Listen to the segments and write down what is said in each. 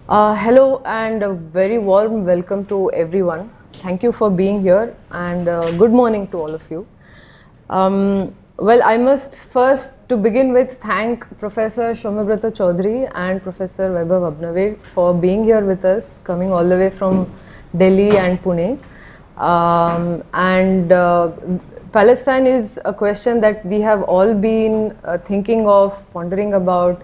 Hello and a very warm welcome to everyone. Thank you for being here and good morning to all of you. Well, I must first to begin with thank Professor Soumyabrata Choudhury and Professor Vaibhav Abnave for being here with us, coming all the way from Delhi and Pune. Palestine is a question that we have all been thinking of, pondering about,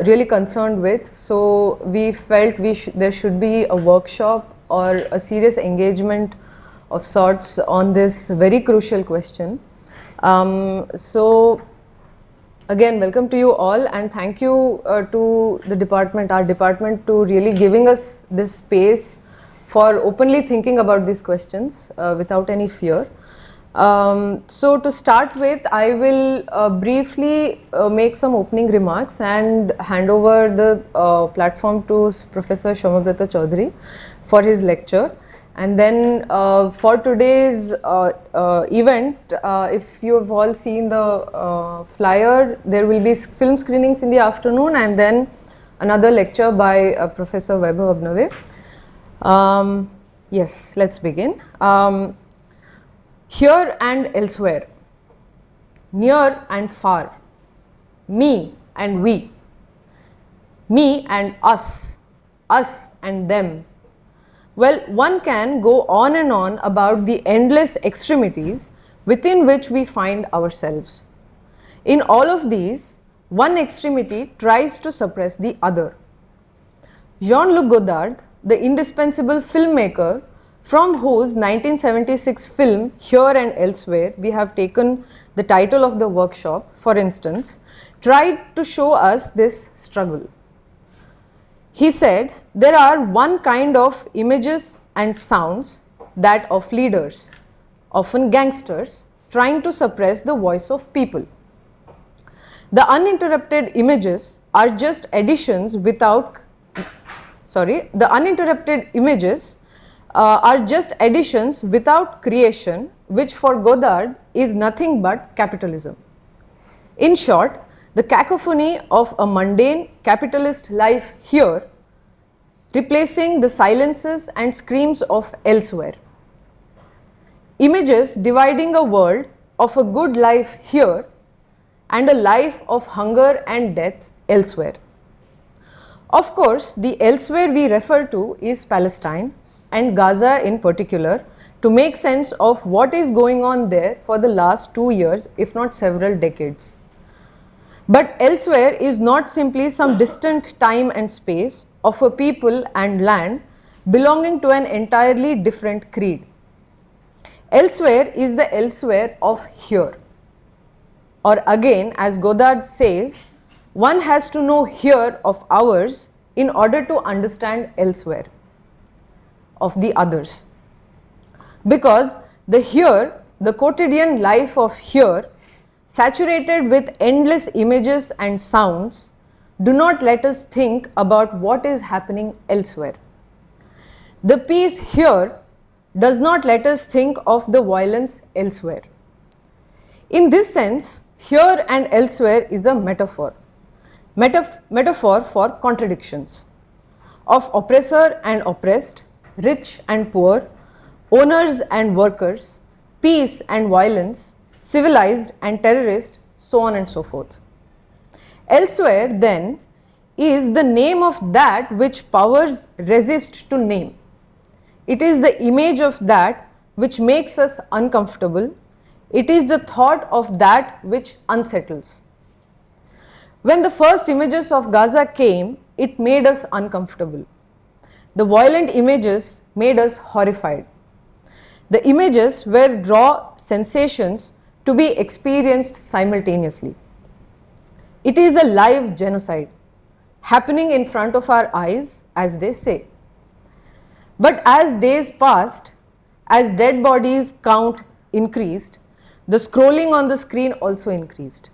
really concerned with. So we felt there should be a workshop or a serious engagement of sorts on this very crucial question. So again, welcome to you all, and thank you to the department, our department, to really giving us this space for openly thinking about these questions without any fear. So to start with, I will briefly make some opening remarks and hand over the platform to Professor Soumyabrata Choudhury for his lecture. And then for today's event, if you have all seen the flyer, there will be film screenings in the afternoon and then another lecture by Professor Vaibhav Abnave. Yes, let's begin. Here and elsewhere, near and far, me and we, me and us and them. Well, one can go on and on about the endless extremities within which we find ourselves. In all of these, one extremity tries to suppress the other. Jean-Luc Godard, the indispensable filmmaker, from whose 1976 film Here and Elsewhere we have taken the title of the workshop, for instance, tried to show us this struggle. He said, there are one kind of images and sounds, that of leaders, often gangsters, trying to suppress the voice of people. The uninterrupted images are just additions without, the uninterrupted images are just additions without creation, which for Godard is nothing but capitalism. In short, the cacophony of a mundane capitalist life here, replacing the silences and screams of elsewhere. Images dividing a world of a good life here and a life of hunger and death elsewhere. Of course, the elsewhere we refer to is Palestine, and Gaza in particular, to make sense of what is going on there for the last 2 years, if not several decades. But elsewhere is not simply some distant time and space of a people and land belonging to an entirely different creed. Elsewhere is the elsewhere of here. Or again, as Godard says, one has to know here of ours in order to understand elsewhere of the others. Because the here, the quotidian life of here, saturated with endless images and sounds, do not let us think about what is happening elsewhere. The peace here does not let us think of the violence elsewhere. In this sense, here and elsewhere is a metaphor. Metaphor for contradictions of oppressor and oppressed, rich and poor, owners and workers, peace and violence, civilized and terrorist, so on and so forth. Elsewhere, then, is the name of that which powers resist to name. It is the image of that which makes us uncomfortable. It is the thought of that which unsettles. When the first images of Gaza came, it made us uncomfortable. The violent images made us horrified. The images were raw sensations to be experienced simultaneously. It is a live genocide happening in front of our eyes, as they say. But as days passed, as dead bodies count increased, the scrolling on the screen also increased.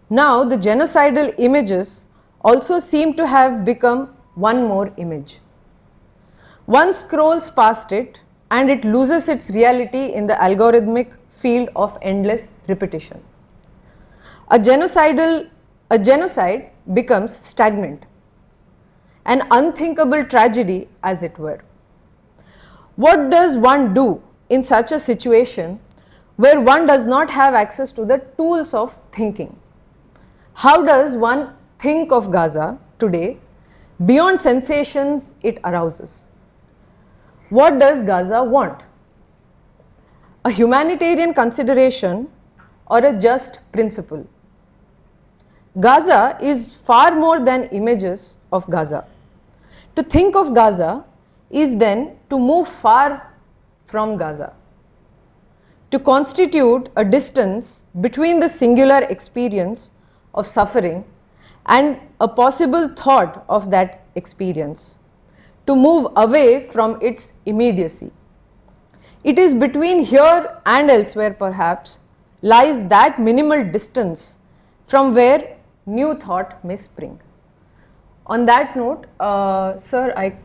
Now the genocidal images also seem to have become one more image. One scrolls past it and it loses its reality in the algorithmic field of endless repetition. A genocide becomes stagnant. an unthinkable tragedy as it were. What does one do in such a situation where one does not have access to the tools of thinking? How does one think of Gaza today beyond sensations it arouses? What does Gaza want? A humanitarian consideration or a just principle? Gaza is far more than images of Gaza. To think of Gaza is then to move far from Gaza, to constitute a distance between the singular experience of suffering and a possible thought of that experience, to move away from its immediacy. It is between here and elsewhere, perhaps, lies that minimal distance from where new thought may spring. On that note, sir, I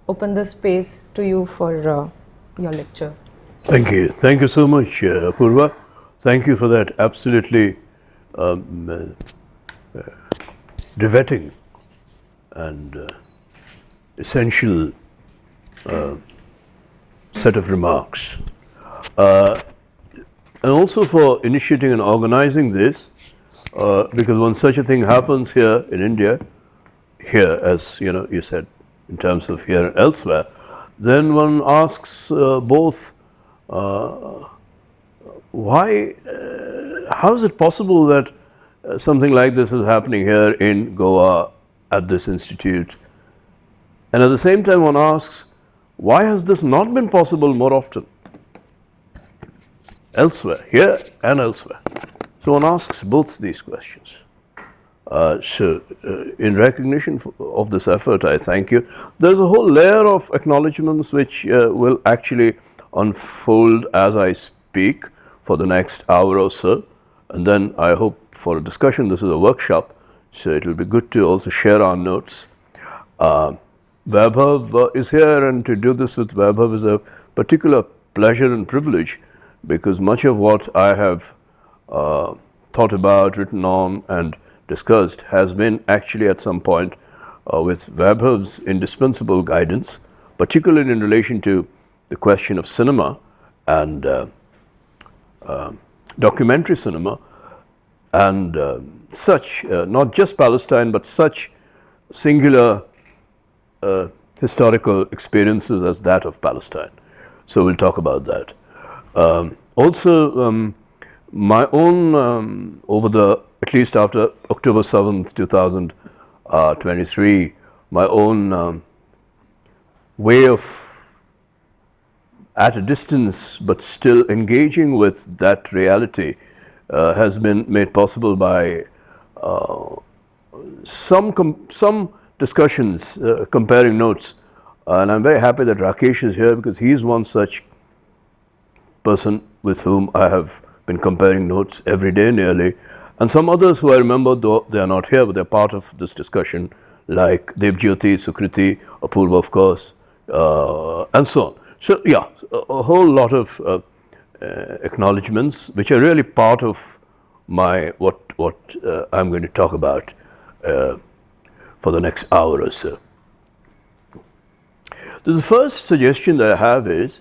open the space to you for your lecture. Thank you. Thank you so much, Apurva. Thank you for that absolutely riveting and essential set of remarks. And also for initiating and organizing this, because when such a thing happens here in India, here as you said, in terms of here and elsewhere, then one asks both, why, how is it possible that something like this is happening here in Goa at this institute? And at the same time one asks, why has this not been possible more often elsewhere, here and elsewhere? So one asks both these questions. In recognition of this effort, I thank you. There's a whole layer of acknowledgements which will actually unfold as I speak for the next hour or so, and then I hope for a discussion. This is a workshop, so it will be good to also share our notes. Vaibhav is here, and to do this with Vaibhav is a particular pleasure and privilege, because much of what I have thought about, written on and discussed has been actually at some point with Vaibhav's indispensable guidance, particularly in relation to the question of cinema and documentary cinema and such, not just Palestine, but such singular historical experiences as that of Palestine. So we'll talk about that. Also, my own, at least after October 7th, 2023, my own way of, at a distance but still engaging with that reality has been made possible by some discussions, comparing notes. And I'm very happy that Rakesh is here, because he is one such person with whom I have been comparing notes every day nearly, and some others who I remember, though they are not here, but they're part of this discussion, like Devjyoti, Sukriti, Apurva, of course, and so on. So yeah, a whole lot of acknowledgements which are really part of my what I'm going to talk about for the next hour or so. The first suggestion that I have is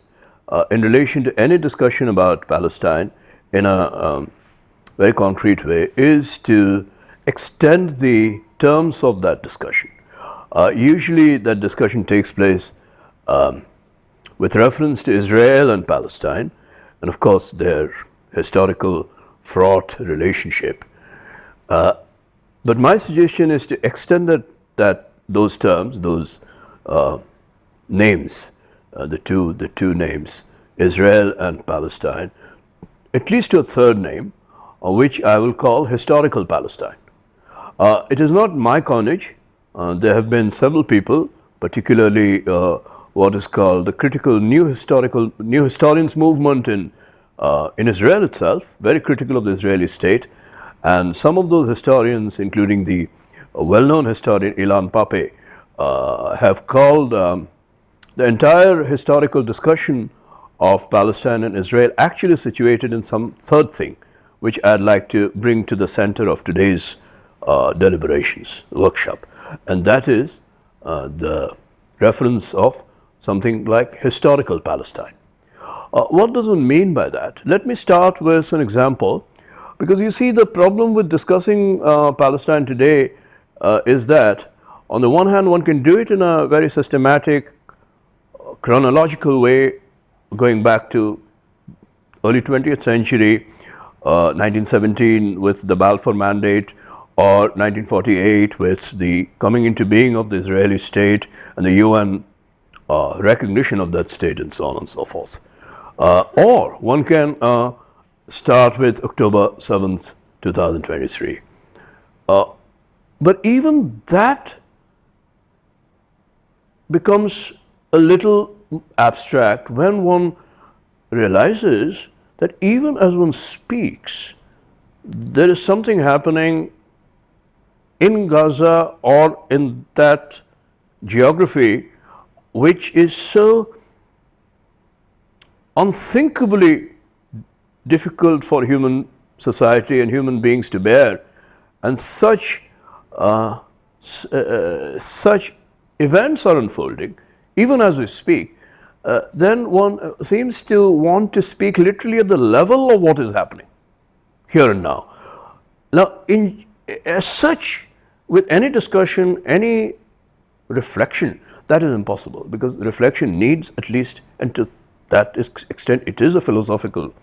in relation to any discussion about Palestine in a very concrete way, is to extend the terms of that discussion. Usually that discussion takes place with reference to Israel and Palestine, and of course their historical fraught relationship. But my suggestion is to extend those terms, those names, the two names, Israel and Palestine, at least to a third name, which I will call historical Palestine. It is not my coinage. There have been several people, particularly what is called the critical new historians movement in Israel itself, very critical of the Israeli state, and some of those historians, including the well-known historian Ilan Pape, have called the entire historical discussion of Palestine and Israel actually situated in some third thing, which I'd like to bring to the center of today's deliberations, workshop, and that is the reference of something like historical Palestine. What does one mean by that? Let me start with an example, because you see the problem with discussing Palestine today is that on the one hand one can do it in a very systematic, chronological way, going back to early 20th century, 1917 with the Balfour Mandate, or 1948 with the coming into being of the Israeli state and the UN recognition of that state, and so on and so forth. Or one can start with October 7th, 2023. But even that becomes a little abstract when one realizes that even as one speaks, there is something happening in Gaza or in that geography which is so unthinkably difficult for human society and human beings to bear, and such events are unfolding even as we speak, then one seems to want to speak literally at the level of what is happening here and now. Now, as such, with any discussion, any reflection, that is impossible, because reflection needs at least, and to that extent it is a philosophical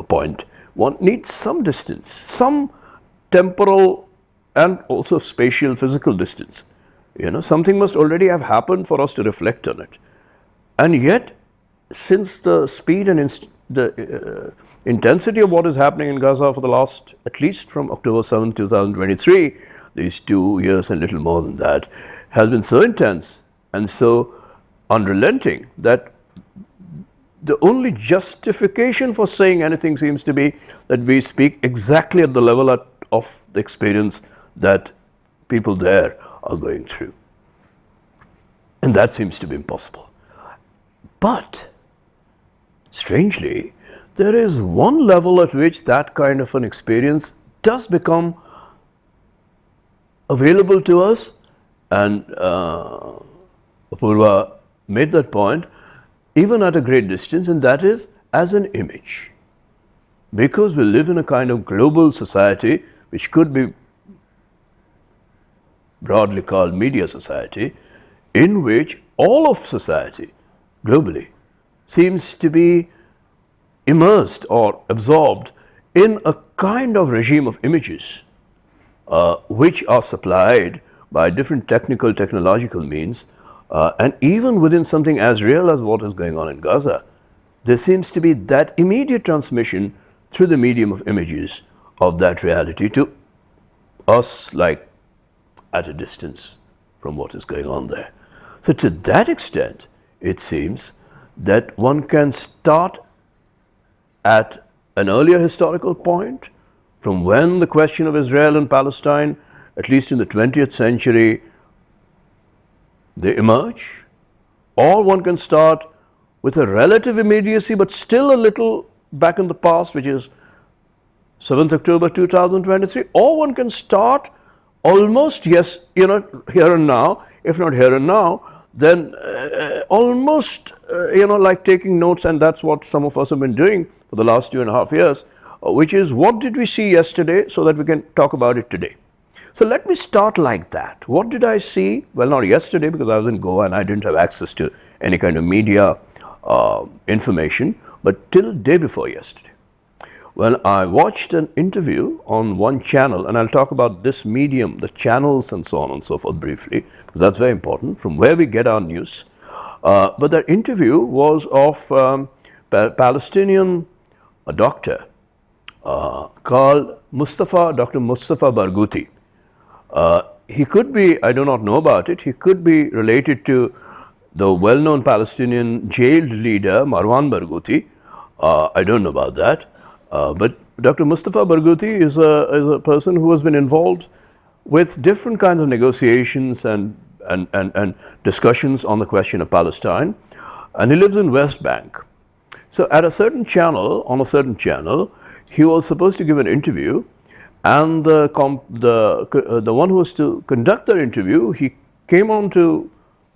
point, one needs some distance, some temporal and also spatial, physical distance. Something must already have happened for us to reflect on it. And yet, since the speed and the intensity of what is happening in Gaza for the last, at least from October 7, 2023, these 2 years and little more than that, has been so intense and so unrelenting that the only justification for saying anything seems to be that we speak exactly at the level of the experience that people there are going through. And that seems to be impossible. But, strangely, there is one level at which that kind of an experience does become available to us, and Apurva made that point, even at a great distance, and that is as an image. Because we live in a kind of global society, which could be broadly called media society, in which all of society globally seems to be immersed or absorbed in a kind of regime of images which are supplied by different technological means, and even within something as real as what is going on in Gaza, there seems to be that immediate transmission through the medium of images of that reality to us, like at a distance from what is going on there. So to that extent, it seems that one can start at an earlier historical point, from when the question of Israel and Palestine, at least in the 20th century, they emerge, or one can start with a relative immediacy, but still a little back in the past, which is 7th October 2023, or one can start almost, yes, here and now. If not here and now, then almost, like taking notes, and that's what some of us have been doing for the last 2.5 years, which is, what did we see yesterday so that we can talk about it today? So let me start like that. What did I see? Well, not yesterday, because I was in Goa and I didn't have access to any kind of media information, but till day before yesterday. Well, I watched an interview on one channel, and I'll talk about this medium, the channels and so on and so forth briefly, because that's very important, from where we get our news. But that interview was of Palestinian doctor called Dr. Mustafa Barghouti. He could be, I do not know about it, he could be related to the well-known Palestinian jailed leader Marwan Barghouti. I don't know about that. But Dr. Mustafa Barghouti is a person who has been involved with different kinds of negotiations and discussions on the question of Palestine, and he lives in West Bank. So at a certain channel, he was supposed to give an interview, and the one who was to conduct the interview, he came on to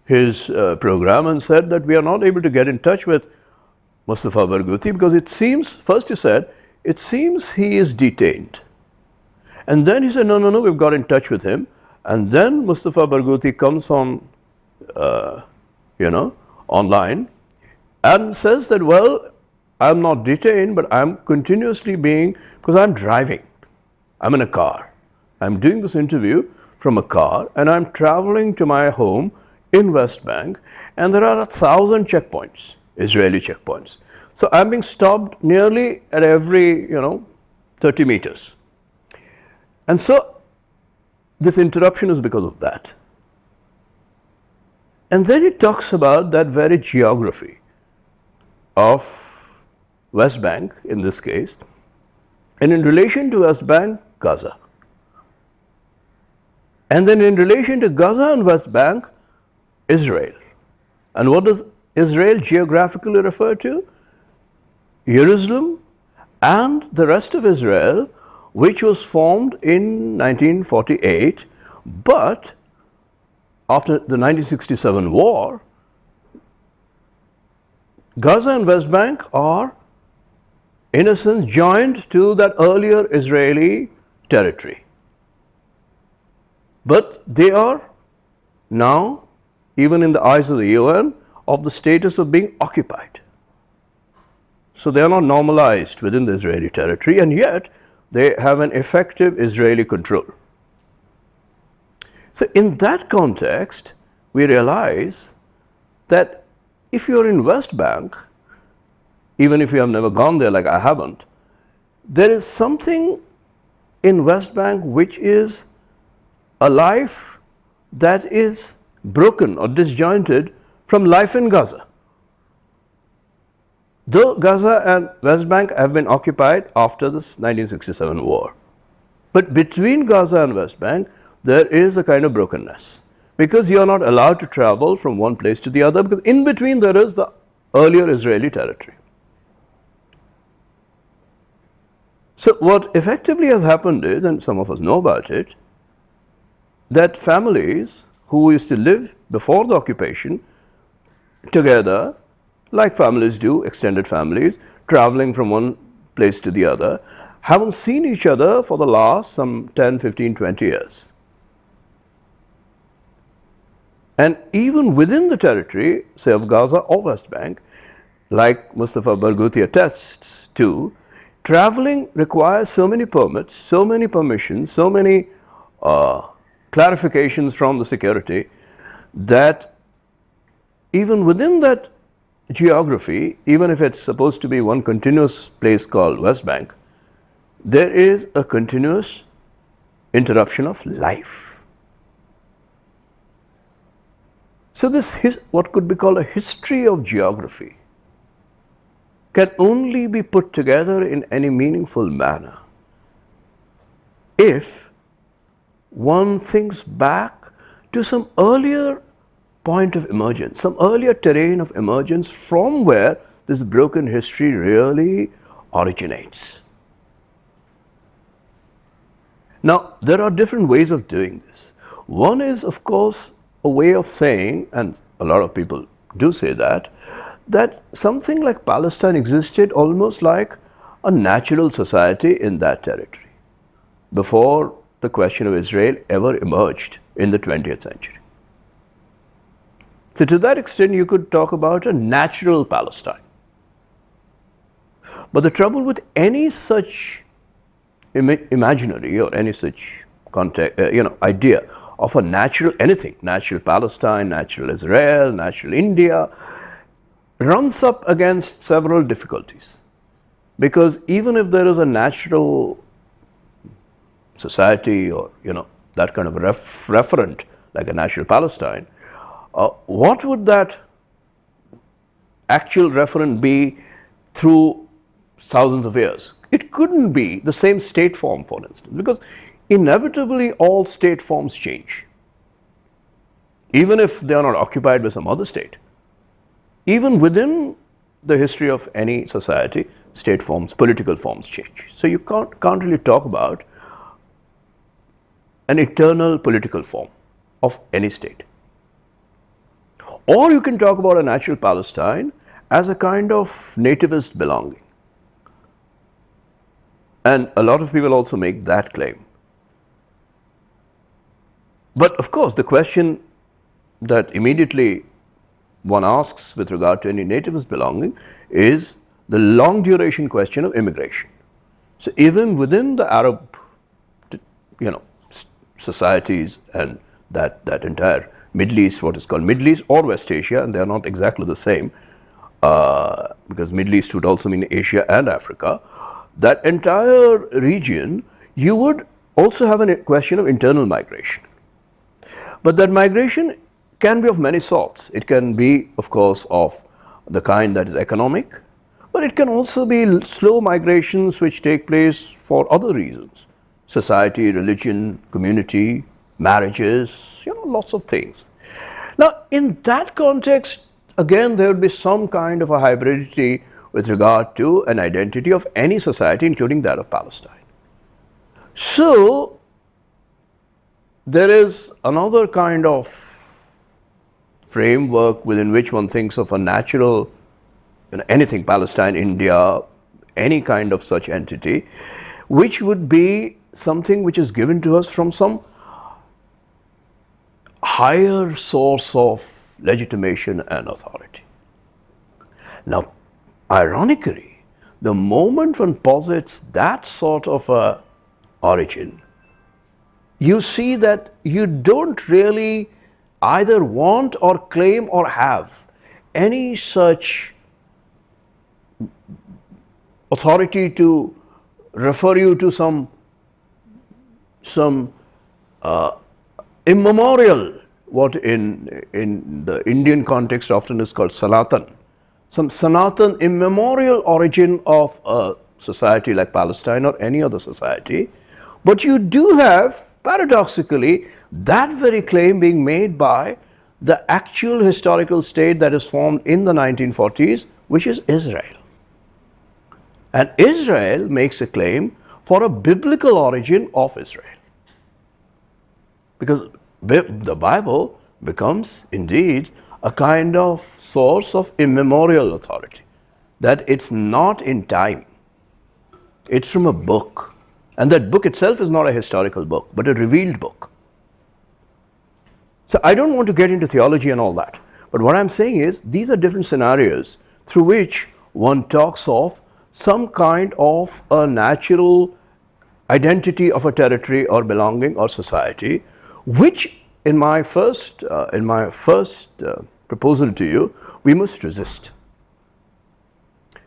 his program and said that we are not able to get in touch with Mustafa Barghouti because it seems, first he said, it seems he is detained. And then he said, no, we've got in touch with him. And then Mustafa Barghouti comes on, online and says that, well, I'm not detained, but I'm continuously because I'm driving. I'm in a car. I'm doing this interview from a car and I'm traveling to my home in West Bank and there are 1,000 checkpoints, Israeli checkpoints. So I'm being stopped nearly at every, 30 meters. And so this interruption is because of that. And then it talks about that very geography of West Bank in this case, and in relation to West Bank, Gaza. And then in relation to Gaza and West Bank, Israel. And what does Israel geographically refer to? Jerusalem and the rest of Israel, which was formed in 1948, but after the 1967 war, Gaza and West Bank are, in a sense, joined to that earlier Israeli territory. But they are now, even in the eyes of the UN, of the status of being occupied. So they are not normalized within the Israeli territory, and yet they have an effective Israeli control. So in that context, we realize that if you're in West Bank, even if you have never gone there like I haven't, there is something in West Bank which is a life that is broken or disjointed from life in Gaza. Though Gaza and West Bank have been occupied after this 1967 war. But between Gaza and West Bank, there is a kind of brokenness because you are not allowed to travel from one place to the other because in between there is the earlier Israeli territory. So what effectively has happened is, and some of us know about it, that families who used to live before the occupation together, like families do, extended families, traveling from one place to the other, haven't seen each other for the last some 10, 15, 20 years. And even within the territory, say of Gaza or West Bank, like Mustafa Barghouti attests to, traveling requires so many permits, so many permissions, so many clarifications from the security that even within that geography, even if it's supposed to be one continuous place called West Bank, there is a continuous interruption of life. So this what could be called a history of geography can only be put together in any meaningful manner if one thinks back to some earlier point of emergence, some earlier terrain of emergence from where this broken history really originates. Now, there are different ways of doing this. One is, of course, a way of saying, and a lot of people do say that something like Palestine existed almost like a natural society in that territory before the question of Israel ever emerged in the 20th century. So to that extent, you could talk about a natural Palestine. But the trouble with any such imaginary or any such idea of a natural anything, natural Palestine, natural Israel, natural India, runs up against several difficulties. Because even if there is a natural society or that kind of referent like a natural Palestine, what would that actual referent be through thousands of years? It couldn't be the same state form, for instance, because inevitably all state forms change, even if they are not occupied by some other state. Even within the history of any society, state forms, political forms change. So you can't really talk about an eternal political form of any state. Or you can talk about a natural Palestine as a kind of nativist belonging. And a lot of people also make that claim. But of course, the question that immediately one asks with regard to any nativist belonging is the long duration question of immigration. So even within the Arab, societies and that entire Middle East, what is called Middle East or West Asia, and they are not exactly the same, because Middle East would also mean Asia and Africa, that entire region, you would also have a question of internal migration. But that migration can be of many sorts. It can be, of course, of the kind that is economic, but it can also be slow migrations which take place for other reasons. Society, religion, community, marriages, lots of things. Now, in that context, again, there would be some kind of a hybridity with regard to an identity of any society, including that of Palestine. So, there is another kind of framework within which one thinks of a natural, anything Palestine, India, any kind of such entity, which would be something which is given to us from some higher source of legitimation and authority. Now, ironically, the moment one posits that sort of a origin, you see that you don't really either want or claim or have any such authority to refer you to some immemorial, what in the Indian context often is called Sanatan, some Sanatan immemorial origin of a society like Palestine or any other society, but you do have, paradoxically, that very claim being made by the actual historical state that is formed in the 1940s, which is Israel. And Israel makes a claim for a biblical origin of Israel. Because the Bible becomes indeed a kind of source of immemorial authority, that it's not in time, it's from a book. And that book itself is not a historical book, but a revealed book. So I don't want to get into theology and all that, but what I'm saying is these are different scenarios through which one talks of some kind of a natural identity of a territory or belonging or society, which in my first proposal to you, we must resist.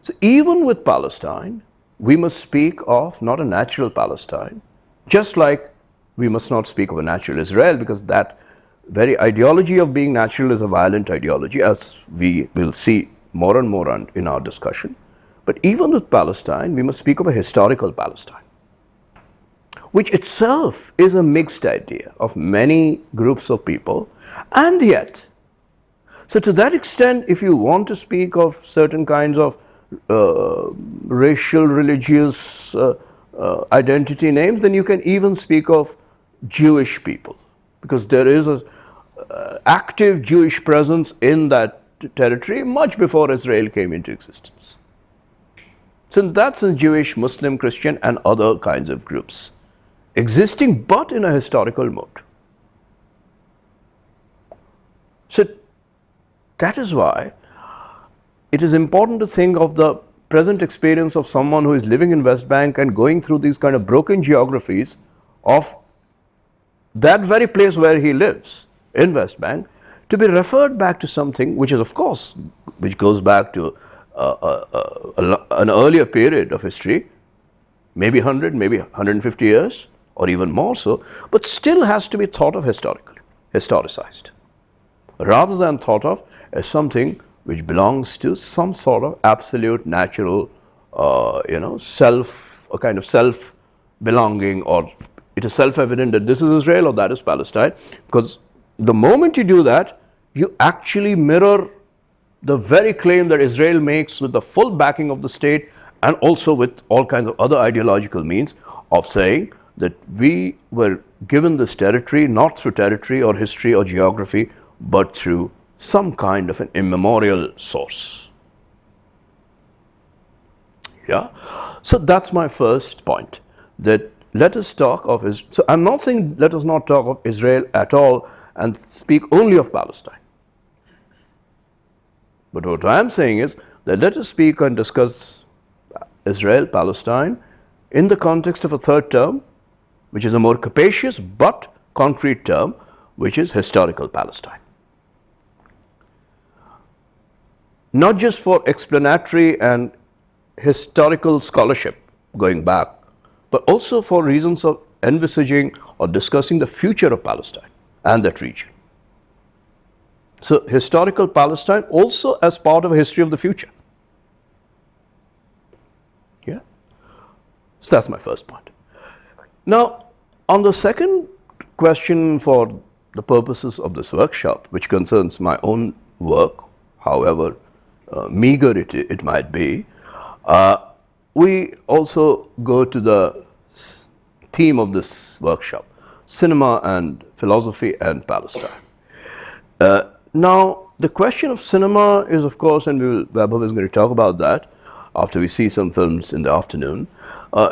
So even with Palestine, we must speak of not a natural Palestine, just like we must not speak of a natural Israel, because that very ideology of being natural is a violent ideology, as we will see more and more in our discussion. But even with Palestine, we must speak of a historical Palestine, which itself is a mixed idea of many groups of people. And yet, so to that extent, if you want to speak of certain kinds of racial, religious identity names, then you can even speak of Jewish people, because there is an active Jewish presence in that territory much before Israel came into existence. So that's in Jewish, Muslim, Christian, and other kinds of groups existing, but in a historical mode. So that is why it is important to think of the present experience of someone who is living in West Bank and going through these kind of broken geographies of that very place where he lives in West Bank, to be referred back to something which is, of course, which goes back to an earlier period of history, maybe 100, maybe 150 years, or even more so, but still has to be thought of historicized, rather than thought of as something which belongs to some sort of absolute natural, self, a kind of self-belonging, or it is self-evident that this is Israel or that is Palestine, because the moment you do that, you actually mirror the very claim that Israel makes with the full backing of the state, and also with all kinds of other ideological means of saying that we were given this territory not through territory or history or geography, but through some kind of an immemorial source. Yeah? So that's my first point, that let us talk of Israel. So I'm not saying let us not talk of Israel at all and speak only of Palestine. But what I am saying is that let us speak and discuss Israel, Palestine, in the context of a third term, which is a more capacious but concrete term, which is historical Palestine. Not just for explanatory and historical scholarship going back, but also for reasons of envisaging or discussing the future of Palestine and that region. So, historical Palestine also as part of a history of the future. Yeah? So, that's my first point. Now, on the second question for the purposes of this workshop, which concerns my own work, however meager it might be, we also go to the theme of this workshop, cinema and philosophy and Palestine. Now, the question of cinema is, of course, and Vaibhav is going to talk about that after we see some films in the afternoon,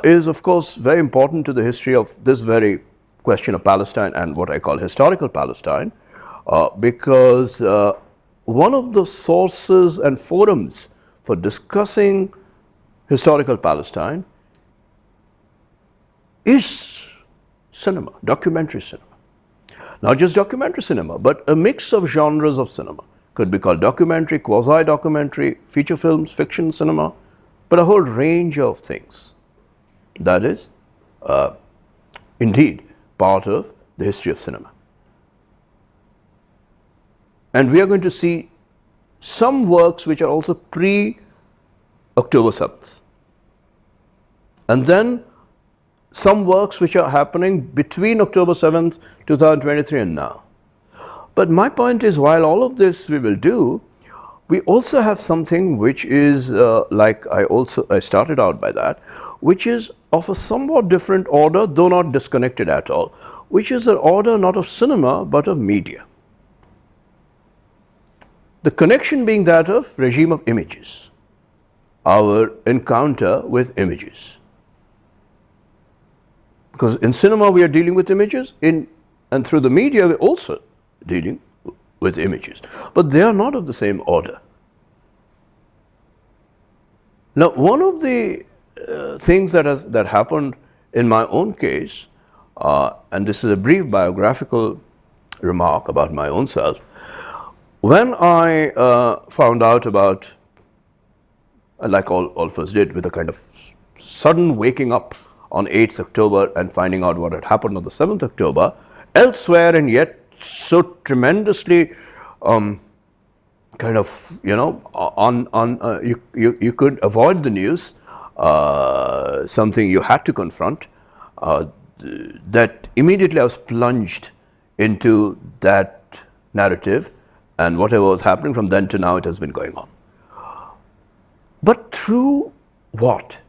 is, of course, very important to the history of this very question of Palestine and what I call historical Palestine, because one of the sources and forums for discussing historical Palestine is cinema, documentary cinema. Not just documentary cinema, but a mix of genres of cinema. Could be called documentary, quasi-documentary, feature films, fiction cinema, but a whole range of things. That is indeed part of the history of cinema. And we are going to see some works which are also pre-October 7th. And then some works which are happening between October 7th, 2023 and now. But my point is, while all of this we will do, we also have something which is like I started out by that, which is of a somewhat different order, though not disconnected at all, which is an order not of cinema but of media. The connection being that of regime of images, our encounter with images. Because in cinema we are dealing with images, and through the media we are also dealing with images. But they are not of the same order. Now, one of the things that happened in my own case, and this is a brief biographical remark about my own self, when I found out about, like all of us did, with a kind of sudden waking up on 8th October and finding out what had happened on the 7th October, elsewhere and yet so tremendously kind of, you could avoid the news, something you had to confront, that immediately I was plunged into that narrative, and whatever was happening from then to now, it has been going on. But through what?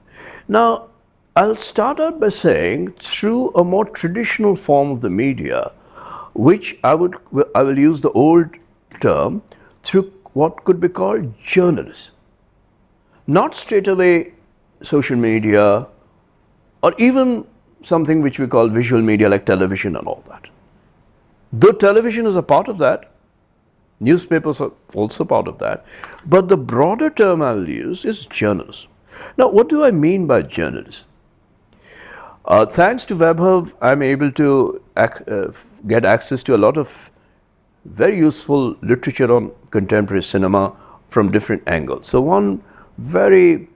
Now, I'll start out by saying through a more traditional form of the media, which I will use the old term, through what could be called journalism. Not straight away social media, or even something which we call visual media like television and all that. Though television is a part of that, newspapers are also part of that, but the broader term I will use is journalism. Now, what do I mean by journalism? Thanks to Vaibhav, I'm able to get access to a lot of very useful literature on contemporary cinema from different angles. So one very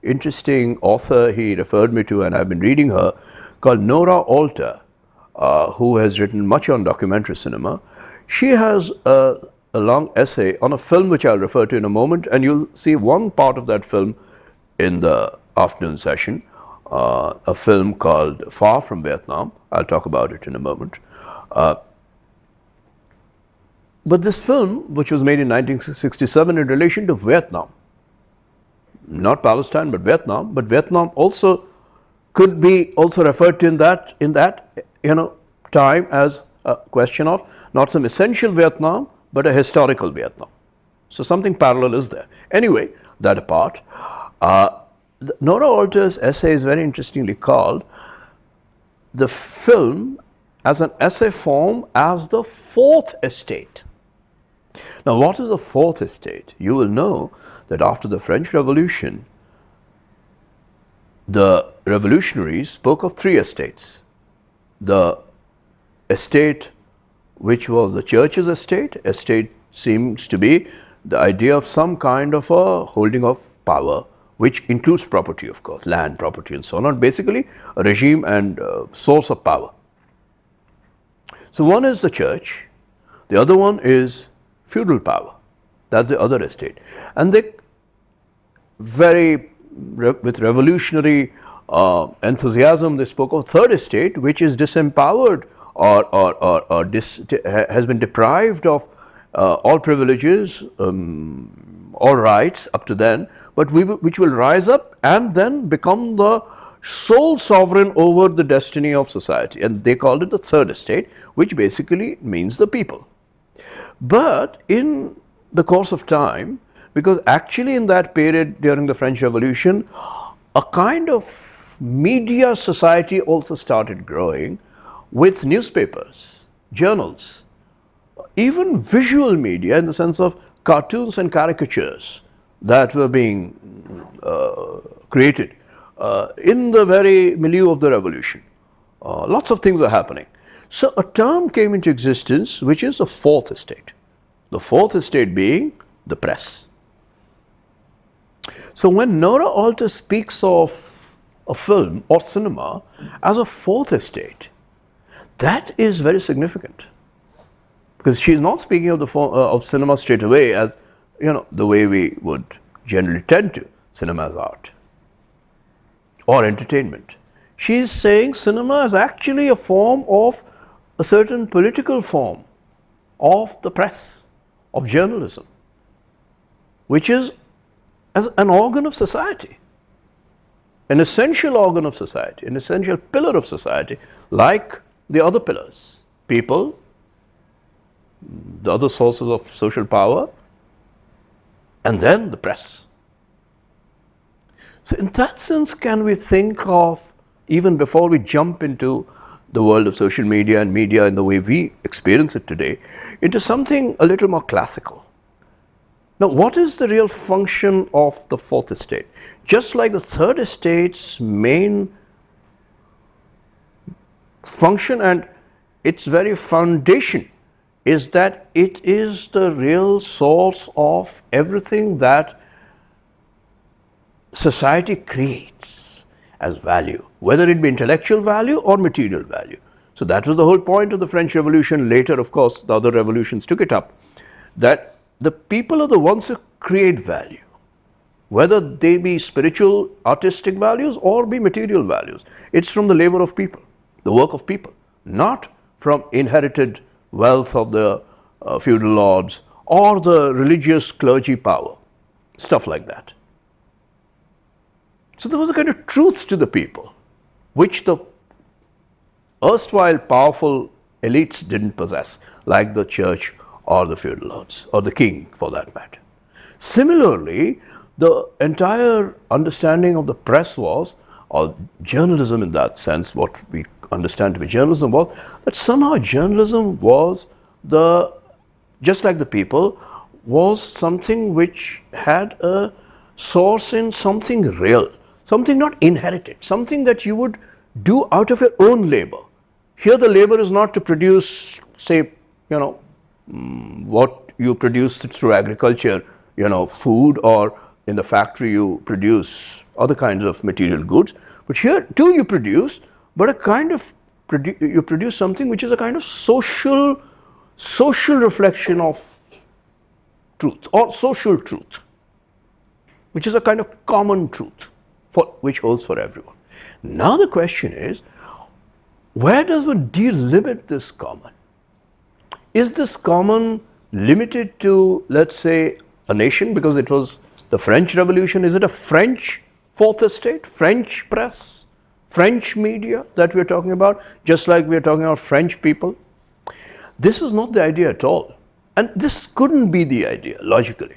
interesting author he referred me to, and I've been reading her, called Nora Alter, who has written much on documentary cinema. She has a long essay on a film which I'll refer to in a moment, and you'll see one part of that film in the afternoon session. A film called Far from Vietnam. I'll talk about it in a moment. But this film, which was made in 1967 in relation to Vietnam, not Palestine, but Vietnam also could be also referred to in that time as a question of not some essential Vietnam, but a historical Vietnam. So something parallel is there. Anyway, that apart, Nora Alter's essay is very interestingly called "The Film as an Essay Form as the Fourth Estate." Now, what is the Fourth Estate? You will know that after the French Revolution, the revolutionaries spoke of three estates. The estate which was the church's estate seems to be the idea of some kind of a holding of power, which includes property, of course, land, property and so on, basically a regime and source of power. So one is the church, the other one is feudal power, that's the other estate. And they with revolutionary enthusiasm, they spoke of third estate, which is disempowered or has been deprived of all privileges, all rights up to then, but which will rise up and then become the sole sovereign over the destiny of society. And they called it the third estate, which basically means the people. But in the course of time, because actually in that period during the French Revolution, a kind of media society also started growing with newspapers, journals, even visual media in the sense of cartoons and caricatures that were being created in the very milieu of the revolution. Lots of things were happening. So a term came into existence which is the fourth estate. The fourth estate being the press. So when Nora Alter speaks of a film or cinema as a fourth estate, that is very significant, because she is not speaking of of cinema straight away as, you know, the way we would generally tend to, cinema as art or entertainment. She is saying cinema is actually a form of a certain political form of the press, of journalism, which is as an organ of society, an essential organ of society, an essential pillar of society, like the other pillars, people, the other sources of social power, and then the press. So in that sense, can we think of, even before we jump into the world of social media and media in the way we experience it today, into something a little more classical? Now, what is the real function of the fourth estate? Just like the third estate's main function and its very foundation is that it is the real source of everything that society creates as value, whether it be intellectual value or material value. So that was the whole point of the French Revolution. Later, of course, the other revolutions took it up, that the people are the ones who create value, whether they be spiritual, artistic values or be material values. It's from the labor of people, the work of people, not from inherited wealth of the feudal lords or the religious clergy power, stuff like that. So there was a kind of truth to the people, which the erstwhile powerful elites didn't possess, like the church or the feudal lords, or the king for that matter. Similarly, the entire understanding of the press was, or journalism in that sense, what we understand to be journalism was, that somehow journalism was just like the people, was something which had a source in something real, something not inherited, something that you would do out of your own labor. Here the labor is not to produce, say, what you produce through agriculture, food, or in the factory you produce other kinds of material goods. But here too you produce, but you produce something which is a kind of social reflection of truth or social truth, which is a kind of common truth which holds for everyone. Now the question is, where does one delimit this common? Is this common limited to, let's say, a nation, because it was the French Revolution? Is it a French fourth estate, French press, French media that we're talking about, just like we're talking about French people? This is not the idea at all. And this couldn't be the idea, logically,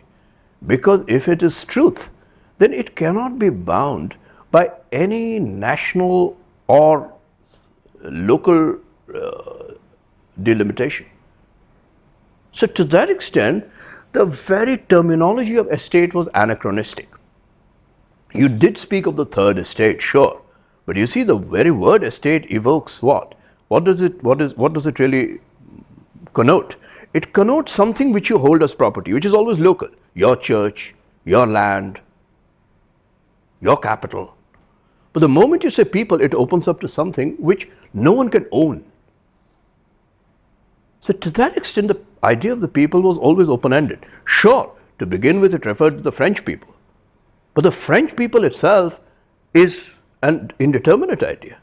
because if it is truth, then it cannot be bound by any national or local delimitation. So to that extent, the very terminology of estate was anachronistic. You did speak of the third estate, sure, but you see the very word estate evokes what? What does it really connote? It connotes something which you hold as property, which is always local. Your church, your land, your capital. But the moment you say people, it opens up to something which no one can own. So to that extent, the idea of the people was always open-ended. Sure, to begin with, it referred to the French people. But the French people itself is an indeterminate idea.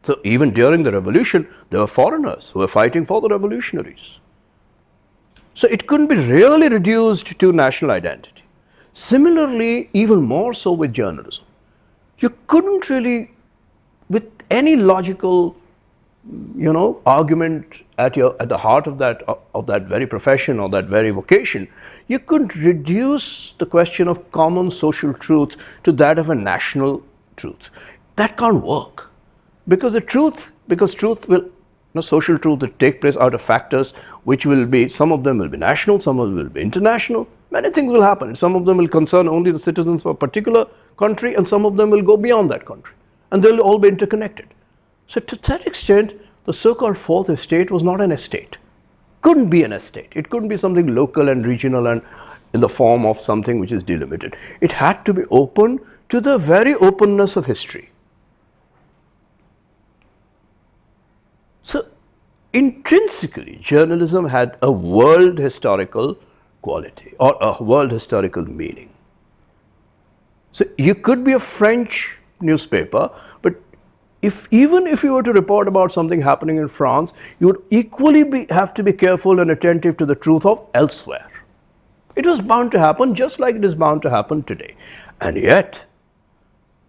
So even during the revolution, there were foreigners who were fighting for the revolutionaries. So it couldn't be really reduced to national identity. Similarly, even more so with journalism. You couldn't really, with any logical, argument at the heart of that very profession or that very vocation, you couldn't reduce the question of common social truth to that of a national truth. That can't work. Because social truth will take place out of factors which will be, some of them will be national, some of them will be international, many things will happen. Some of them will concern only the citizens of a particular country, and some of them will go beyond that country, and they'll all be interconnected. So to that extent, the so-called fourth estate was not an estate. Couldn't be an estate. It couldn't be something local and regional and in the form of something which is delimited. It had to be open to the very openness of history. So intrinsically, journalism had a world historical quality or a world historical meaning. So you could be a French newspaper, but even if you were to report about something happening in France, you would equally have to be careful and attentive to the truth of elsewhere. It was bound to happen just like it is bound to happen today. And yet,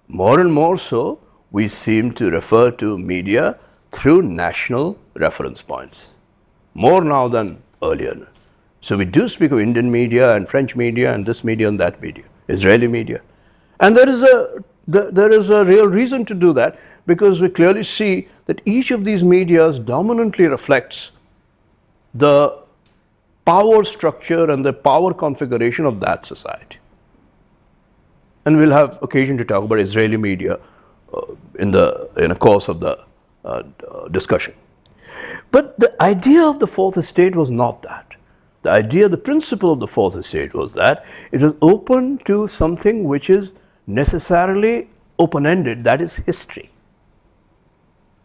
more and more so, we seem to refer to media through national reference points, more now than earlier. So we do speak of Indian media and French media and this media and that media, Israeli media. And there is a real reason to do that, because we clearly see that each of these medias dominantly reflects the power structure and the power configuration of that society. And we'll have occasion to talk about Israeli media in the course of the discussion. But the idea of the fourth estate was not that. The principle of the fourth estate was that it was open to something which is necessarily open-ended, that is history.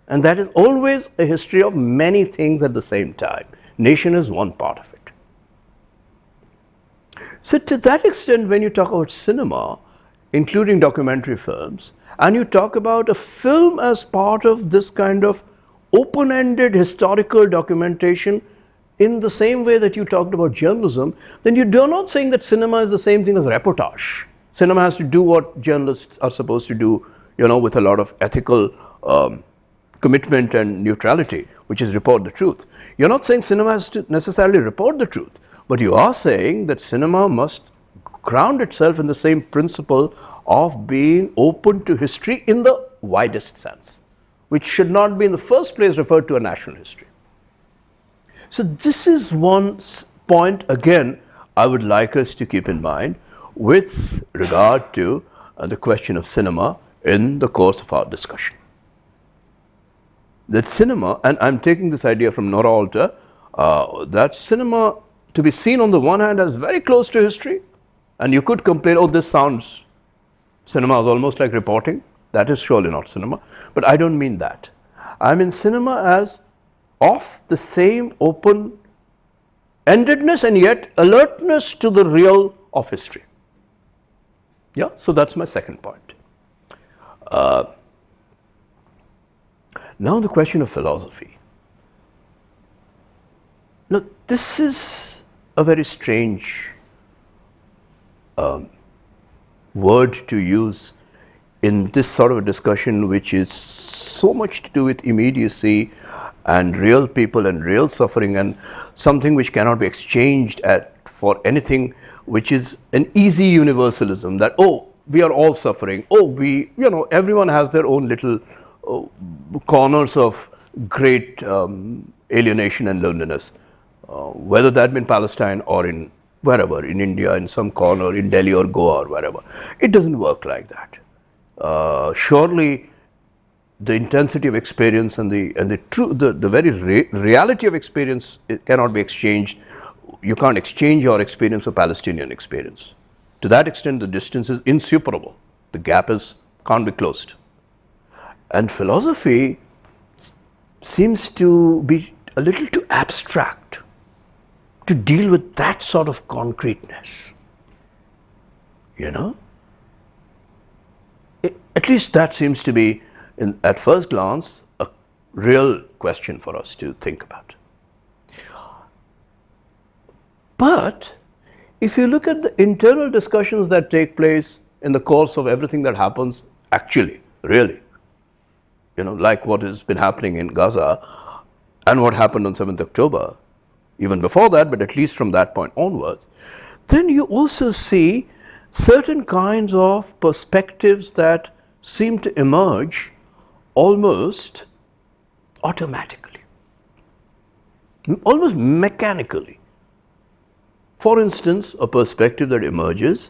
And that is always a history of many things at the same time. Nation is one part of it. So to that extent, when you talk about cinema, including documentary films, and you talk about a film as part of this kind of open-ended historical documentation in the same way that you talked about journalism, then you're not saying that cinema is the same thing as reportage. Cinema has to do what journalists are supposed to do, with a lot of ethical commitment and neutrality, which is report the truth. You're not saying cinema has to necessarily report the truth, but you are saying that cinema must ground itself in the same principle of being open to history in the widest sense, which should not be in the first place referred to a national history. So this is one point, again, I would like us to keep in mind with regard to the question of cinema in the course of our discussion. That cinema, and I'm taking this idea from Nora Alter, that cinema to be seen on the one hand as very close to history, and you could complain, cinema is almost like reporting. That is surely not cinema, but I don't mean that. I mean cinema as of the same open-endedness and yet alertness to the real of history. Yeah, so that's my second point. Now the question of philosophy. Now this is a very strange word to use in this sort of a discussion which is so much to do with immediacy and real people and real suffering, and something which cannot be exchanged for anything which is an easy universalism that, oh, we are all suffering, oh, everyone has their own little corners of great alienation and loneliness, whether that be in Palestine or in wherever, in India, in some corner, in Delhi or Goa or wherever. It doesn't work like that. Surely the intensity of experience and the very reality of experience, it cannot be exchanged. You can't exchange your experience of Palestinian experience. To that extent, the distance is insuperable. The gap can't be closed. And philosophy seems to be a little too abstract to deal with that sort of concreteness. At least that seems to be, at first glance, a real question for us to think about. But if you look at the internal discussions that take place in the course of everything that happens, actually, really, like what has been happening in Gaza and what happened on 7th October, even before that, but at least from that point onwards, then you also see certain kinds of perspectives that seem to emerge almost automatically, almost mechanically. For instance, a perspective that emerges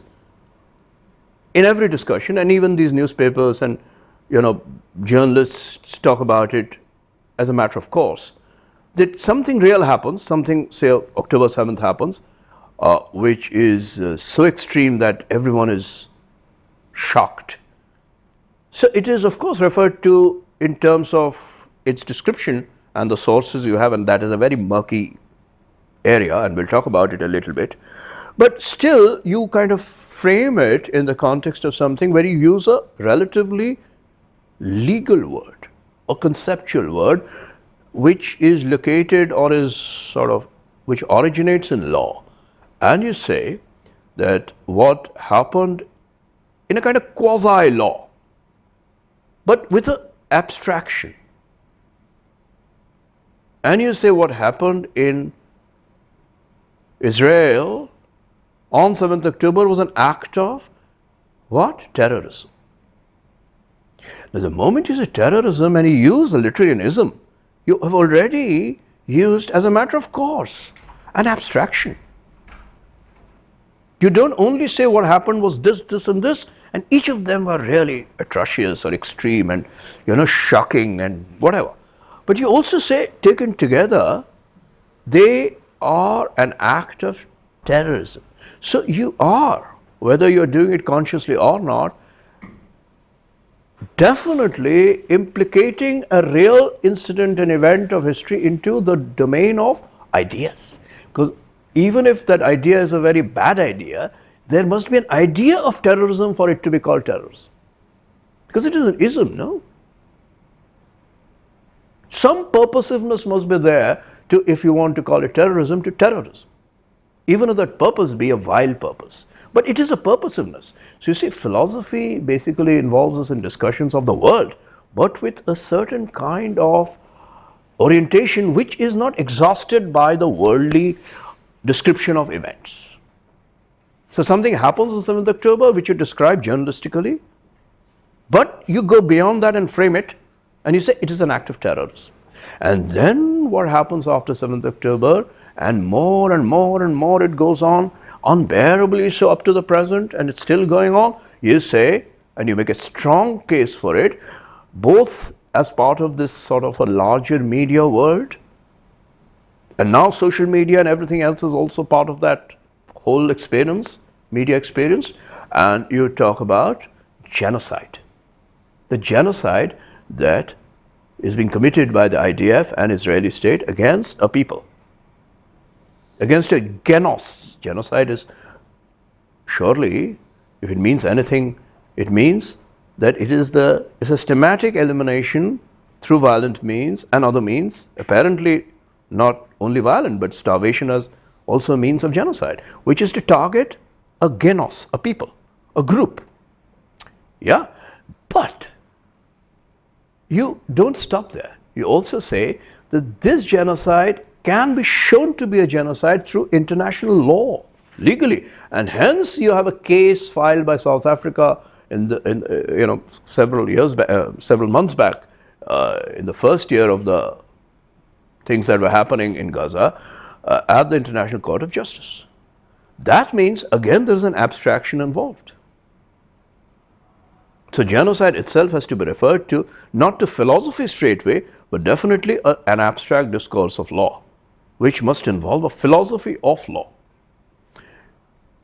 in every discussion, and even these newspapers and journalists talk about it as a matter of course, that something real happens, something, say, October 7th happens, which is so extreme that everyone is shocked. So it is, of course, referred to in terms of its description and the sources you have, and that is a very murky area, and we'll talk about it a little bit. But still, you kind of frame it in the context of something where you use a relatively legal word or conceptual word, which is located or which originates in law. And you say that what happened in a kind of quasi-law, but with an abstraction. And you say what happened in Israel on 7th October was an act of what? Terrorism. Now, the moment you say terrorism and you use a literarianism, you have already used, as a matter of course, an abstraction. You don't only say what happened was this, this and this, and each of them were really atrocious or extreme and, shocking and whatever. But you also say, taken together, they are an act of terrorism. So you are, whether you're doing it consciously or not, definitely implicating a real incident and event of history into the domain of ideas. Because even if that idea is a very bad idea, there must be an idea of terrorism for it to be called terrorism. Because it is an ism, no? Some purposiveness must be there to, if you want to call it terrorism, to terrorism. Even if that purpose be a vile purpose. But it is a purposiveness. So you see, philosophy basically involves us in discussions of the world, but with a certain kind of orientation which is not exhausted by the worldly description of events. So something happens on 7th October which you describe journalistically, but you go beyond that and frame it and you say it is an act of terrorism. And then what happens after 7th October, and more and more and more it goes on, unbearably so up to the present, and it's still going on, you say, and you make a strong case for it, both as part of this sort of a larger media world, and now social media and everything else is also part of that whole experience, media experience, and you talk about genocide. The genocide that is being committed by the IDF and Israeli state against a people, against a genos. Genocide is surely, if it means anything, it means that it is a systematic elimination through violent means and other means, apparently not only violent, but starvation as also a means of genocide, which is to target a genos, a people, a group. Yeah, but you don't stop there. You also say that this genocide can be shown to be a genocide through international law, legally, and hence you have a case filed by South Africa several months back, in the first year of the things that were happening in Gaza, at the International Court of Justice. That means, again, there is an abstraction involved. So genocide itself has to be referred to not to philosophy straightway, but definitely an abstract discourse of law, which must involve a philosophy of law.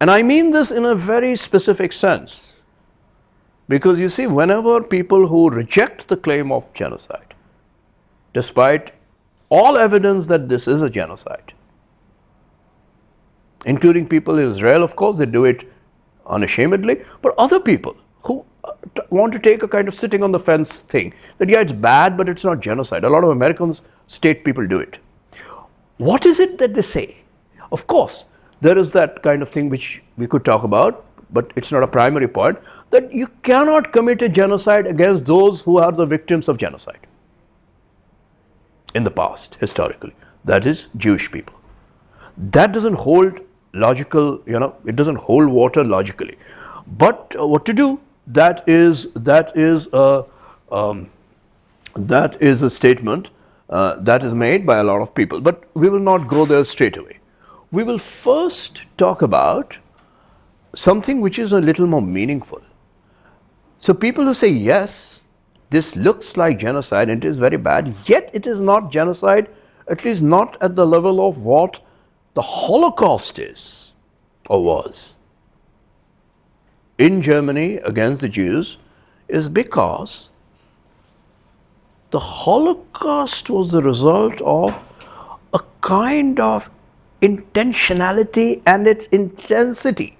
And I mean this in a very specific sense, because you see, whenever people who reject the claim of genocide, despite all evidence that this is a genocide, including people in Israel, of course, they do it unashamedly, but other people who want to take a kind of sitting on the fence thing, that yeah, it's bad, but it's not genocide. A lot of American state people do it. What is it that they say? Of course, there is that kind of thing which we could talk about, but it's not a primary point, that you cannot commit a genocide against those who are the victims of genocide in the past, historically. That is Jewish people. That doesn't hold logical, it doesn't hold water logically. But what to do? That is a statement that is made by a lot of people. But we will not go there straight away. We will first talk about something which is a little more meaningful. So people who say, yes, this looks like genocide and it is very bad, yet it is not genocide, at least not at the level of what the Holocaust is or was in Germany against the Jews, is because the Holocaust was the result of a kind of intentionality and its intensity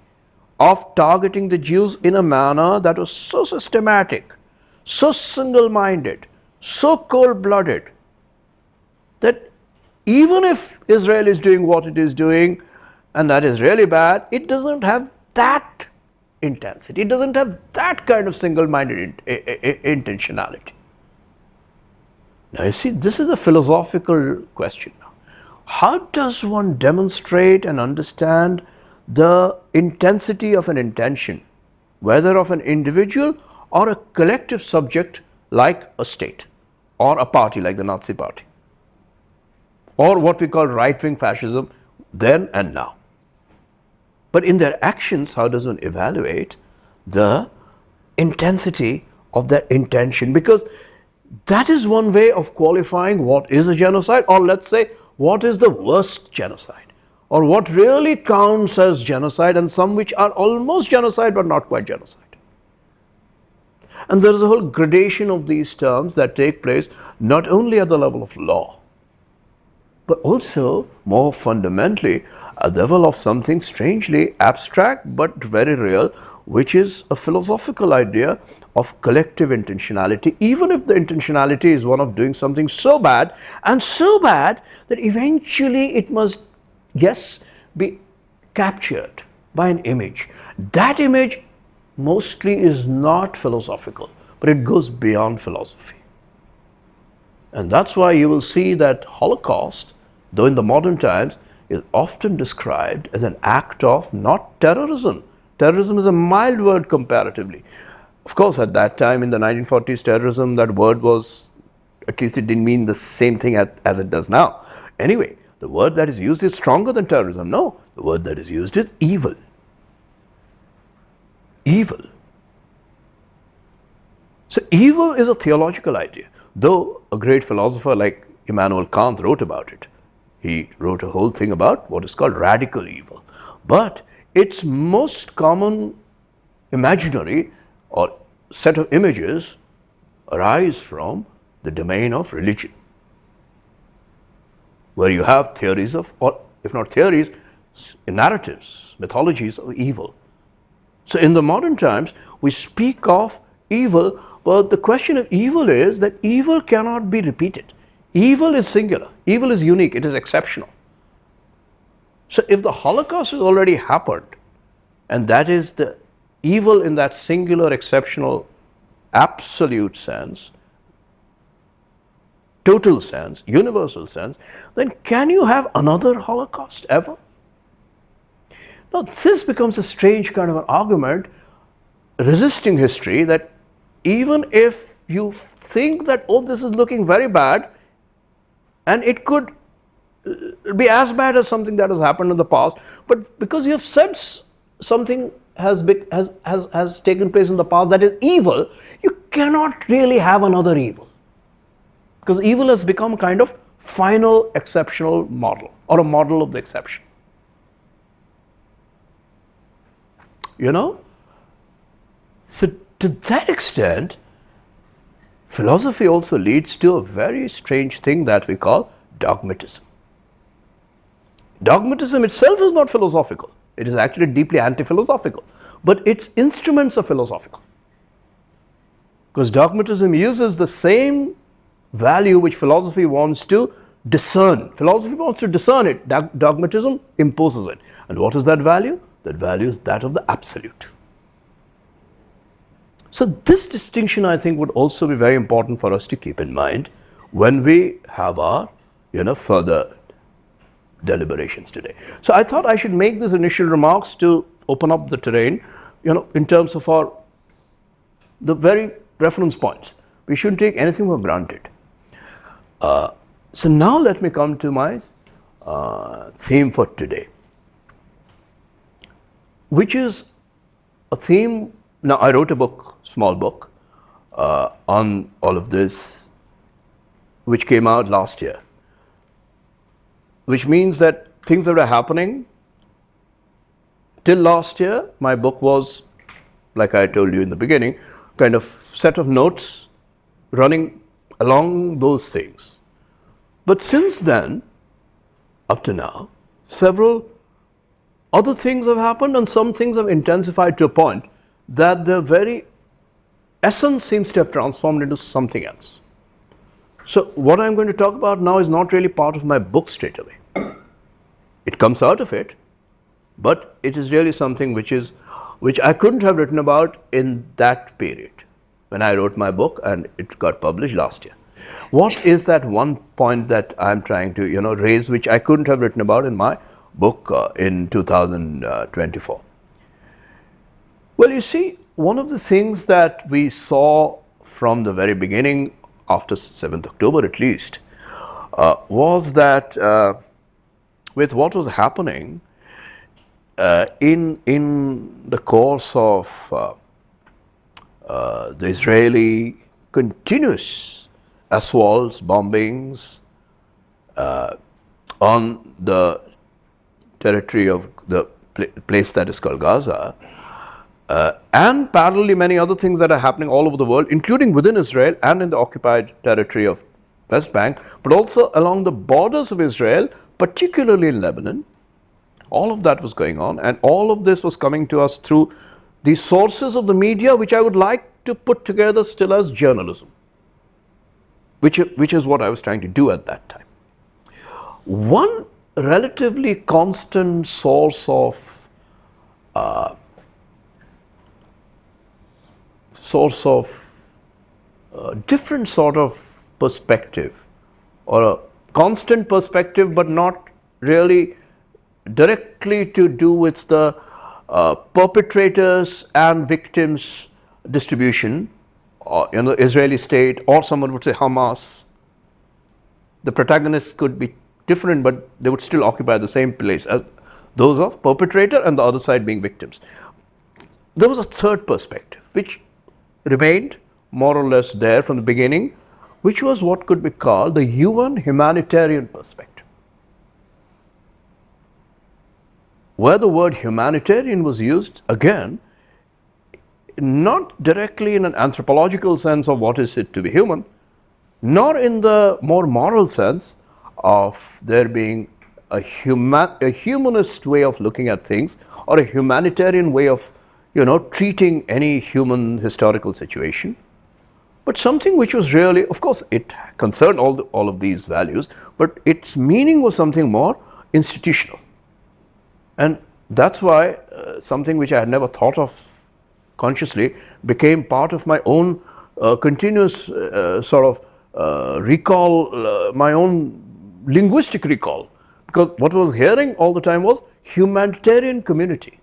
of targeting the Jews in a manner that was so systematic, so single-minded, so cold-blooded, that even if Israel is doing what it is doing, and that is really bad, it doesn't have that intensity. It doesn't have that kind of single-minded intentionality. Now you see, this is a philosophical question now. How does one demonstrate and understand the intensity of an intention, whether of an individual or a collective subject like a state or a party like the Nazi Party, or what we call right-wing fascism then and now? But in their actions, how does one evaluate the intensity of that intention? Because that is one way of qualifying what is a genocide, or let's say what is the worst genocide, or what really counts as genocide, and some which are almost genocide but not quite genocide. And there is a whole gradation of these terms that take place not only at the level of law, but also more fundamentally at the level of something strangely abstract but very real, which is a philosophical idea of collective intentionality, even if the intentionality is one of doing something so bad, and so bad that eventually it must, yes, be captured by an image. That image mostly is not philosophical, but it goes beyond philosophy. And that's why you will see that Holocaust, though in the modern times, is often described as an act of not terrorism. Terrorism is a mild word comparatively. Of course, at that time in the 1940s, terrorism, that word was, at least it didn't mean the same thing as it does now. Anyway, the word that is used is stronger than terrorism. No, the word that is used is evil. Evil. So evil is a theological idea, though a great philosopher like Immanuel Kant wrote about it. He wrote a whole thing about what is called radical evil. But its most common imaginary or set of images arise from the domain of religion, where you have theories of, or if not theories, narratives, mythologies of evil. So in the modern times, we speak of evil, but the question of evil is that evil cannot be repeated. Evil is singular, evil is unique, it is exceptional. So if the Holocaust has already happened, and that is the evil in that singular, exceptional, absolute sense, total sense, universal sense, then can you have another Holocaust ever? Now, this becomes a strange kind of an argument resisting history, that even if you think that, oh, this is looking very bad, and it could be as bad as something that has happened in the past, but because you have said something has taken place in the past that is evil, you cannot really have another evil. Because evil has become a kind of final exceptional model, or a model of the exception. You know? So to that extent, philosophy also leads to a very strange thing that we call dogmatism. Dogmatism itself is not philosophical. It is actually deeply anti-philosophical, but its instruments are philosophical. Because dogmatism uses the same value which philosophy wants to discern. Philosophy wants to discern it. Dogmatism imposes it. And what is that value? That value is that of the absolute. So this distinction, I think, would also be very important for us to keep in mind when we have our, further deliberations today. So I thought I should make these initial remarks to open up the terrain, in terms of the very reference points. We shouldn't take anything for granted. So now let me come to my theme for today, which is a theme. Now, I wrote a book, small book, on all of this, which came out last year, which means that things that are happening till last year, my book was, like I told you in the beginning, kind of set of notes running along those things. But since then, up to now, several other things have happened, and some things have intensified to a point that the very essence seems to have transformed into something else. So what I'm going to talk about now is not really part of my book straight away. It comes out of it, but it is really something which I couldn't have written about in that period when I wrote my book and it got published last year. What is that one point that I'm trying to raise, which I couldn't have written about in my book in 2024? Well, you see, one of the things that we saw from the very beginning, after 7th October at least, was that with what was happening in the course of the Israeli continuous assaults, bombings on the territory of the place that is called Gaza, and parallelly many other things that are happening all over the world, including within Israel and in the occupied territory of West Bank, but also along the borders of Israel, particularly in Lebanon. All of that was going on, and all of this was coming to us through the sources of the media, which I would like to put together still as journalism, which is what I was trying to do at that time. One relatively constant source of different sort of perspective, or a constant perspective, but not really directly to do with the perpetrators and victims distribution, in the Israeli state, or someone would say Hamas. The protagonists could be different, but they would still occupy the same place as those of perpetrator and the other side being victims. There was a third perspective which remained more or less there from the beginning, which was what could be called the humanitarian perspective, where the word humanitarian was used, again, not directly in an anthropological sense of what is it to be human, nor in the more moral sense of there being a humanist way of looking at things, or a humanitarian way of treating any human historical situation, but something which was really, of course, it concerned all of these values, but its meaning was something more institutional. And that's why something which I had never thought of consciously became part of my own continuous sort of recall my own linguistic recall, because what I was hearing all the time was humanitarian community.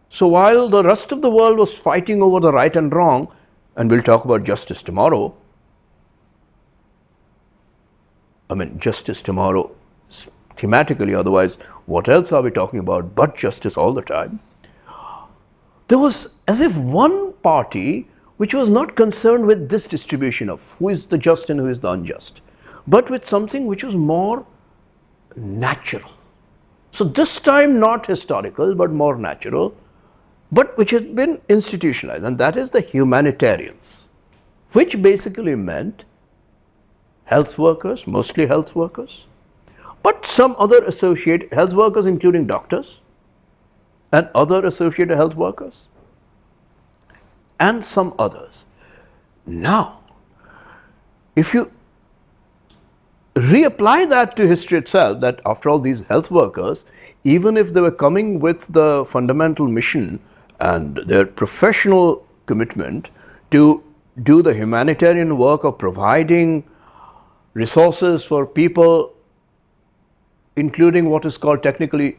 So while the rest of the world was fighting over the right and wrong, and we'll talk about justice tomorrow, I mean justice tomorrow thematically, otherwise what else are we talking about but justice all the time? There was as if one party which was not concerned with this distribution of who is the just and who is the unjust, but with something which was more natural. So this time not historical but more natural, but which has been institutionalized, and that is the humanitarians, which basically meant health workers, mostly health workers, but some other associated health workers including doctors and other associated health workers and some others. Now, if you reapply that to history itself, that after all these health workers, even if they were coming with the fundamental mission and their professional commitment to do the humanitarian work of providing resources for people, including what is called technically,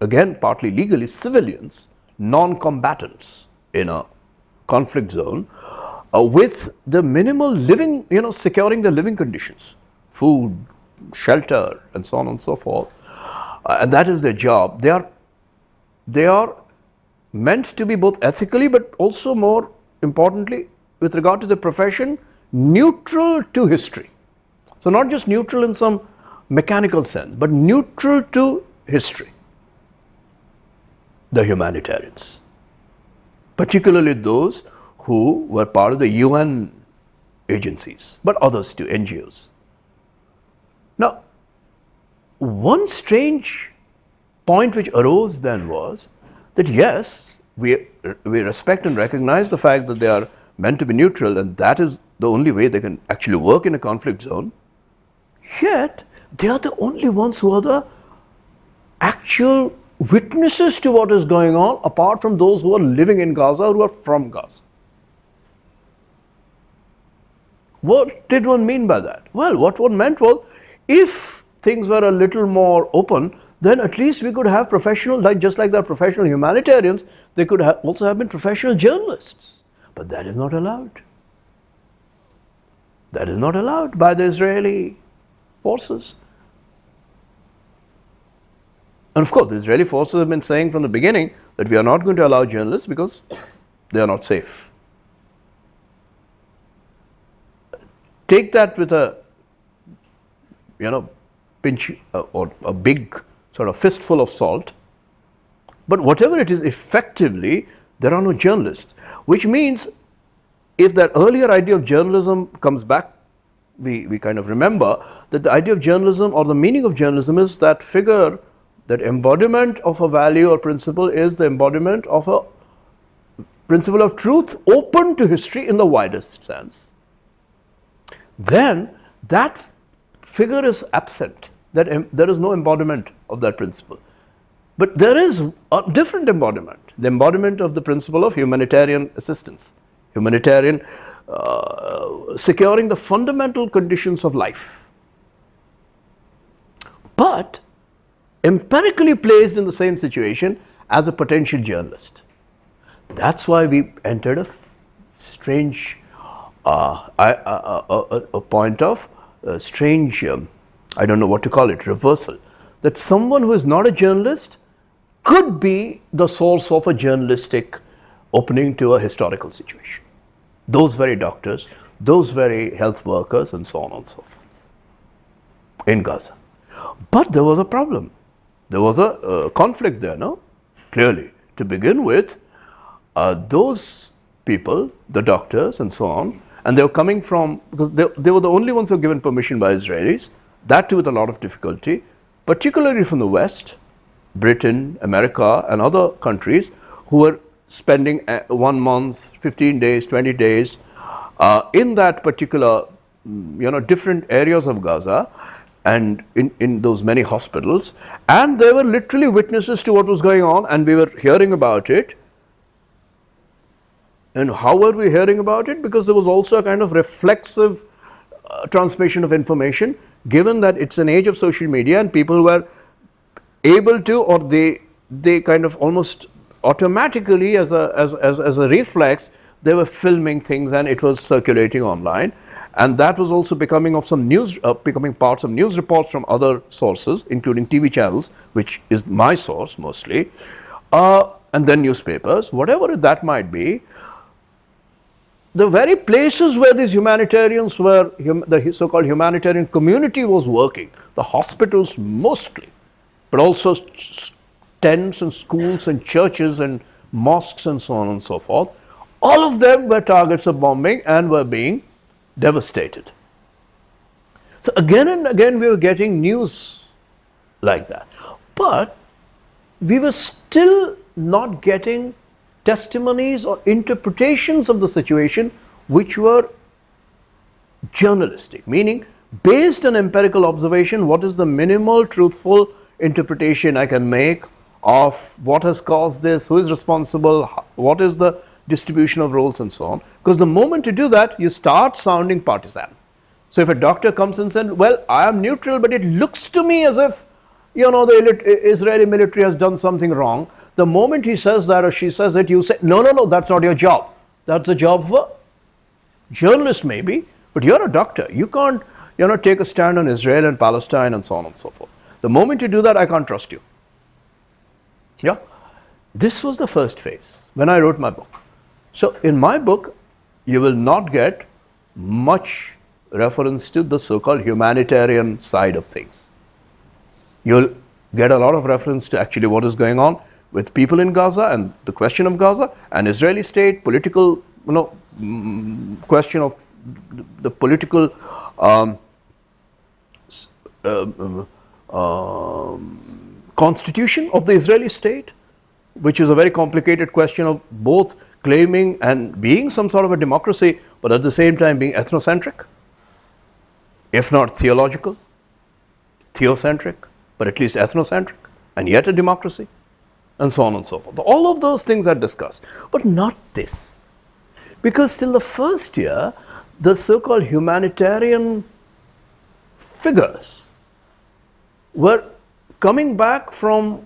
again partly legally, civilians, non-combatants in a conflict zone, with the minimal living, securing the living conditions, food, shelter, and so on and so forth, and that is their job. They are meant to be both ethically, but also more importantly, with regard to the profession, neutral to history. So not just neutral in some mechanical sense, but neutral to history. The humanitarians, particularly those who were part of the UN agencies, but others too, NGOs. Now, one strange point which arose then was that yes, we respect and recognize the fact that they are meant to be neutral, and that is the only way they can actually work in a conflict zone, yet they are the only ones who are the actual witnesses to what is going on, apart from those who are living in Gaza or who are from Gaza. What did one mean by that? Well, what one meant was, if things were a little more open, then at least we could have professional, just like there are professional humanitarians, they could also have been professional journalists. But that is not allowed. That is not allowed by the Israeli forces. And of course, the Israeli forces have been saying from the beginning that we are not going to allow journalists because they are not safe. Take that with a, pinch or a big sort of fistful of salt. But whatever it is, effectively, there are no journalists, which means if that earlier idea of journalism comes back, we kind of remember that the idea of journalism or the meaning of journalism is that figure, that embodiment of a value or principle is the embodiment of a principle of truth open to history in the widest sense. Then that figure is absent, that there is no embodiment of that principle. But there is a different embodiment, the embodiment of the principle of humanitarian assistance, humanitarian securing the fundamental conditions of life. But empirically placed in the same situation as a potential journalist. That's why we entered a strange, a point of strange, I don't know what to call it, reversal. That someone who is not a journalist could be the source of a journalistic opening to a historical situation. Those very doctors, those very health workers, and so on and so forth in Gaza. But there was a problem. There was a conflict there, no? Clearly. To begin with, those people, the doctors and so on, and they were coming from, because they were the only ones who were given permission by Israelis, that too with a lot of difficulty, particularly from the West, Britain, America, and other countries who were spending 1 month, 15 days, 20 days in that particular, different areas of Gaza and in those many hospitals, and they were literally witnesses to what was going on, and we were hearing about it. And how were we hearing about it? Because there was also a kind of reflexive transmission of information, given that it's an age of social media and people were able to, or they kind of almost automatically as a reflex, they were filming things and it was circulating online. And that was also becoming of some news, becoming parts of news reports from other sources, including TV channels, which is my source mostly, and then newspapers, whatever that might be. The very places where these humanitarians were, the so-called humanitarian community was working, the hospitals mostly, but also tents and schools and churches and mosques and so on and so forth, all of them were targets of bombing and were being devastated. So again and again we were getting news like that, but we were still not getting testimonies or interpretations of the situation which were journalistic, meaning based on empirical observation, what is the minimal truthful interpretation I can make of what has caused this, who is responsible, what is the distribution of roles and so on. Because the moment you do that, you start sounding partisan. So if a doctor comes and says, well, I am neutral, but it looks to me as if, the Israeli military has done something wrong. The moment he says that or she says it, you say, no, that's not your job. That's the job of a journalist maybe, but you're a doctor. You can't, take a stand on Israel and Palestine and so on and so forth. The moment you do that, I can't trust you. Yeah, this was the first phase when I wrote my book. So in my book, you will not get much reference to the so-called humanitarian side of things. You'll get a lot of reference to actually what is going on with people in Gaza and the question of Gaza and Israeli state, political, question of the political constitution of the Israeli state, which is a very complicated question of both claiming and being some sort of a democracy, but at the same time being ethnocentric, if not theological, theocentric, but at least ethnocentric, and yet a democracy, and so on and so forth. All of those things are discussed, but not this. Because till the first year, the so-called humanitarian figures were coming back from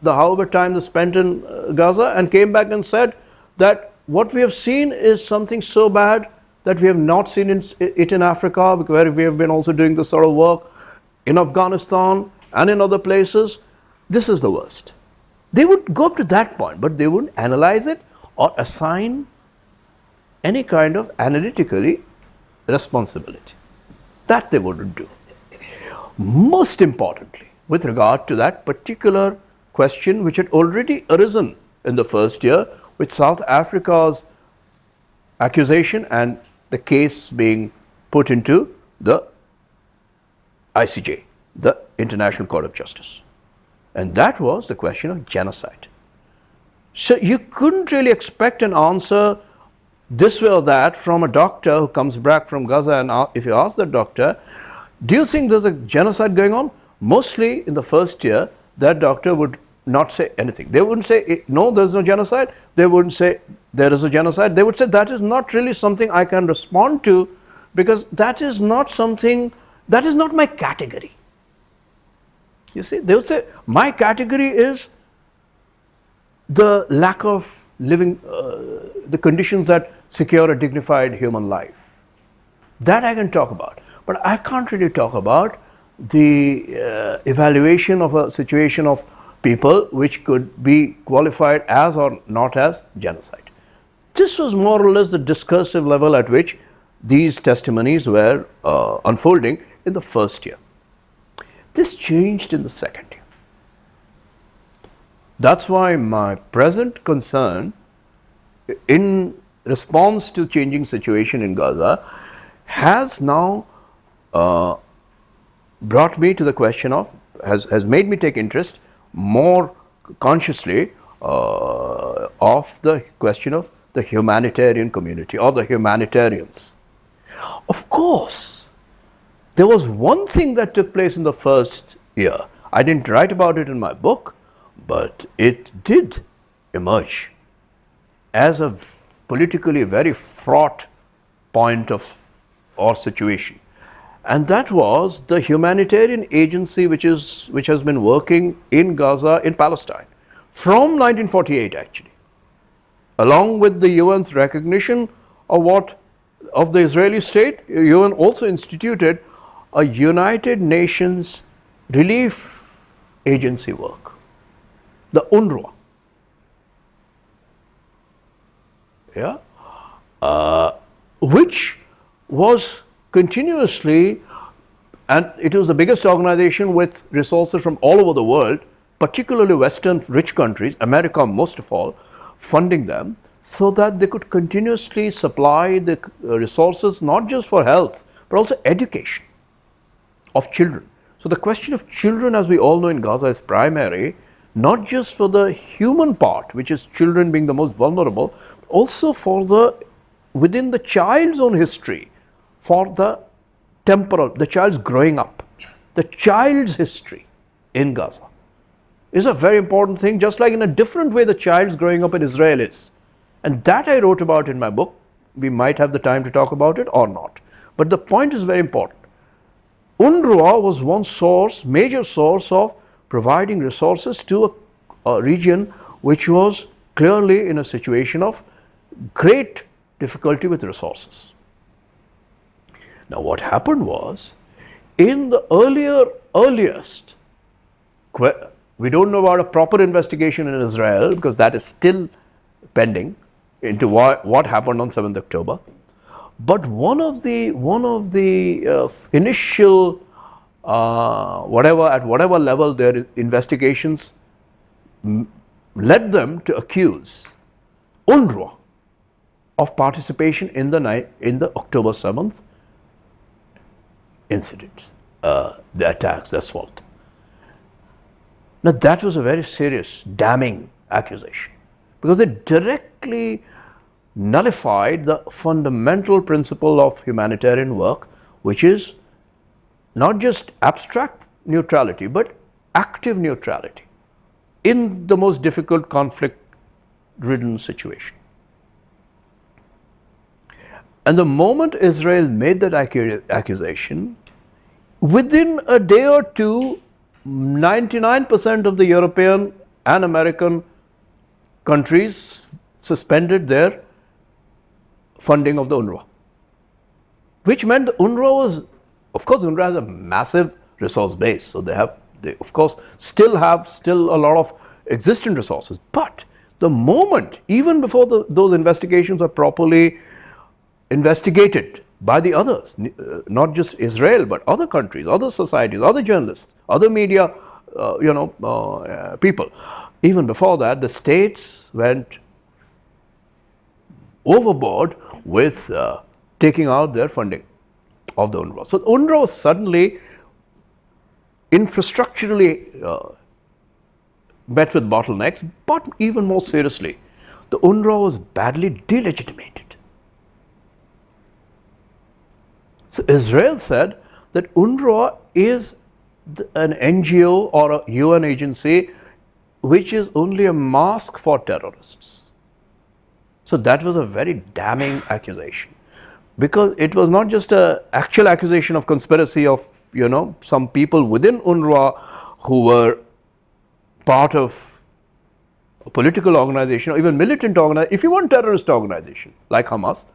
however time they spent in Gaza, and came back and said that what we have seen is something so bad that we have not seen it in Africa, where we have been also doing this sort of work, in Afghanistan and in other places. This is the worst. They would go up to that point, but they wouldn't analyze it or assign any kind of analytically responsibility. That they wouldn't do. Most importantly, with regard to that particular question which had already arisen in the first year, with South Africa's accusation and the case being put into the ICJ, the International Court of Justice. And that was the question of genocide. So you couldn't really expect an answer this way or that from a doctor who comes back from Gaza, and if you ask the doctor, do you think there's a genocide going on? Mostly in the first year, that doctor would not say anything. They wouldn't say, no, there's no genocide. They wouldn't say, there is a genocide. They would say, that is not really something I can respond to, because that is not my category. You see, they would say, my category is the lack of living, the conditions that secure a dignified human life. That I can talk about. But I can't really talk about the evaluation of a situation of people which could be qualified as or not as genocide. This was more or less the discursive level at which these testimonies were unfolding in the first year. This changed in the second year. That's why my present concern in response to changing situation in Gaza has now brought me to the question of, has made me take interest more consciously of the question of the humanitarian community or the humanitarians. Of course, there was one thing that took place in the first year. I didn't write about it in my book, but it did emerge as a politically very fraught point of or situation. And that was the humanitarian agency which has been working in Gaza, in Palestine, from 1948 actually, along with the UN's recognition of the Israeli state. UN also instituted a United Nations relief agency work, the UNRWA. Which was continuously, and it was the biggest organization with resources from all over the world, particularly Western rich countries, America most of all, funding them so that they could continuously supply the resources not just for health but also education of children. So the question of children, as we all know in Gaza, is primary, not just for the human part, which is children being the most vulnerable, also for within the child's own history, for the child's growing up. The child's history in Gaza is a very important thing, just like in a different way the child's growing up in Israel is. And that I wrote about in my book. We might have the time to talk about it or not. But the point is very important. UNRWA was one source, major source of providing resources to a region which was clearly in a situation of great difficulty with resources. Now what happened was, in the earliest, we don't know about a proper investigation in Israel because that is still pending into what happened on 7th October. But one of the initial at whatever level their investigations led them to accuse UNRWA of participation in the October 7th incidents, the attacks, the assault. Now that was a very serious, damning accusation because it directly nullified the fundamental principle of humanitarian work, which is not just abstract neutrality but active neutrality in the most difficult conflict-ridden situation. And the moment Israel made that accusation, within a day or two, 99% of the European and American countries suspended their funding of the UNRWA, which meant the UNRWA was, of course, UNRWA has a massive resource base, so they of course still have a lot of existing resources. But the moment, even before those investigations are properly investigated by the others, not just Israel, but other countries, other societies, other journalists, other media, people. Even before that, the states went overboard with taking out their funding of the UNRWA. So UNRWA was suddenly infrastructurally met with bottlenecks, but even more seriously, the UNRWA was badly delegitimated. So Israel said that UNRWA is an NGO or a UN agency which is only a mask for terrorists. So that was a very damning accusation, because it was not just an actual accusation of conspiracy of some people within UNRWA who were part of a political organization or even militant organization. If you want terrorist organization like Hamas,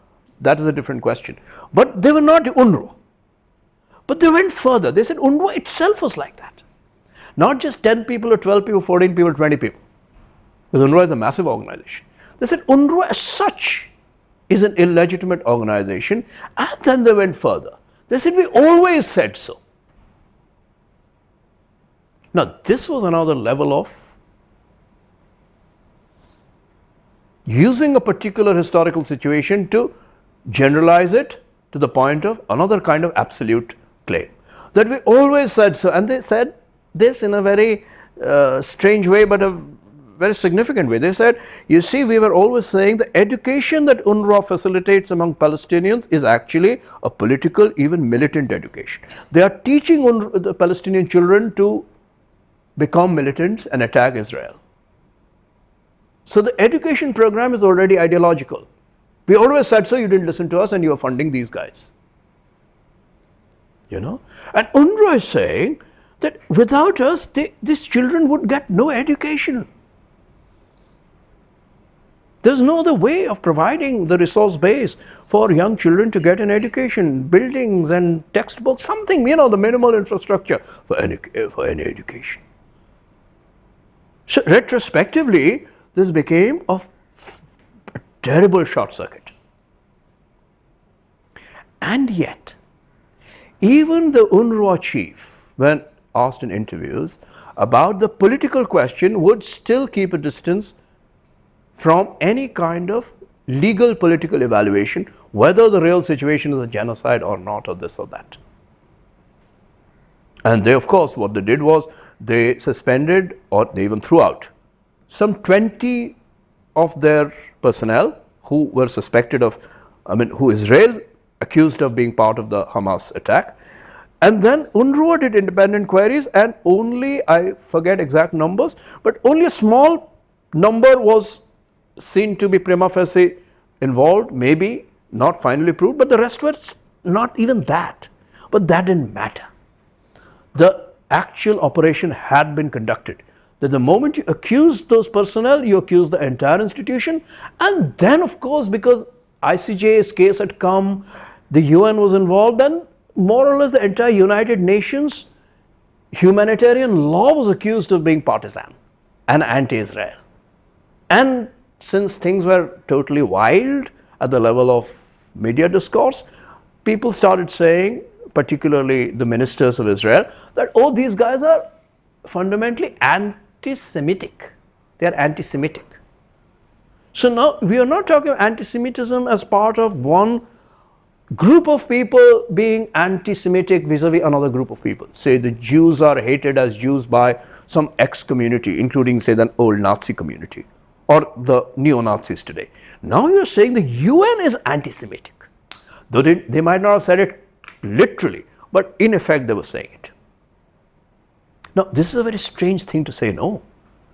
that is a different question. But they were not UNRWA. But they went further. They said UNRWA itself was like that. Not just 10 people or 12 people, 14 people, 20 people. Because UNRWA is a massive organization. They said UNRWA as such is an illegitimate organization, and then they went further. They said we always said so. Now this was another level of using a particular historical situation to generalize it to the point of another kind of absolute claim. That we always said so, and they said this in a very strange way but a very significant way. They said, you see, we were always saying the education that UNRWA facilitates among Palestinians is actually a political, even militant education. They are teaching the Palestinian children to become militants and attack Israel. So the education program is already ideological. We always said so, you didn't listen to us and you are funding these guys. You know? And UNRWA is saying that without us, these children would get no education. There's no other way of providing the resource base for young children to get an education, buildings and textbooks, something, you know, the minimal infrastructure for any education. So retrospectively, this became a terrible short circuit. And yet, even the UNRWA chief, when asked in interviews about the political question, would still keep a distance from any kind of legal political evaluation, whether the real situation is a genocide or not, or this or that. And they, of course, what they did was they suspended, or they even threw out some 20 of their personnel who were suspected of, who Israel accused of being part of the Hamas attack. And then UNRWA did independent queries, and only, I forget exact numbers, but only a small number was seen to be prima facie involved, maybe not finally proved, but the rest were not even that. But that didn't matter. The actual operation had been conducted. That the moment you accuse those personnel, you accuse the entire institution, and then, of course, because ICJ's case had come, the UN was involved, then more or less the entire United Nations humanitarian law was accused of being partisan and anti-Israel. And since things were totally wild at the level of media discourse, people started saying, particularly the ministers of Israel, that, oh, these guys are fundamentally anti-Semitic. They are anti-Semitic. So now we are not talking of anti-Semitism as part of one group of people being anti-Semitic vis-a-vis another group of people. Say the Jews are hated as Jews by some X-community, including, say, the old Nazi community or the neo-Nazis today. Now you're saying the UN is anti-Semitic. Though they might not have said it literally, but in effect they were saying it. Now this is a very strange thing to say, no.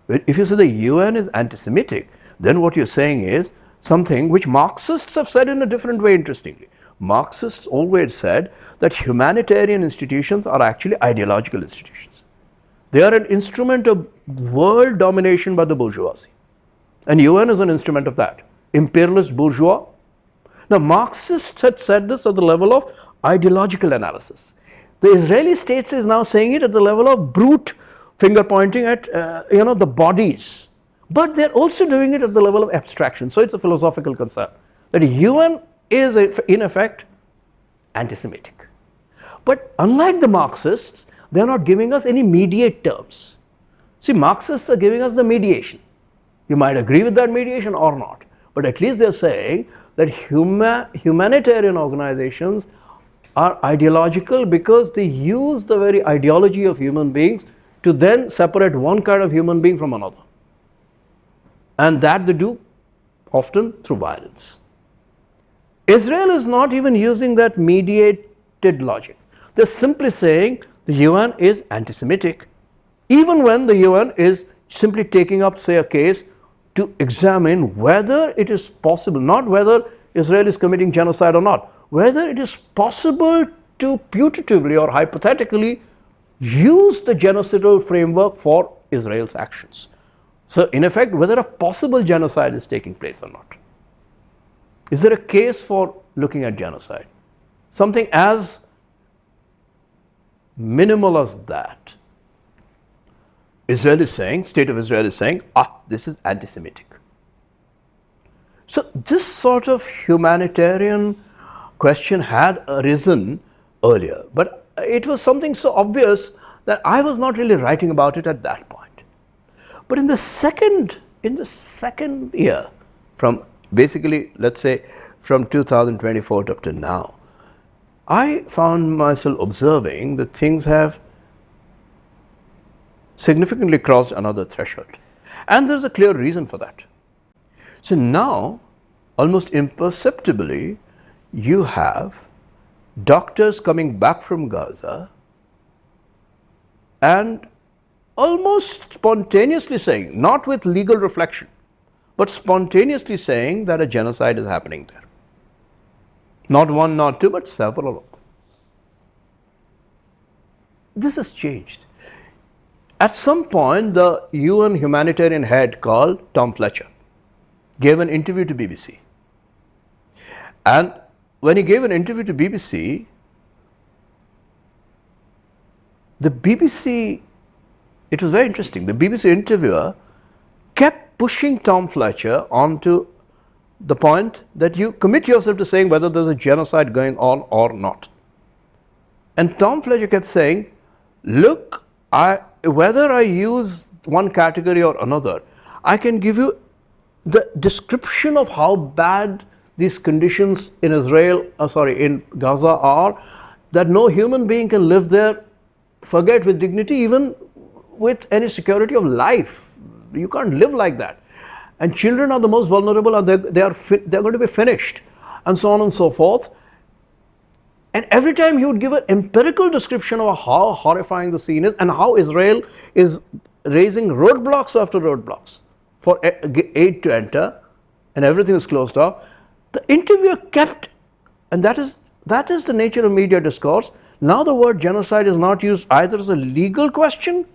If you say the UN is anti-Semitic, then what you're saying is something which Marxists have said in a different way, interestingly. Marxists always said that humanitarian institutions are actually ideological institutions. They are an instrument of world domination by the bourgeoisie. And UN is an instrument of that. Imperialist bourgeois. Now Marxists had said this at the level of ideological analysis. The Israeli state is now saying it at the level of brute finger pointing at the bodies. But they're also doing it at the level of abstraction. So it's a philosophical concern that UN is in effect anti-Semitic. But unlike the Marxists, they're not giving us any mediate terms. See, Marxists are giving us the mediation. You might agree with that mediation or not, but at least they're saying that humanitarian organizations are ideological because they use the very ideology of human beings to then separate one kind of human being from another. And that they do often through violence. Israel is not even using that mediated logic. They're simply saying the UN is anti-Semitic, even when the UN is simply taking up, say, a case to examine whether it is possible, not whether Israel is committing genocide or not, whether it is possible to putatively or hypothetically use the genocidal framework for Israel's actions. So in effect, whether a possible genocide is taking place or not. Is there a case for looking at genocide? Something as minimal as that. Israel is saying, state of Israel is saying, this is anti-Semitic. So this sort of humanitarian question had arisen earlier, but it was something so obvious that I was not really writing about it at that point. But in the second year, from basically, let's say, from 2024 up to now, I found myself observing that things have significantly crossed another threshold. And there's a clear reason for that. So now, almost imperceptibly, you have doctors coming back from Gaza and almost spontaneously saying, not with legal reflection, but spontaneously saying that a genocide is happening there. Not one, not two, but several of them. This has changed. At some point, the UN humanitarian head called Tom Fletcher gave an interview to BBC. And when he gave an interview to BBC, the BBC, it was very interesting, the BBC interviewer kept pushing Tom Fletcher onto the point that you commit yourself to saying whether there's a genocide going on or not. And Tom Fletcher kept saying, look, whether I use one category or another, I can give you the description of how bad these conditions in in Gaza are, that no human being can live there, forget, with dignity, even with any security of life. You can't live like that. And children are the most vulnerable, and they're going to be finished, and so on and so forth. And every time he would give an empirical description of how horrifying the scene is and how Israel is raising roadblocks after roadblocks for aid to enter, and everything is closed off. The interviewer kept, and that is the nature of media discourse. Now the word genocide is not used either as a legal question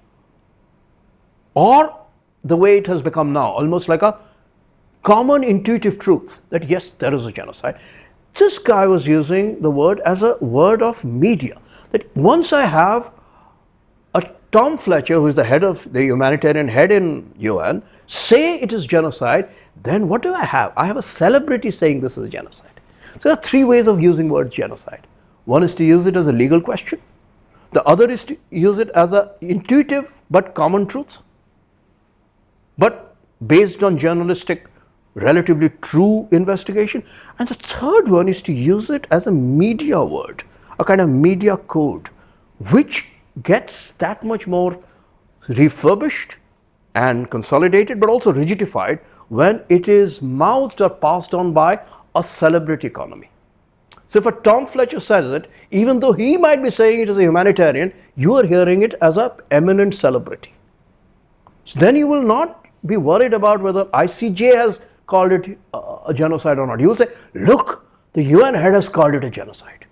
or the way it has become now, almost like a common intuitive truth that yes, there is a genocide. This guy was using the word as a word of media, that once I have a Tom Fletcher, who is the head of the humanitarian head in UN, say it is genocide, then what do I have? I have a celebrity saying this is genocide. So there are three ways of using the word genocide. One is to use it as a legal question. The other is to use it as an intuitive but common truth, but based on journalistic, relatively true investigation. And the third one is to use it as a media word, a kind of media code, which gets that much more refurbished and consolidated, but also rigidified when it is mouthed or passed on by a celebrity economy. So if a Tom Fletcher says it, even though he might be saying it as a humanitarian, you are hearing it as an eminent celebrity. So then you will not be worried about whether ICJ has called it a genocide or not. You will say, look, the UN head has called it a genocide.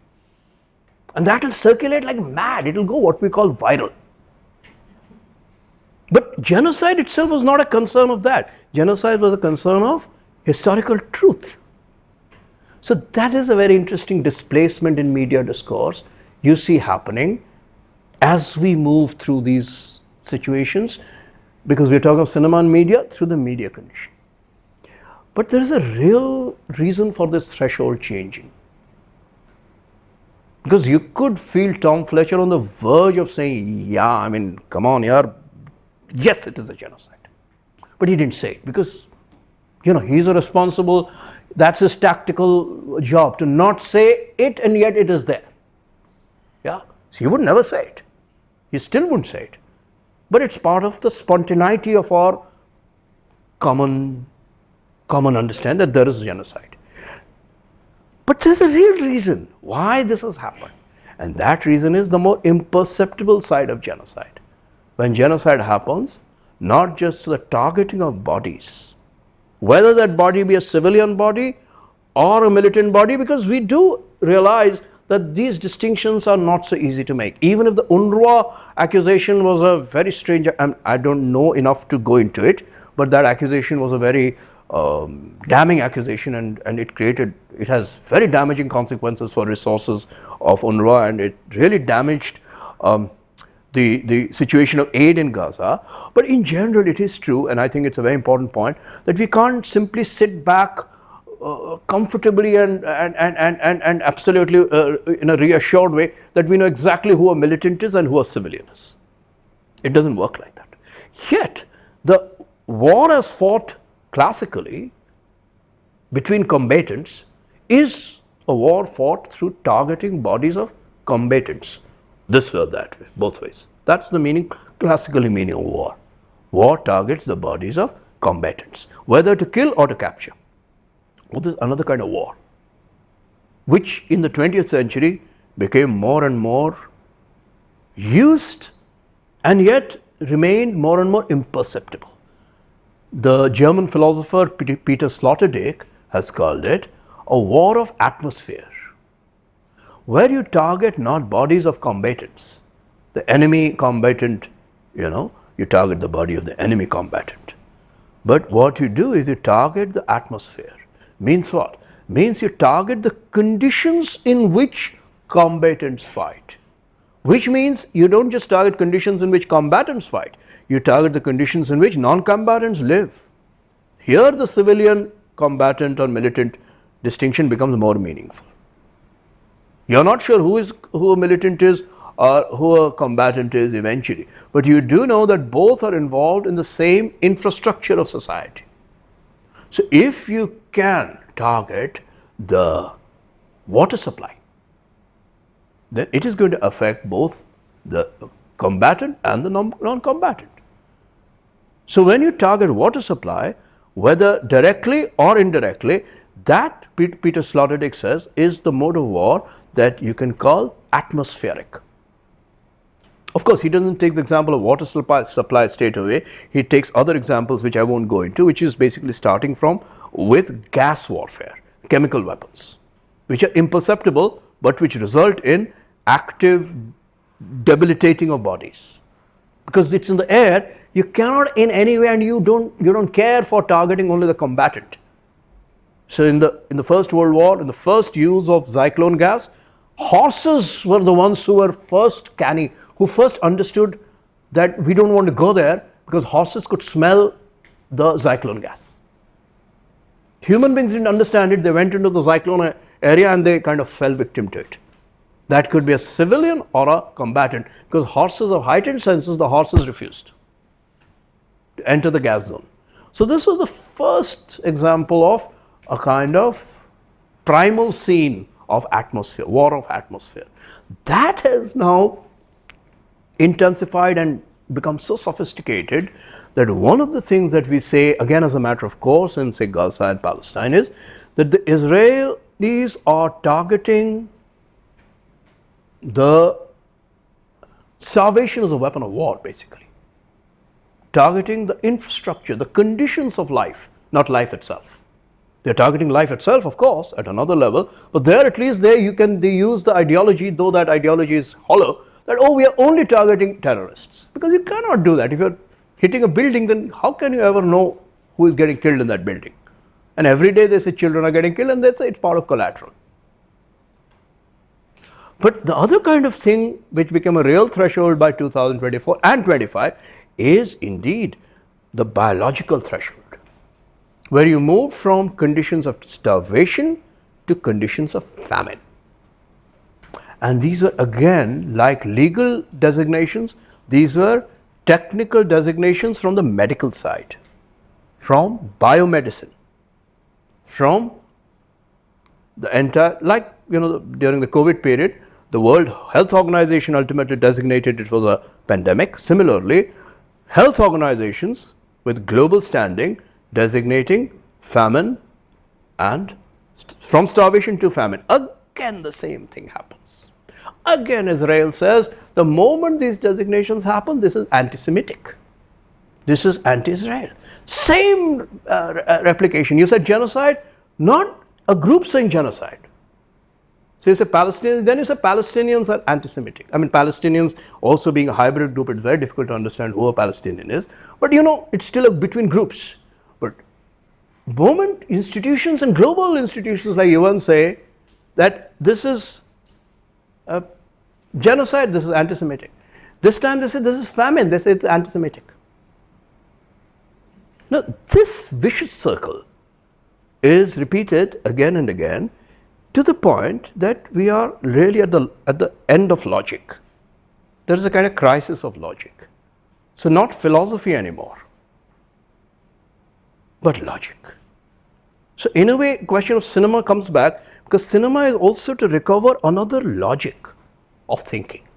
And that will circulate like mad. It will go what we call viral. But genocide itself was not a concern of that. Genocide was a concern of historical truth. So that is a very interesting displacement in media discourse you see happening as we move through these situations, because we're talking of cinema and media through the media condition. But there is a real reason for this threshold changing. Because you could feel Tom Fletcher on the verge of saying, yeah, I mean, come on, yaar, yes, it is a genocide. But he didn't say it because, he's a responsible, that's his tactical job, to not say it, and yet it is there. Yeah, so he would never say it. He still wouldn't say it. But it's part of the spontaneity of our common understanding that there is genocide. But there's a real reason why this has happened. And that reason is the more imperceptible side of genocide. When genocide happens, not just the targeting of bodies, whether that body be a civilian body or a militant body, because we do realize that these distinctions are not so easy to make. Even if the UNRWA accusation was a very strange, I don't know enough to go into it, but that accusation was a very damning accusation, and it has very damaging consequences for resources of UNRWA, and it really damaged the situation of aid in Gaza. But in general it is true, and I think it's a very important point, that we can't simply sit back comfortably and absolutely in a reassured way that we know exactly who a militant is and who a civilian is. It doesn't work like that. Yet the war as fought classically between combatants is a war fought through targeting bodies of combatants, this way or that way, both ways. That's the meaning, classically meaning of war. War targets the bodies of combatants, whether to kill or to capture. Well, this is another kind of war, which in the 20th century became more and more used and yet remained more and more imperceptible. The German philosopher Peter Sloterdijk has called it a war of atmosphere. where you target not bodies of combatants. The enemy combatant, you target the body of the enemy combatant. But what you do is you target the atmosphere. Means what? Means you target the conditions in which combatants fight. Which means you don't just target conditions in which combatants fight, you target the conditions in which non-combatants live. Here the civilian combatant or militant distinction becomes more meaningful. You're not sure who a militant is or who a combatant is eventually, but you do know that both are involved in the same infrastructure of society. So if you can target the water supply, then it is going to affect both the combatant and the non-combatant. So when you target water supply, whether directly or indirectly, that, Peter Sloterdijk says, is the mode of war that you can call atmospheric. Of course, he doesn't take the example of water supply straight away. He takes other examples which I won't go into, which is basically starting from with gas warfare, chemical weapons, which are imperceptible but which result in active debilitating of bodies. Because it's in the air, you cannot in any way, and you don't care for targeting only the combatant. So in the First World War, in the first use of cyclone gas, horses were the ones who were first canny, who first understood that we don't want to go there because horses could smell the cyclone gas. Human beings didn't understand it. They went into the cyclone area and they kind of fell victim to it. That could be a civilian or a combatant, because horses have heightened senses, the horses refused to enter the gas zone. So this was the first example of a kind of primal scene of atmosphere, war of atmosphere. That has now intensified and become so sophisticated that one of the things that we say, again as a matter of course, in say Gaza and Palestine, is that the Israelis are targeting the starvation as a weapon of war, basically. Targeting the infrastructure, the conditions of life, not life itself. They're targeting life itself, of course, at another level, but there at least they use the ideology, though that ideology is hollow, that we are only targeting terrorists. Because you cannot do that. If you're hitting a building, then how can you ever know who is getting killed in that building? And every day they say children are getting killed and they say it's part of collateral. But the other kind of thing which became a real threshold by 2024 and 25 is indeed the biological threshold, where you move from conditions of starvation to conditions of famine. And these were again, like legal designations, these were technical designations from the medical side, from biomedicine, from the entire, like during the COVID period, the World Health Organization ultimately designated it was a pandemic. Similarly, health organizations with global standing designating famine and from starvation to famine. Again, the same thing happens. Again, Israel says the moment these designations happen, this is anti-Semitic. This is anti-Israel. Same replication. You said genocide, not a group saying genocide. So you say Palestinians, then you say Palestinians are anti-Semitic. I mean, Palestinians also being a hybrid group, it's very difficult to understand who a Palestinian is. But it's still between groups. But moment institutions and global institutions like UN say that this is a genocide, this is anti-Semitic. This time they say this is famine, they say it's anti-Semitic. Now, this vicious circle is repeated again and again, to the point that we are really at the end of logic. There is a kind of crisis of logic. So not philosophy anymore, but logic. So in a way, question of cinema comes back, because cinema is also to recover another logic of thinking,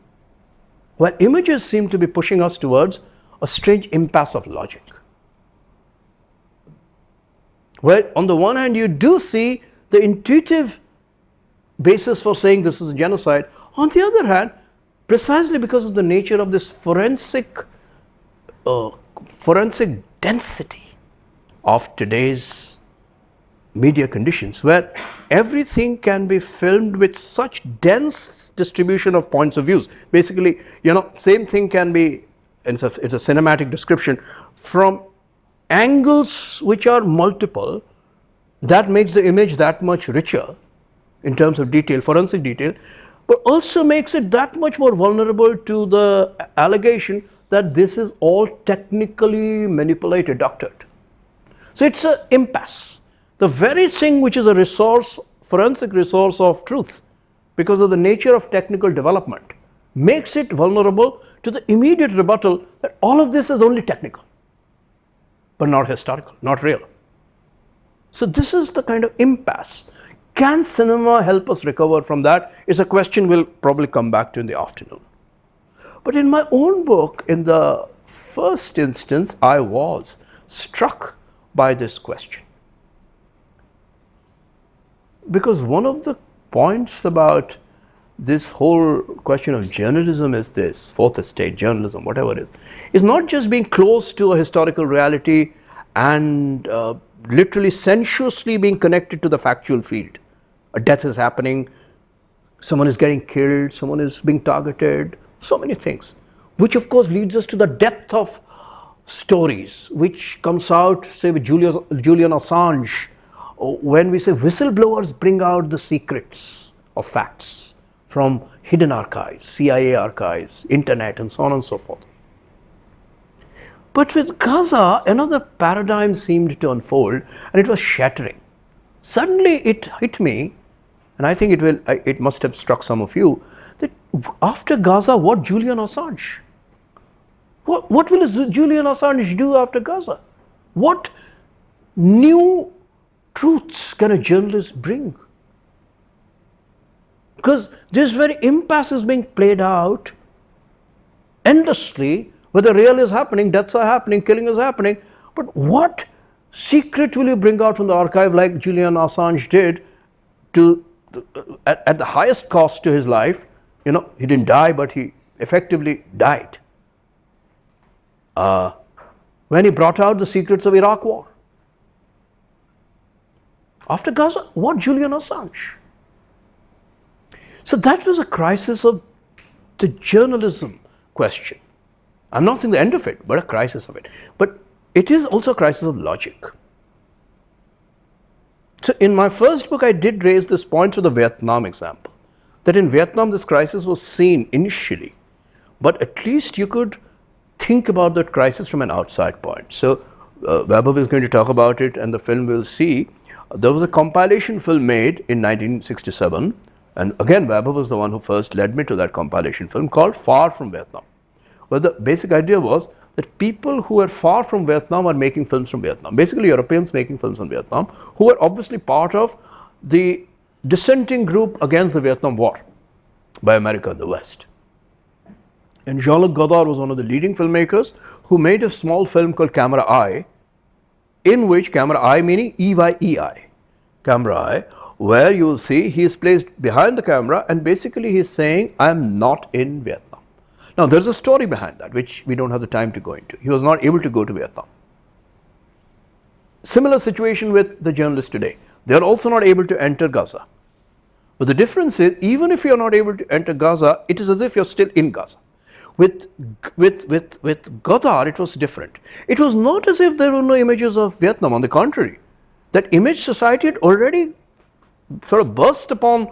where images seem to be pushing us towards a strange impasse of logic, where on the one hand you do see the intuitive basis for saying this is a genocide. On the other hand, precisely because of the nature of this forensic density of today's media conditions where everything can be filmed with such dense distribution of points of views. Basically, same thing can be, it's a cinematic description, from angles which are multiple. That makes the image that much richer in terms of detail, forensic detail, but also makes it that much more vulnerable to the allegation that this is all technically manipulated, doctored. So it's an impasse. The very thing which is a resource, forensic resource of truth, because of the nature of technical development, makes it vulnerable to the immediate rebuttal that all of this is only technical, but not historical, not real. So this is the kind of impasse. Can cinema help us recover from that? Is a question we'll probably come back to in the afternoon. But in my own book, in the first instance, I was struck by this question. Because one of the points about this whole question of journalism is this, fourth estate journalism, whatever it is not just being close to a historical reality and literally sensuously being connected to the factual field. A death is happening, someone is getting killed, someone is being targeted, so many things, which of course leads us to the depth of stories, which comes out, say, with Julian Assange, when we say whistleblowers bring out the secrets of facts from hidden archives, CIA archives, internet, and so on and so forth. But with Gaza, another paradigm seemed to unfold, and it was shattering. Suddenly it hit me, and I think it must have struck some of you, that after Gaza, what Julian Assange? What will Julian Assange do after Gaza? What new truths can a journalist bring? Because this very impasse is being played out endlessly, where the real is happening, deaths are happening, killing is happening, but what secret will you bring out from the archive like Julian Assange did at the highest cost to his life? He didn't die, but he effectively died. When he brought out the secrets of Iraq war. After Gaza, what Julian Assange? So that was a crisis of the journalism question. I'm not saying the end of it, but a crisis of it. But it is also a crisis of logic. So in my first book, I did raise this point to the Vietnam example, that in Vietnam this crisis was seen initially, but at least you could think about that crisis from an outside point. So Weber is going to talk about it, and the film will see. There was a compilation film made in 1967, and again Weber was the one who first led me to that compilation film called Far from Vietnam. Well, the basic idea was that people who were far from Vietnam are making films from Vietnam. Basically, Europeans making films from Vietnam, who were obviously part of the dissenting group against the Vietnam War by America and the West. And Jean-Luc Godard was one of the leading filmmakers who made a small film called Camera Eye, in which Camera Eye meaning E-Y-E-I, Camera Eye, where you will see he is placed behind the camera and basically he is saying, I am not in Vietnam. Now, there is a story behind that, which we don't have the time to go into. He was not able to go to Vietnam. Similar situation with the journalists today. They are also not able to enter Gaza. But the difference is, even if you are not able to enter Gaza, it is as if you are still in Gaza. With Godard, it was different. It was not as if there were no images of Vietnam. On the contrary, that image society had already sort of burst upon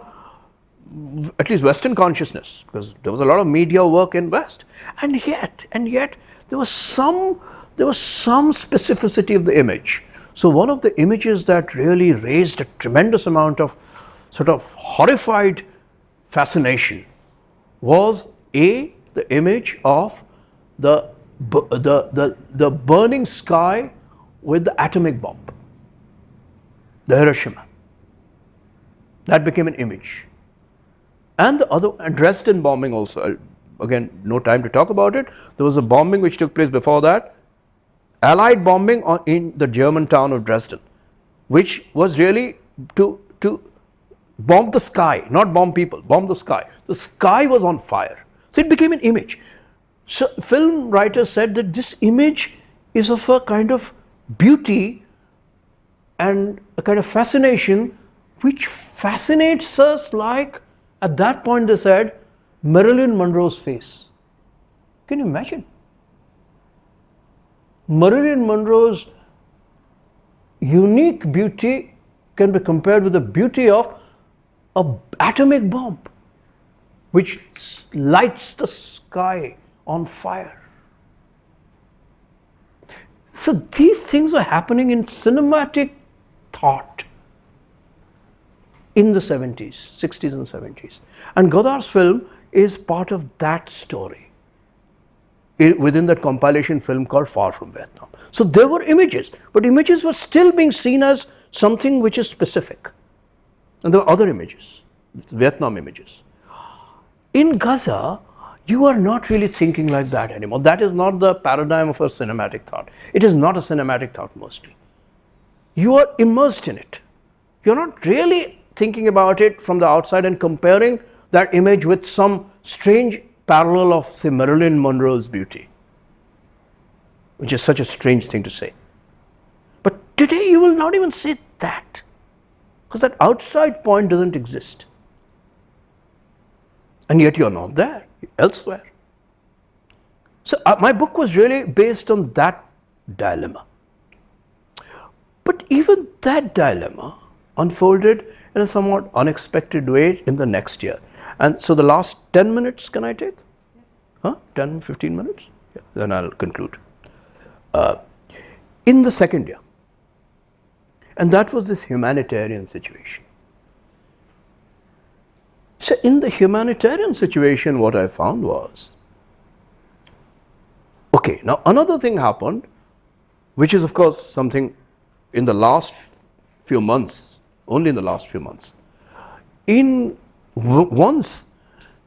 at least Western consciousness, because there was a lot of media work in West, and yet there was some specificity of the image. So one of the images that really raised a tremendous amount of sort of horrified fascination was the image of the burning sky with the atomic bomb, the Hiroshima. That became an image. And the other, and Dresden bombing also, again, no time to talk about it. There was a bombing which took place before that, Allied bombing in the German town of Dresden, which was really to bomb the sky, not bomb people, bomb the sky. The sky was on fire. So it became an image. So film writers said that this image is of a kind of beauty and a kind of fascination which fascinates us like, at that point they said, Marilyn Monroe's face. Can you imagine? Marilyn Monroe's unique beauty can be compared with the beauty of an atomic bomb which lights the sky on fire. So these things were happening in cinematic thought in the 70s, 60s and 70s. And Godard's film is part of that story within that compilation film called Far From Vietnam. So there were images, but images were still being seen as something which is specific. And there were other images, Vietnam images. In Gaza, you are not really thinking like that anymore. That is not the paradigm of a cinematic thought. It is not a cinematic thought mostly. You are immersed in it. You are not really thinking about it from the outside and comparing that image with some strange parallel of, say, Marilyn Monroe's beauty, which is such a strange thing to say. But today you will not even say that, because that outside point doesn't exist. And yet you are not there, elsewhere. So my book was really based on that dilemma. But even that dilemma unfolded in a somewhat unexpected way in the next year. And so the last 10 minutes, can I take? 10, 15 minutes? Yeah, then I'll conclude. In the second year, and that was this humanitarian situation. So in the humanitarian situation, what I found was, okay, now another thing happened, which is of course something in the last few months, only in the last few months. Once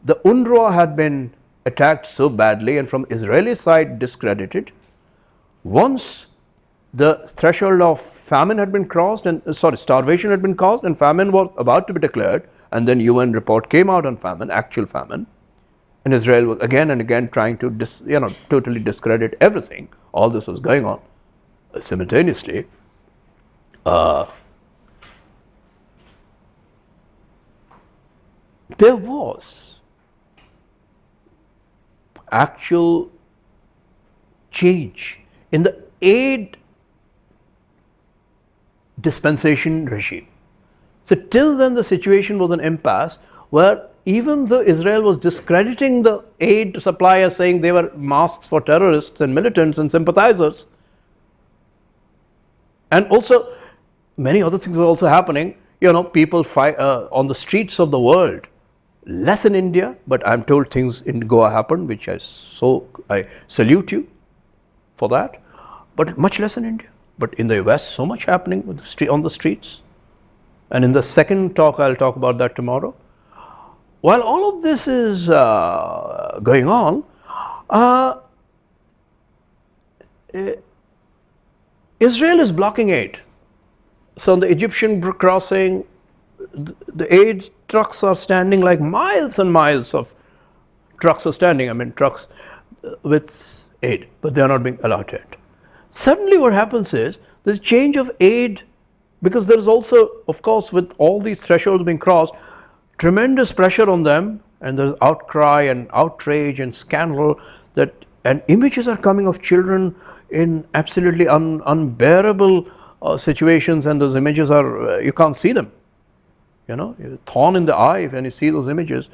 the UNRWA had been attacked so badly and from Israeli side discredited, once the threshold of famine had been crossed and starvation had been caused and famine was about to be declared, and then UN report came out on famine, actual famine, and Israel was again and again trying to totally discredit everything. All this was going on simultaneously. There was actual change in the aid dispensation regime. So till then the situation was an impasse where even though Israel was discrediting the aid suppliers, saying they were masks for terrorists and militants and sympathizers, and also many other things were also happening. People fight on the streets of the world. Less in India, but I'm told things in Goa happened, which I salute you for that, but much less in India. But in the US, so much happening on the streets. And in the second talk, I'll talk about that tomorrow. While all of this is going on, Israel is blocking aid. So on the Egyptian crossing, the aid trucks are standing, like miles and miles of trucks are standing, trucks with aid, but they are not being allowed to enter. Suddenly what happens is there's change of aid, because there is also, of course, with all these thresholds being crossed, tremendous pressure on them, and there's outcry and outrage and scandal, and images are coming of children in absolutely unbearable situations, and those images are, you can't see them. You're thorn in the eye when you see those images,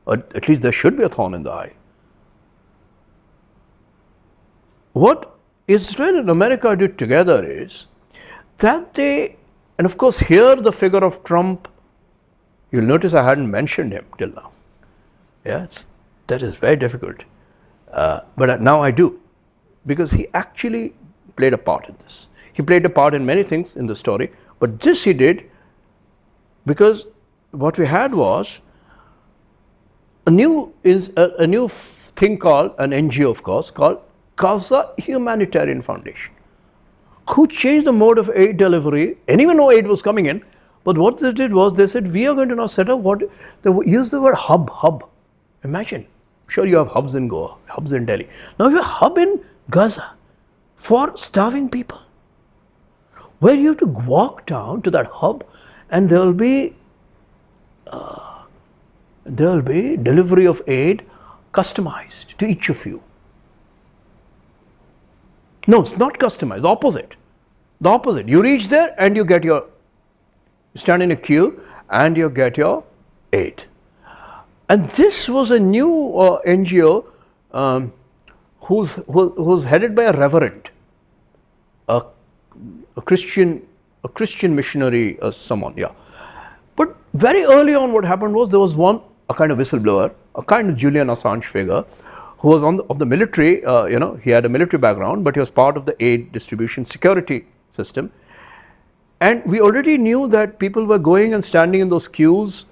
or at least there should be a thorn in the eye. What Israel and America did together is that and of course here the figure of Trump, you'll notice I hadn't mentioned him till now. That is very difficult. But now I do, because he actually played a part in this. He played a part in many things in the story, but this he did because what we had was a new thing called an NGO, of course, called Gaza Humanitarian Foundation, who changed the mode of aid delivery. Anyone know aid was coming in, but what they did was they said, we are going to now set up they used the word hub. Imagine, sure you have hubs in Goa, hubs in Delhi. Now you have a hub in Gaza for starving people. where you have to walk down to that hub and there will be delivery of aid customized to each of you. No, it's not customized, the opposite. The opposite. You reach there and you get you stand in a queue and you get your aid. And this was a new NGO who's headed by a reverend, a Christian missionary, someone, yeah. But very early on, what happened was there was a kind of whistleblower, a kind of Julian Assange figure, who was of the military. He had a military background, but he was part of the aid distribution security system. And we already knew that people were going and standing in those queues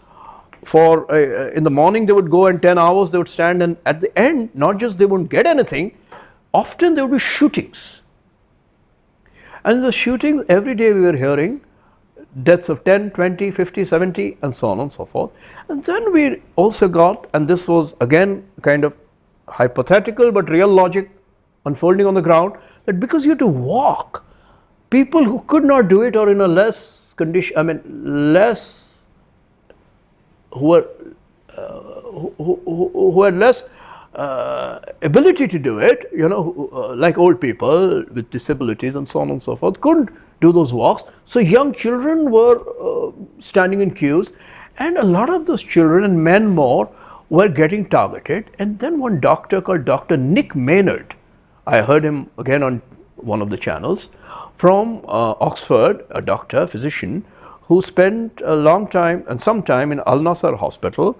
for in the morning they would go, and 10 hours they would stand, and at the end, not just they wouldn't get anything, often there would be shootings. And in the shootings, every day we were hearing deaths of 10, 20, 50, 70 and so on and so forth. And then we also got, and this was again kind of hypothetical but real logic unfolding on the ground, that because you have to walk, people who could not do it or in a less condition, who had less ability to do it, like old people with disabilities and so on and so forth, couldn't do those walks. So young children were standing in queues, and a lot of those children, and men more, were getting targeted. And then one doctor called Dr. Nick Maynard, I heard him again on one of the channels, from Oxford, a doctor, physician, who spent a long time and some time in Al-Nasser Hospital,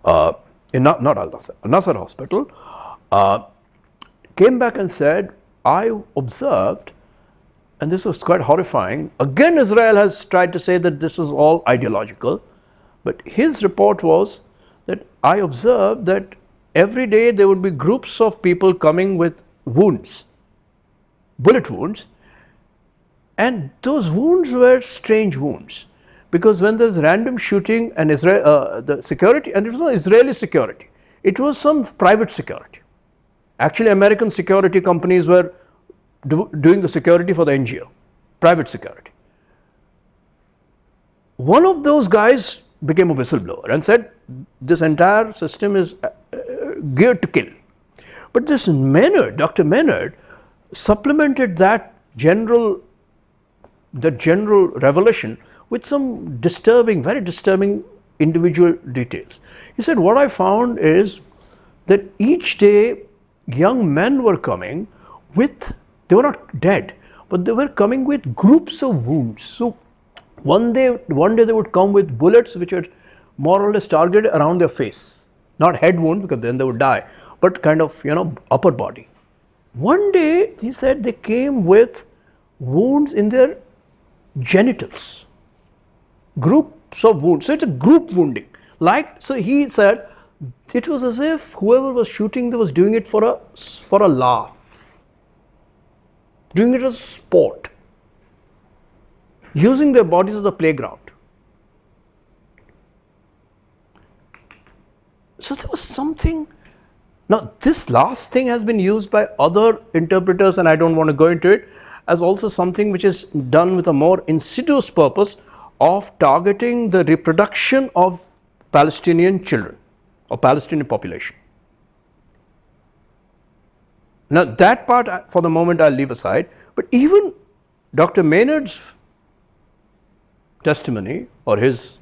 not Al-Nasser, Al-Nasser Hospital, came back and said, I observed, and this was quite horrifying. Again, Israel has tried to say that this is all ideological, but his report was that I observed that every day there would be groups of people coming with wounds, bullet wounds, and those wounds were strange wounds. Because when there's random shooting and the security, and it was not Israeli security, it was some private security. Actually, American security companies were doing the security for the NGO, private security. One of those guys became a whistleblower and said, this entire system is geared to kill. But this Maynard, Dr. Maynard, supplemented that general revelation with some very disturbing individual details. He said, what I found is that each day young men were coming with, they were not dead, but they were coming with groups of wounds. So one day they would come with bullets which were more or less targeted around their face, not head wound because then they would die, but kind of upper body. One day he said they came with wounds in their genitals, groups of wounds. So it's a group wounding. So he said it was as if whoever was shooting, they was doing it for a laugh, doing it as a sport, using their bodies as a playground. So there was something. Now this last thing has been used by other interpreters, and I don't want to go into it, as also something which is done with a more insidious purpose of targeting the reproduction of Palestinian children or Palestinian population. Now that part for the moment I'll leave aside, but even Dr. Maynard's testimony, or his,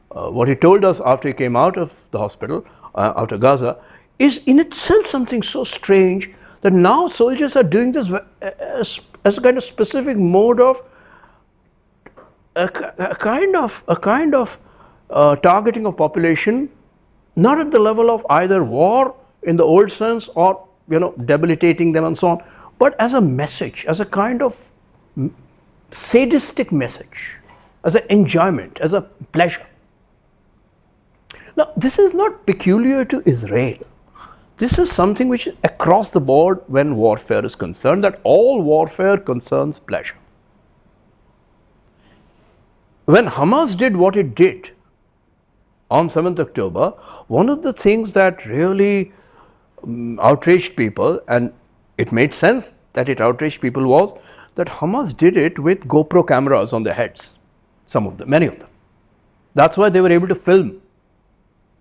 what he told us after he came out of the hospital, out of Gaza, is in itself something so strange that now soldiers are doing this as a kind of specific mode of a kind of targeting of population, not at the level of either war in the old sense or debilitating them and so on, but as a message, as a kind of sadistic message, as an enjoyment, as a pleasure. Now this is not peculiar to Israel. This is something which is across the board when warfare is concerned, that all warfare concerns pleasure. When Hamas did what it did on 7th October, one of the things that really outraged people, and it made sense that it outraged people, was that Hamas did it with GoPro cameras on their heads. Some of them, many of them. That's why they were able to film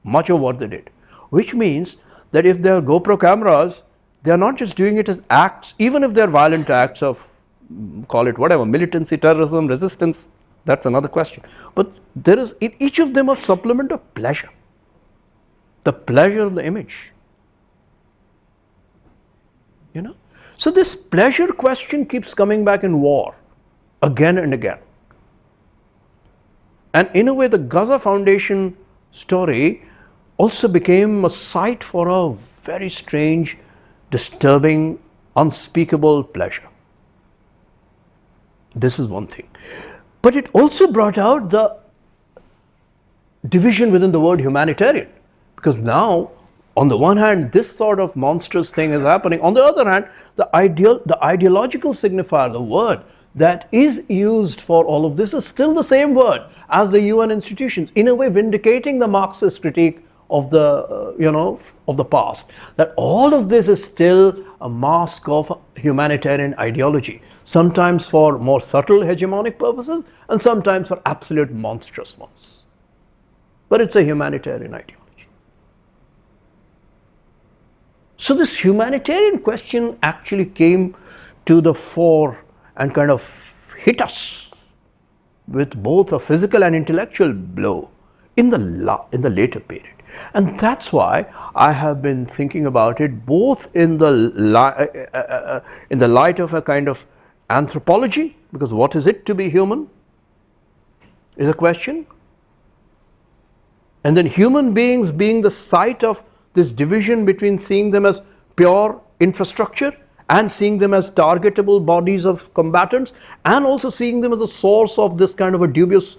much of what they did. Which means that if there are GoPro cameras, they are not just doing it as acts, even if they are violent acts of, call it whatever, militancy, terrorism, resistance, that's another question. But there is in each of them a supplement of pleasure. The pleasure of the image. You know? So this pleasure question keeps coming back in war again and again. And in a way, the Gaza Foundation story also became a site for a very strange, disturbing, unspeakable pleasure. This is one thing. But it also brought out the division within the word humanitarian. Because now, on the one hand, this sort of monstrous thing is happening. On the other hand, the ideological signifier, the word that is used for all of this is still the same word as the UN institutions, in a way vindicating the Marxist critique of the, of the past. That all of this is still a mask of humanitarian ideology, sometimes for more subtle hegemonic purposes and sometimes for absolute monstrous ones. But it's a humanitarian ideology. So this humanitarian question actually came to the fore and kind of hit us with both a physical and intellectual blow in the later period. And that's why I have been thinking about it both in the light of a kind of anthropology, because what is it to be human is a question. And then human beings being the site of this division between seeing them as pure infrastructure and seeing them as targetable bodies of combatants, and also seeing them as a source of this kind of a dubious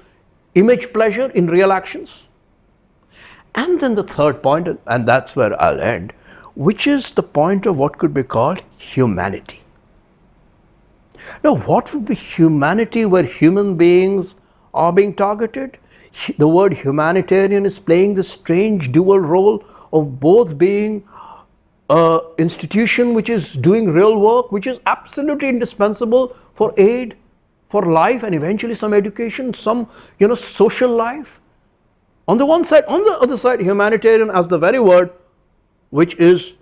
image pleasure in real actions. And then the third point, and that's where I'll end, which is the point of what could be called humanity. Now, what would be humanity where human beings are being targeted? The word humanitarian is playing this strange dual role of both being an institution which is doing real work, which is absolutely indispensable for aid, for life, and eventually some education, some social life. On the one side, on the other side, humanitarian as the very word which is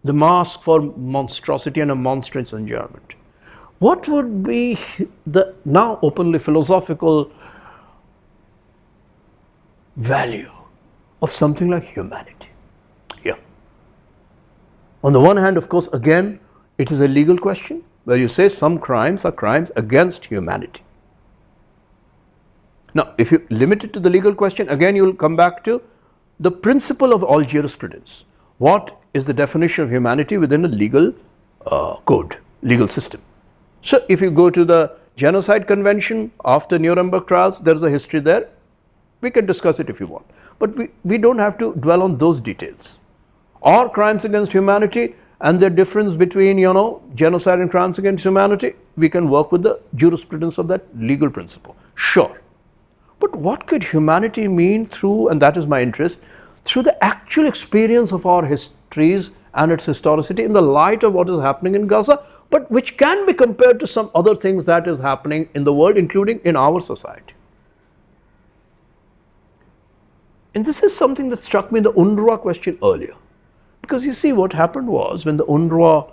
the mask for monstrosity and a monstrous enjoyment. What would be the now openly philosophical value of something like humanity? Yeah. On the one hand, of course, again, it is a legal question where you say some crimes are crimes against humanity. Now, if you limit it to the legal question, again you will come back to the principle of all jurisprudence. What is the definition of humanity within a legal code, legal system? So, if you go to the Genocide Convention after Nuremberg trials, there is a history there. We can discuss it if you want. But we don't have to dwell on those details. Or crimes against humanity and the difference between, genocide and crimes against humanity, we can work with the jurisprudence of that legal principle. Sure. But what could humanity mean through, and that is my interest, through the actual experience of our histories and its historicity in the light of what is happening in Gaza, but which can be compared to some other things that is happening in the world, including in our society. And this is something that struck me in the UNRWA question earlier. Because you see, what happened was, when the UNRWA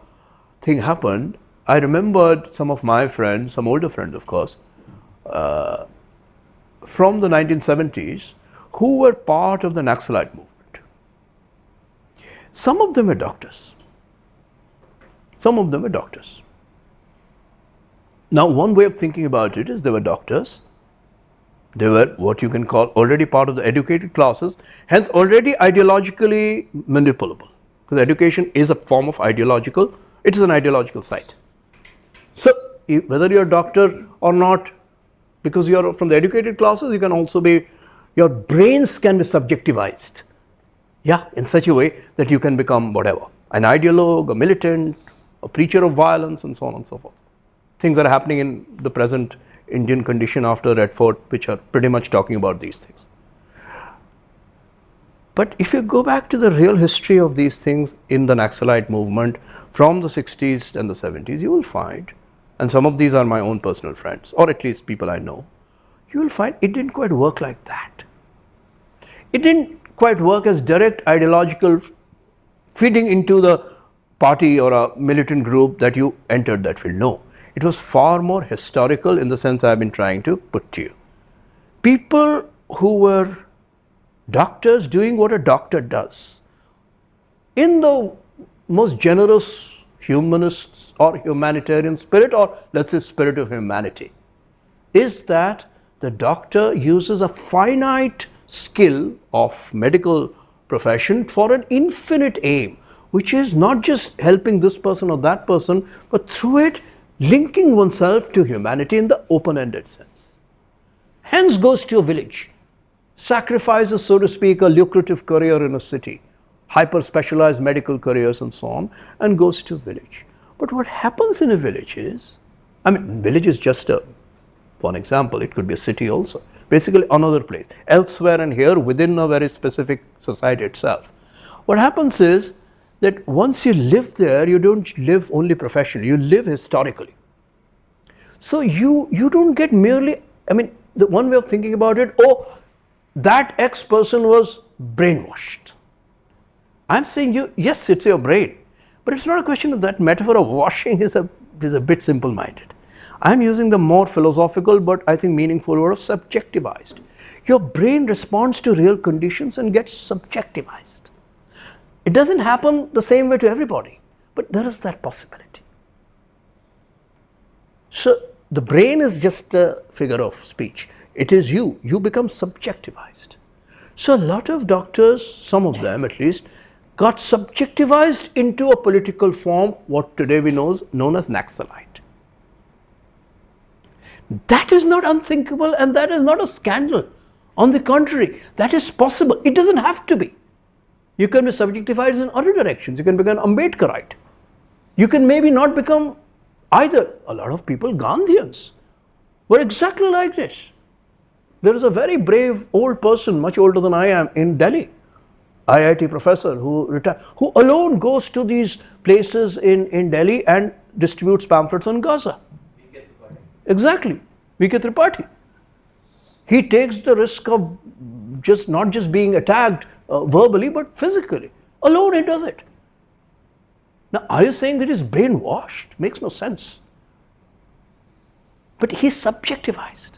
thing happened, I remembered some of my friends, some older friends of course, from the 1970s, who were part of the Naxalite movement. Some of them were doctors. Now, one way of thinking about it is they were doctors. They were what you can call already part of the educated classes, hence already ideologically manipulable. Because education is a form of it is an ideological site. So, whether you're a doctor or not, because you're from the educated classes, you can also be, your brains can be subjectivized. Yeah, in such a way that you can become whatever, an ideologue, a militant, a preacher of violence, and so on and so forth. Things that are happening in the present Indian condition after Red Fort, which are pretty much talking about these things. But if you go back to the real history of these things in the Naxalite movement from the 60s and the 70s, you will find, and some of these are my own personal friends, or at least people I know, you will find it didn't quite work like that. It didn't quite work as direct ideological feeding into the party or a militant group that you entered that field. No, it was far more historical in the sense I have been trying to put to you. People who were doctors doing what a doctor does, in the most generous humanist or humanitarian spirit, or let's say spirit of humanity, is that the doctor uses a finite skill of medical profession for an infinite aim, which is not just helping this person or that person, but through it linking oneself to humanity in the open-ended sense. Hence goes to a village, sacrifices, so to speak, a lucrative career in a city, hyper-specialized medical careers and so on, and goes to a village. But what happens in a village is, village is just one example, it could be a city also, basically another place, elsewhere and here within a very specific society itself. What happens is that once you live there, you don't live only professionally, you live historically. So you don't get merely, the one way of thinking about it, oh, that X person was brainwashed. I'm saying yes, it's your brain, but it's not a question of that. Metaphor of washing is a bit simple-minded. I'm using the more philosophical but I think meaningful word of subjectivized. Your brain responds to real conditions and gets subjectivized. It doesn't happen the same way to everybody, but there is that possibility. So the brain is just a figure of speech. It is you become subjectivized. So a lot of doctors, some of them at least, got subjectivized into a political form, what today we know known as Naxalite. That is not unthinkable and that is not a scandal. On the contrary, that is possible. It doesn't have to be. You can be subjectified in other directions. You can become Ambedkarite. You can maybe not become either. A lot of people, Gandhians, were exactly like this. There is a very brave old person, much older than I am, in Delhi, IIT professor who retired, who alone goes to these places in Delhi and distributes pamphlets on Gaza. Exactly, V.K. Tripathi. He takes the risk of not just being attacked verbally, but physically. Alone he does it. Now, are you saying that he's brainwashed? Makes no sense. But he's subjectivized.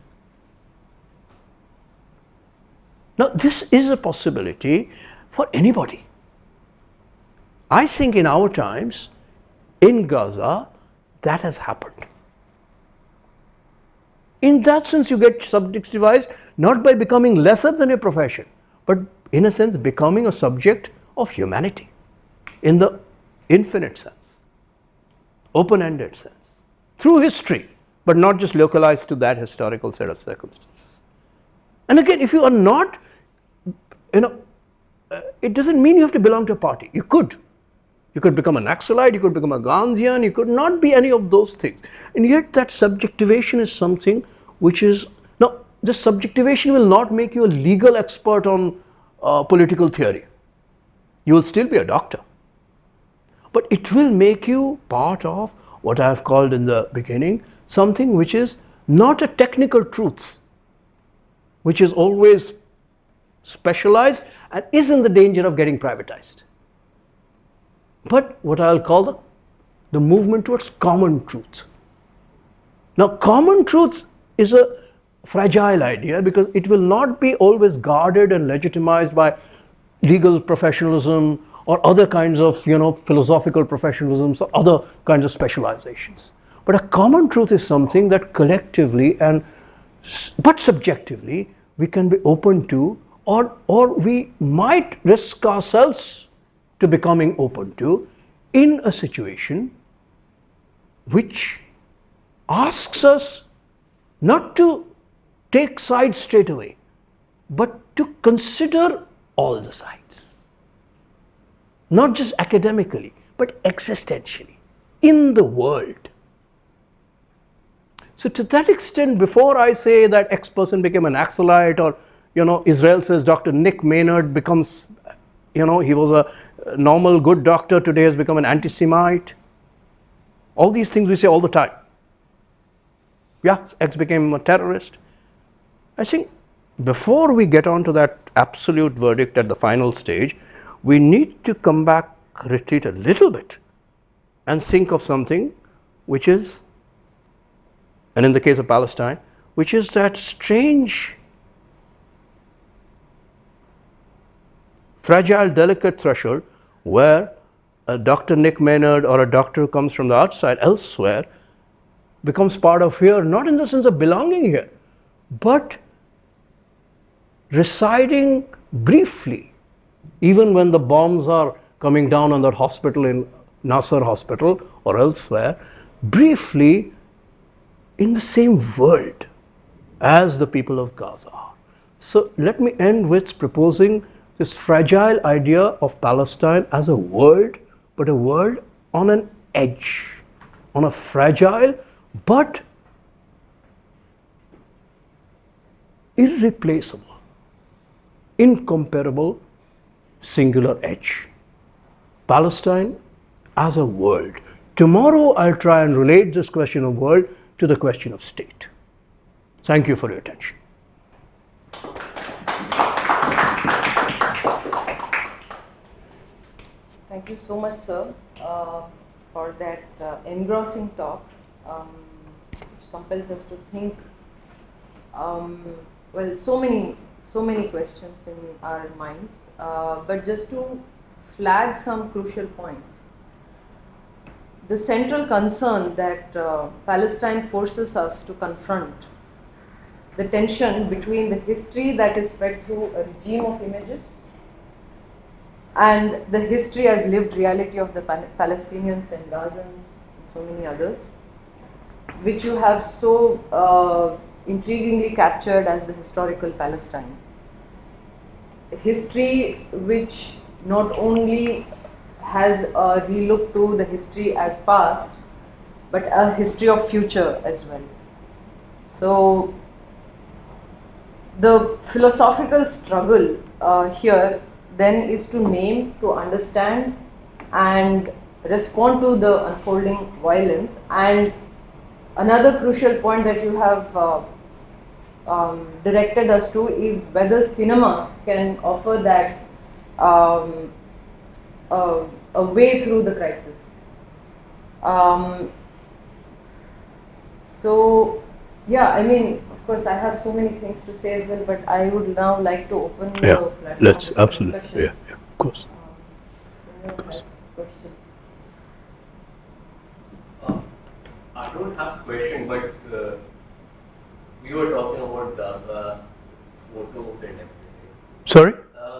Now, this is a possibility for anybody. I think in our times, in Gaza, that has happened. In that sense, you get subjectivized not by becoming lesser than your profession, but in a sense becoming a subject of humanity in the infinite sense, open-ended sense, through history, but not just localized to that historical set of circumstances. And again, if you are not, it doesn't mean you have to belong to a party. You could become a Naxalite, you could become a Gandhian, you could not be any of those things. And yet that subjectivation is something which is, now this subjectivation will not make you a legal expert on political theory. You will still be a doctor. But it will make you part of what I have called in the beginning, something which is not a technical truth, which is always specialized and is in the danger of getting privatized. But what I'll call the movement towards common truth. Now, common truth is a fragile idea because it will not be always guarded and legitimized by legal professionalism or other kinds of, philosophical professionalisms or other kinds of specializations. But a common truth is something that collectively but subjectively we can be open to, or we might risk ourselves to becoming open to in a situation which asks us not to take sides straight away, but to consider all the sides. Not just academically, but existentially, in the world. So to that extent, before I say that X person became an Naxalite, or Israel says Dr. Nick Maynard becomes, he was a normal good doctor, today has become an anti-Semite. All these things we say all the time. Yeah, X became a terrorist. I think before we get on to that absolute verdict at the final stage, we need to come back, retreat a little bit, and think of something which is, and in the case of Palestine, which is that strange, fragile, delicate threshold where a Dr. Nick Maynard or a doctor who comes from the outside elsewhere becomes part of here, not in the sense of belonging here, but residing briefly, even when the bombs are coming down on that hospital in Nasser Hospital or elsewhere, briefly in the same world as the people of Gaza are. So let me end with proposing this fragile idea of Palestine as a world, but a world on an edge, on a fragile but irreplaceable, incomparable, singular edge. Palestine as a world. Tomorrow I'll try and relate this question of world to the question of state. Thank you for your attention. Thank you so much, sir, for that engrossing talk, which compels us to think. Well, so many questions in our minds, but just to flag some crucial points. The central concern that Palestine forces us to confront, the tension between the history that is fed through a regime of images and the history as lived reality of the Palestinians and Gazans and so many others, which you have so intriguingly captured as the historical Palestine. A history which not only has a relook to the history as past, but a history of future as well. So the philosophical struggle here then is to name, to understand and respond to the unfolding violence. And another crucial point that you have directed us to is whether cinema can offer that a way through the crisis. So yeah, I mean, of course I have so many things to say as well, but I would now like to open the platform. Let's for absolutely, discussion. yeah, of course. Anyone has questions? I don't have a question, but we were talking about Gaza photos and everything. Sorry?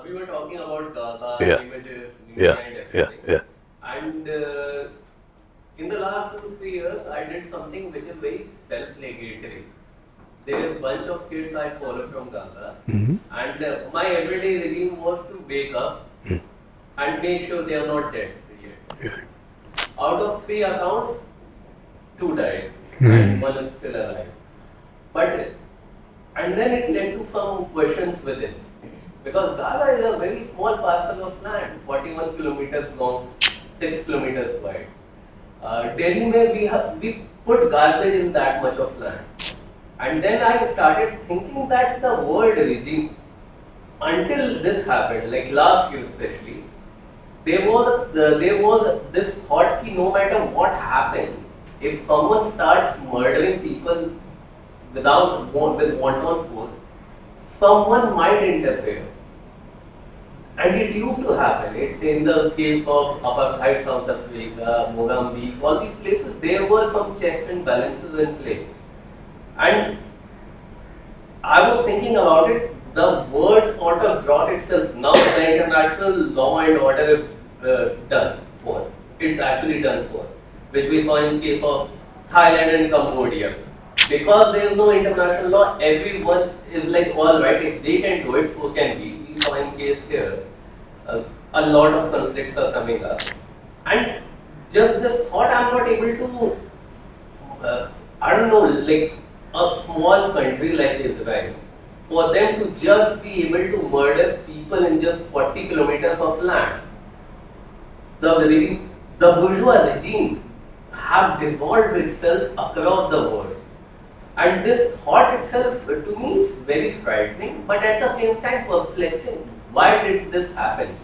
We were talking about Gaza Yeah. images, Yeah, and yeah, everything. yeah. And in the last 2-3 years, I did something which is very self-regulatory. There are a bunch of kids I follow from Gaza, and my everyday regime was to wake up and make sure they are not dead yet. Out of 3 accounts, 2 died, and 1 is still alive. But and then it led to some questions within, because Gaza is a very small parcel of land, 41 kilometers long, 6 kilometers wide. Delhi mein we put garbage in that much of land, and then I started thinking that the world regime, until this happened, like last year especially, there was this thought that no matter what happens, if someone starts murdering people with wanton force, someone might interfere. And it used to happen. In the case of apartheid South Africa, Mozambique, all these places, there were some checks and balances in place. And I was thinking about it, the word sort of brought itself. Now the international law and order is done for. It's actually done for, which we saw in case of Thailand and Cambodia. Because there is no international law, everyone is like, all right, if they can do it, so can we. We saw in case here, a lot of conflicts are coming up. And just this thought, I'm not able to, I don't know, like a small country like Israel, for them to just be able to murder people in just 40 kilometers of land. The bourgeois regime have devolved itself across the world. And this thought itself to me is very frightening, but at the same time perplexing. Why did this happen?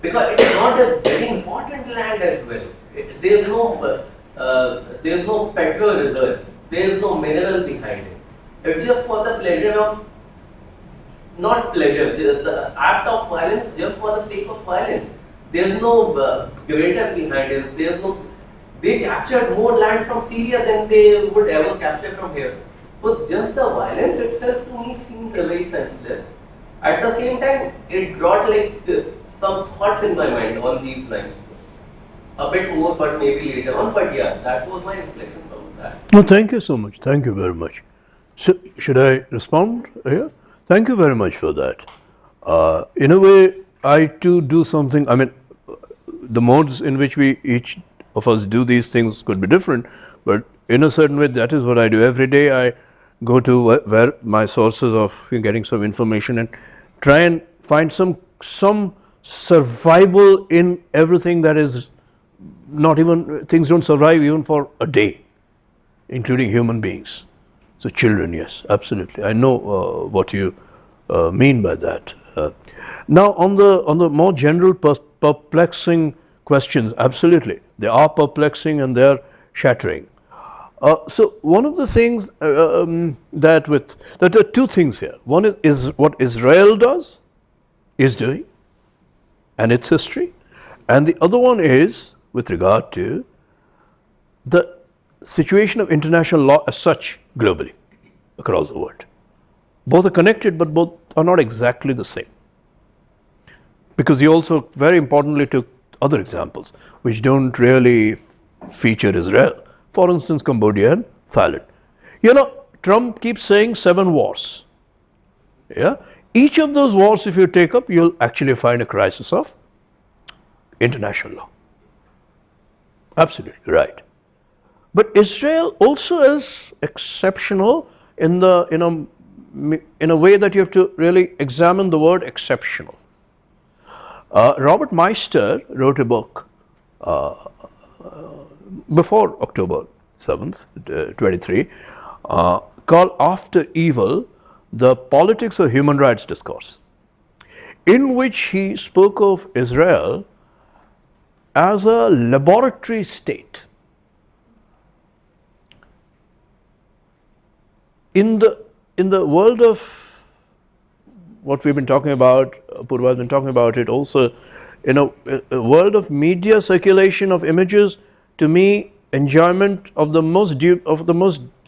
Because it is not a very important land as well. There is no petrol reserve, there is no mineral behind it. It's just for the pleasure of, not pleasure, just the act of violence just for the sake of violence. There is no greater behind it. There is no. They captured more land from Syria than they would ever capture from here. So just the violence itself to me seems very senseless. At the same time, it brought like some thoughts in my mind on these lines. A bit more, but maybe later on. But yeah, that was my reflection from that. No, thank you so much. Thank you very much. So, should I respond here? Thank you very much for that. In a way, I too do something. I mean, the modes in which we each of us do these things could be different, but in a certain way, that is what I do every day. I go to where my sources of getting some information and try and find some survival in everything that is not even, things don't survive even for a day, including human beings. So children, yes, absolutely. I know what you mean by that. Now on the more general perplexing questions, absolutely, they are perplexing and they are shattering. So one of the things that there are two things here. One is what Israel is doing, and its history, and the other one is with regard to the situation of international law as such globally across the world. Both are connected, but both are not exactly the same, because you also very importantly took other examples which don't really feature Israel. For instance, Cambodia and Thailand. You know, Trump keeps saying 7 wars. Yeah, each of those wars, if you take up, you'll actually find a crisis of international law. Absolutely right. But Israel also is exceptional in a way that you have to really examine the word exceptional. Robert Meister wrote a book before October 7th, 23, called After Evil, The Politics of Human Rights Discourse, in which he spoke of Israel as a laboratory state. In the world of what we've been talking about, Purva has been talking about it also, in a world of media circulation of images, to me, enjoyment of the most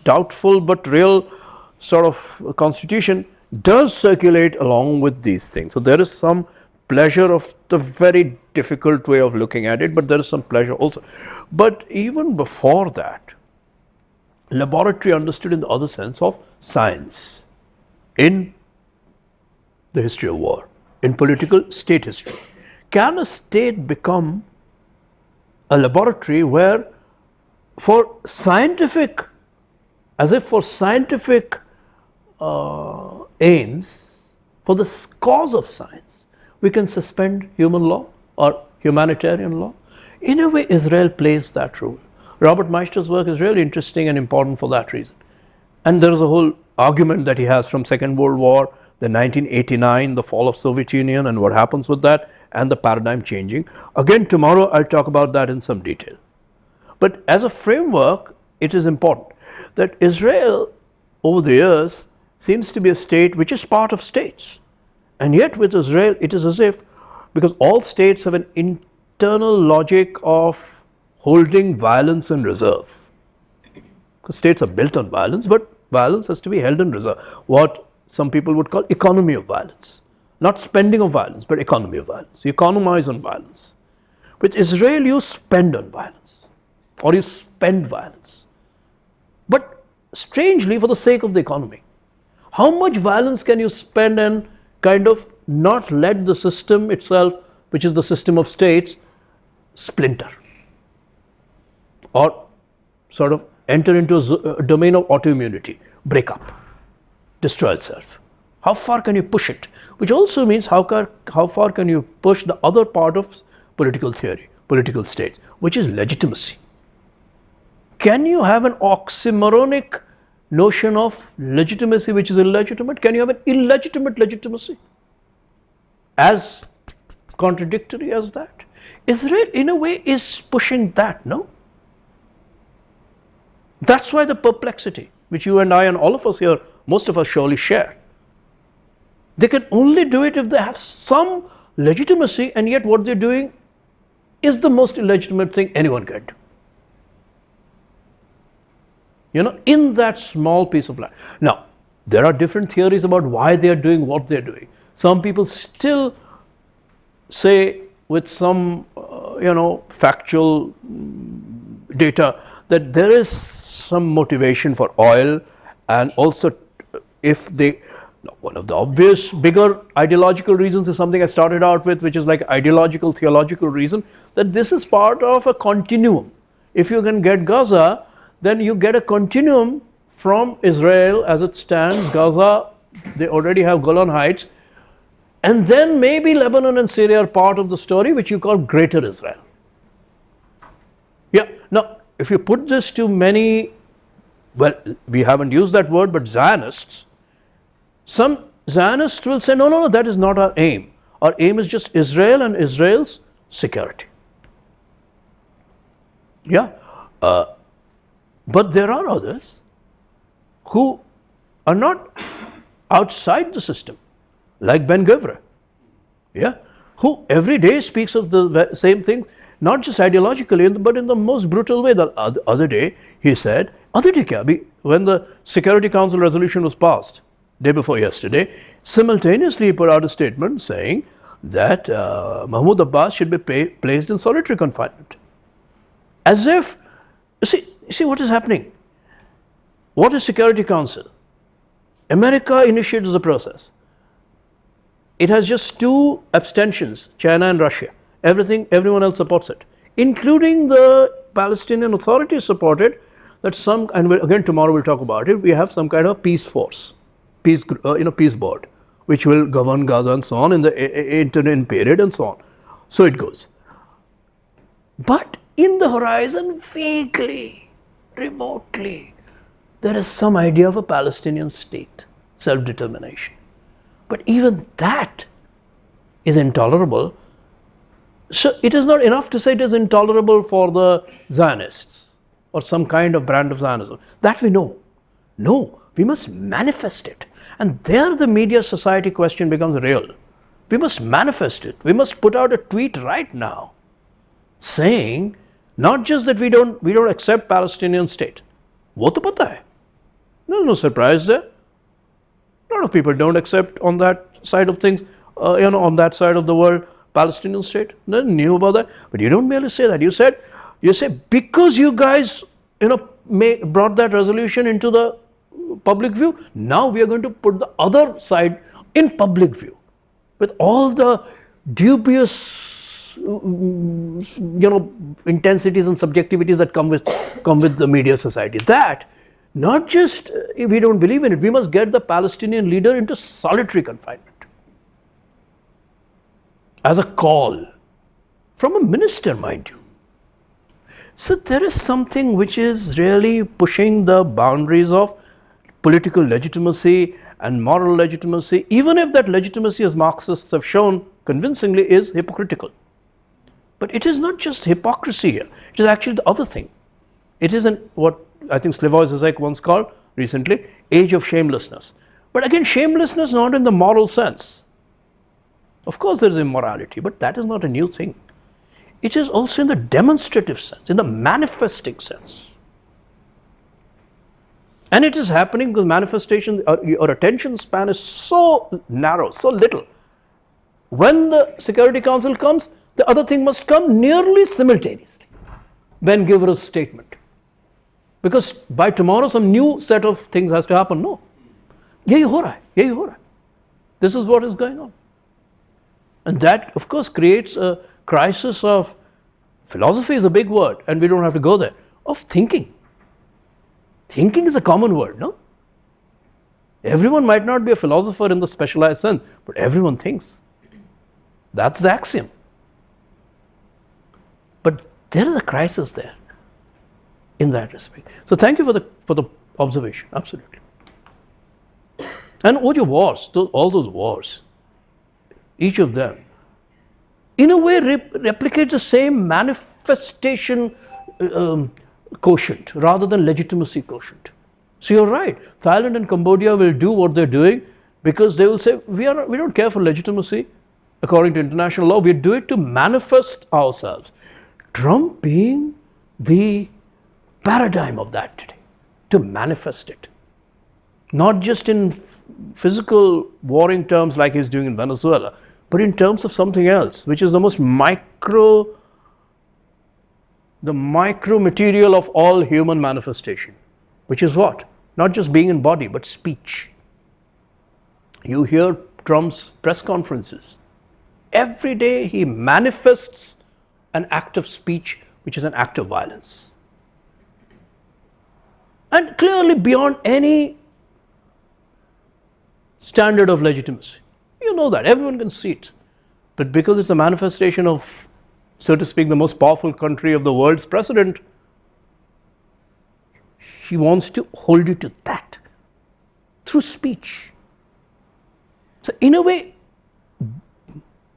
doubtful but real sort of constitution does circulate along with these things. So there is some pleasure of the very difficult way of looking at it, but there is some pleasure also. But even before that, laboratory understood in the other sense of science, in the history of war, in political state history. Can a state become a laboratory where for scientific, as if for scientific aims, for the cause of science, we can suspend human law or humanitarian law? In a way, Israel plays that role. Robert Meister's work is really interesting and important for that reason. And there is a whole argument that he has from Second World War, the 1989, the fall of Soviet Union and what happens with that, and the paradigm changing. Again, tomorrow I'll talk about that in some detail. But as a framework, it is important that Israel over the years seems to be a state which is part of states. And yet with Israel, it is as if, because all states have an internal logic of holding violence in reserve. Because states are built on violence, but violence has to be held in reserve. What some people would call economy of violence. Not spending of violence, but economy of violence. You economize on violence. With Israel, you spend on violence, or you spend violence. But strangely, for the sake of the economy. How much violence can you spend and kind of not let the system itself, which is the system of states, splinter? Or sort of enter into a domain of autoimmunity, break up, destroy itself. How far can you push it? Which also means how far can you push the other part of political theory, political states, which is legitimacy. Can you have an oxymoronic notion of legitimacy which is illegitimate? Can you have an illegitimate legitimacy as contradictory as that? Israel, in a way, is pushing that, no? That's why the perplexity, which you and I and all of us here, most of us surely share. They can only do it if they have some legitimacy, and yet what they're doing is the most illegitimate thing anyone can do. You know, in that small piece of land. Now, there are different theories about why they are doing what they're doing. Some people still say, with some, factual data, that there is some motivation for oil, and also if they, one of the obvious bigger ideological reasons is something I started out with, which is like ideological, theological reason, that this is part of a continuum. If you can get Gaza, then you get a continuum from Israel as it stands, Gaza, they already have Golan Heights, and then maybe Lebanon and Syria are part of the story, which you call Greater Israel. Yeah, now, if you put this to many, well, we haven't used that word, but Zionists, some Zionists will say, no, that is not our aim. Our aim is just Israel and Israel's security. Yeah, but there are others who are not outside the system, like Ben Gvir, yeah, who every day speaks of the same thing, not just ideologically, but in the most brutal way. The other day, he said, when the Security Council resolution was passed, day before yesterday, simultaneously he put out a statement saying that Mahmoud Abbas should be placed in solitary confinement. As if, see what is happening. What is Security Council? America initiates the process. It has just two abstentions, China and Russia. Everyone else supports it, including the Palestinian Authority supported that some, and again tomorrow we'll talk about it, we have some kind of peace force, peace board, which will govern Gaza and so on in the interim period and so on. So it goes. But in the horizon, vaguely, remotely, there is some idea of a Palestinian state, self-determination. But even that is intolerable. So it is not enough to say it is intolerable for the Zionists or some kind of brand of Zionism. That we know. No, we must manifest it. And there the media society question becomes real. We must manifest it. We must put out a tweet right now saying not just that we don't accept Palestinian state. Wo to pata hai. There's no surprise there. A lot of people don't accept on that side of things, on that side of the world, Palestinian state. They knew about that. But you don't merely say that. You say because you guys, brought that resolution into the public view, now we are going to put the other side in public view with all the dubious intensities and subjectivities that come with the media society. That not just if we don't believe in it, we must get the Palestinian leader into solitary confinement as a call from a minister, mind you. So there is something which is really pushing the boundaries of political legitimacy and moral legitimacy, even if that legitimacy, as Marxists have shown convincingly, is hypocritical. But it is not just hypocrisy here, it is actually the other thing. It is what I think Slavoj Zizek once called recently, age of shamelessness. But again, shamelessness not in the moral sense. Of course there is immorality, but that is not a new thing. It is also in the demonstrative sense, in the manifesting sense. And it is happening because manifestation, your attention span is so narrow, so little. When the Security Council comes, the other thing must come nearly simultaneously. Ben Gvir's statement. Because by tomorrow some new set of things has to happen. No. Yahi ho raha hai. This is what is going on. And that of course creates a crisis of, philosophy is a big word and we don't have to go there, of thinking. Thinking is a common word, no? Everyone might not be a philosopher in the specialized sense, but everyone thinks. That's the axiom. But there is a crisis there. in that respect. So thank you for the observation, absolutely. And all your wars, all those wars, each of them, in a way replicates the same manifestation quotient rather than legitimacy quotient. So you're right, Thailand and Cambodia will do what they're doing because they will say, we don't care for legitimacy according to international law, we do it to manifest ourselves. Trump being the paradigm of that today, to manifest it. Not just in physical warring terms like he's doing in Venezuela, but in terms of something else, which is the most micro material of all human manifestation, which is what? Not just being in body, but speech. You hear Trump's press conferences. Every day he manifests an act of speech, which is an act of violence. And clearly beyond any standard of legitimacy. You know that, everyone can see it. But because it's a manifestation of, so to speak, the most powerful country of the world's president, he wants to hold you to that through speech. So in a way,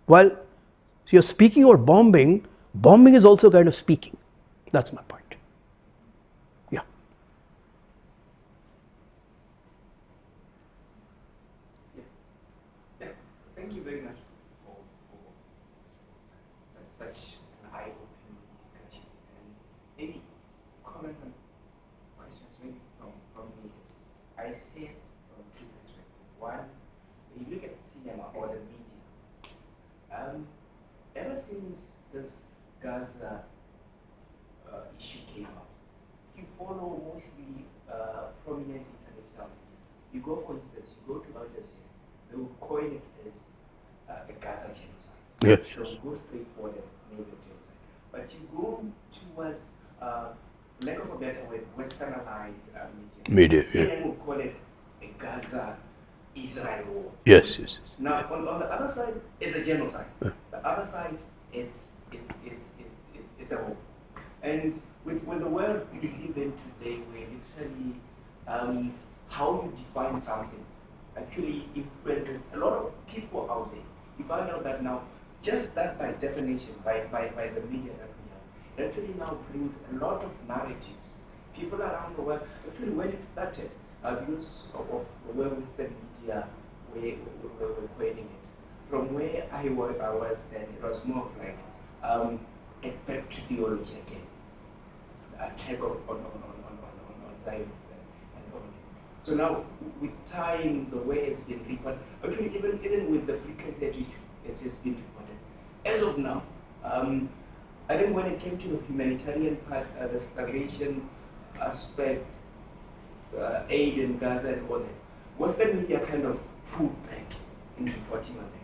while you're speaking or bombing is also a kind of speaking. That's my point. Yeah. Thank you very much for such an eye-opening discussion. And maybe comments and questions maybe from me. I see it from two perspectives. One, when you look at cinema or the media, ever since this Gaza issue came out, if you follow mostly prominent intellectuals, you go, for instance, you go to Al Jazeera, they will coin it as the Gaza genocide. Yes. So go straight for the neighbor genocide. But you go towards, lack of a better word, westernized media. CNN will call it a Gaza Israel war. Yes. Now, on the other side, it's a genocide. The other side, it's a war. And with the world we live in today, where literally how you define something actually influences a lot of people out there. You find out that now, just that by definition, by the media that we have, it actually now brings a lot of narratives. People around the world, actually when it started, because of the way Western media were creating it. From where I was then, it was more of like a back to theology again. The attack on Zionists and all. So now, with time, the way it's been reported, actually even with the frequency at which it has been reported, as of now, I think when it came to the humanitarian part, the starvation aspect, aid in Gaza and all that, Western media kind of pulled back in reporting on that.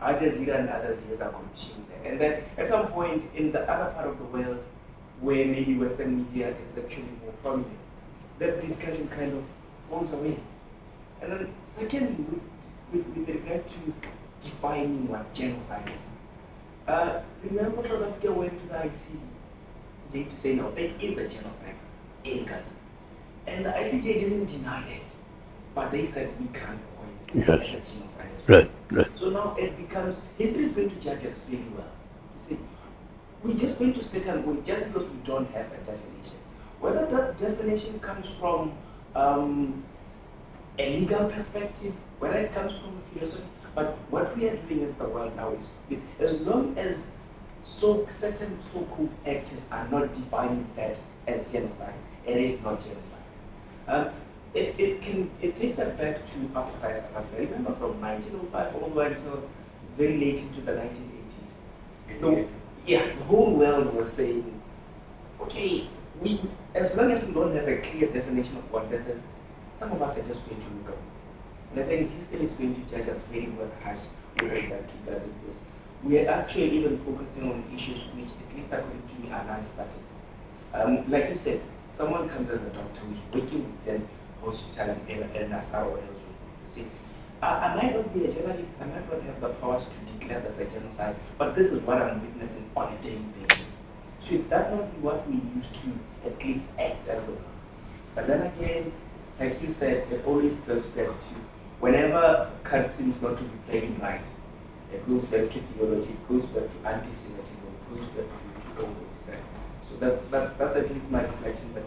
Al Jazeera and others here are continuing that. And then at some point in the other part of the world, where maybe Western media is actually more prominent, that discussion kind of falls away. And then secondly, with regard to defining what genocide is, remember South Africa went to the ICJ to say, no, there is a genocide in Gaza. And the ICJ doesn't deny that, but they said we can't coin it as a genocide. Right. So now it becomes, history is going to judge us very well. You see, we're just going to sit and wait just because we don't have a definition. Whether that definition comes from a legal perspective, whether it comes from a philosophy, but what we are doing as the world now is as long as certain so-called actors are not defining that as genocide, it is not genocide. It takes us back to apartheid South Africa. Remember, from 1905 all the way until very late into the 1980s. The whole world was saying, okay, as long as we don't have a clear definition of what this is, some of us are just going to look up. And I think history is going to judge us very well harsh with regard to Gaza, because we are actually even focusing on issues which, at least according to me, are non-status. Like you said, someone comes as a doctor who's working within hospital in Nassau or elsewhere. You see, I might not be a journalist, I might not have the powers to declare this a genocide, but this is what I'm witnessing on a daily basis. should that not be what we use to at least act as the one? But then again, like you said, it always goes back to whenever card seems not to be playing right, it goes back to theology, it goes back to anti-Semitism, it goes back to all those things. So that's at least my reflection, but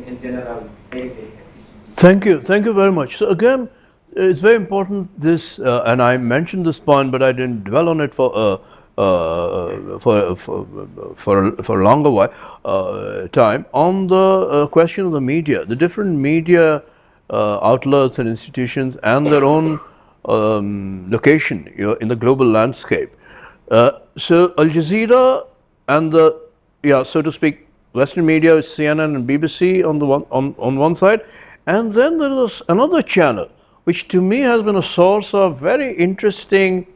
in general, I'm very, very happy to Thank you very much. So again, it's very important this, and I mentioned this point, but I didn't dwell on it for a longer while time on the question of the media, the different media outlets and institutions, and their own location in the global landscape. So Al Jazeera and the so to speak, Western media is CNN and BBC on one side, and then there is another channel which to me has been a source of very interesting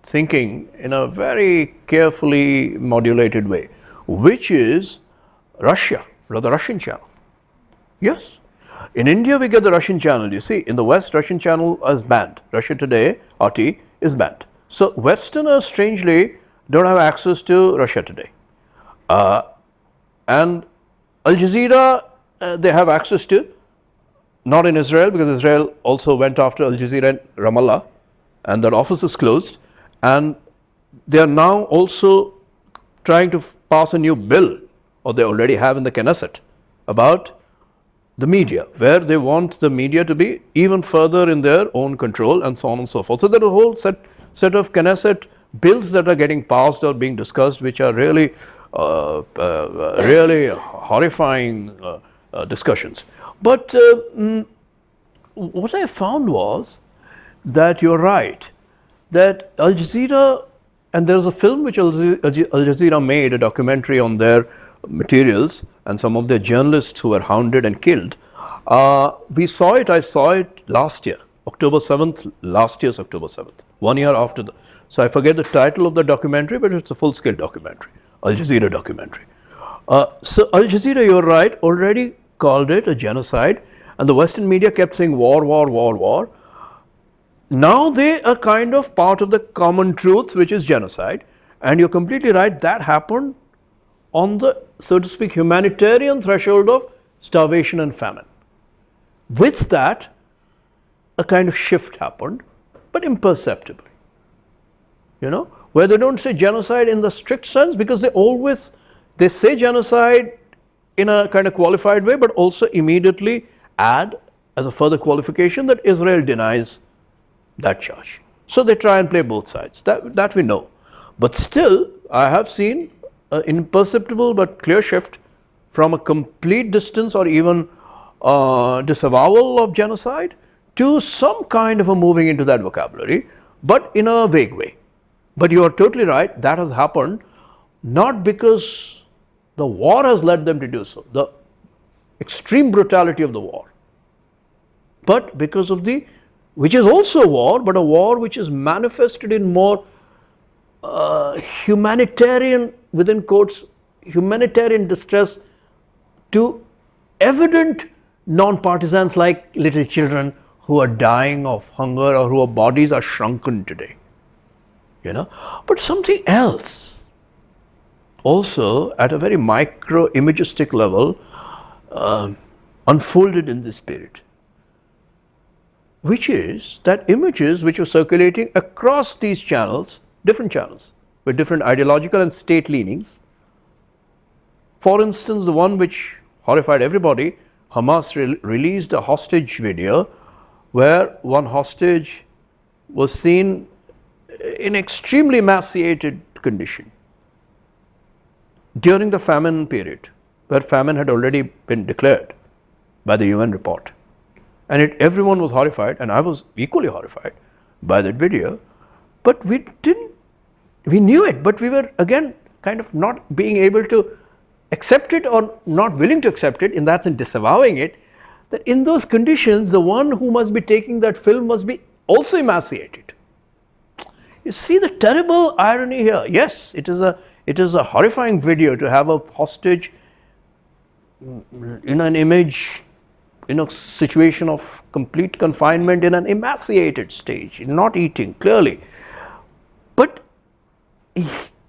thinking in a very carefully modulated way, which is Russia, or the Russian channel. Yes. In India, we get the Russian channel. You see, in the West, Russian channel is banned. Russia Today, RT, is banned. So Westerners, strangely, don't have access to Russia Today. And Al Jazeera, they have access to, not in Israel, because Israel also went after Al Jazeera in Ramallah, and their office is closed. And they are now also trying to pass a new bill, or they already have in the Knesset, about the media, where they want the media to be even further in their own control, and so on and so forth. So there are a whole set of Knesset bills that are getting passed or being discussed, which are really really horrifying discussions. But what I found was that you're right, that Al Jazeera, and there was a film which Al Jazeera made, a documentary on their materials and some of their journalists who were hounded and killed. I saw it last year, October 7th, last year's October 7th, 1 year after the, so I forget the title of the documentary, but it's a full-scale documentary, Al Jazeera documentary. So Al Jazeera, you're right, already called it a genocide, and the Western media kept saying war, war, war, war. Now they are kind of part of the common truth, which is genocide, and you're completely right, that happened on the, so to speak, humanitarian threshold of starvation and famine. With that, a kind of shift happened, but imperceptibly. You know, where they don't say genocide in the strict sense, because they say genocide in a kind of qualified way, but also immediately add as a further qualification that Israel denies that charge. So they try and play both sides, that we know. But still, I have seen an imperceptible but clear shift from a complete distance or even disavowal of genocide to some kind of a moving into that vocabulary, but in a vague way. But you are totally right, that has happened not because the war has led them to do so, the extreme brutality of the war, but because of which is also a war, but a war which is manifested in more humanitarian, within quotes, humanitarian distress to evident non-partisans like little children who are dying of hunger or whose bodies are shrunken today. You know, but something else also at a very micro imagistic level unfolded in this period, which is that images which were circulating across these channels, different channels with different ideological and state leanings. For instance, the one which horrified everybody, Hamas released a hostage video where one hostage was seen in extremely emaciated condition during the famine period, where famine had already been declared by the UN report. And everyone was horrified, and I was equally horrified by that video, but we knew it, but we were again kind of not being able to accept it or not willing to accept it, in that sense disavowing it, that in those conditions the one who must be taking that film must be also emaciated. You see the terrible irony here. Yes, it is a horrifying video to have a hostage in an image, in a situation of complete confinement in an emaciated stage, not eating clearly. But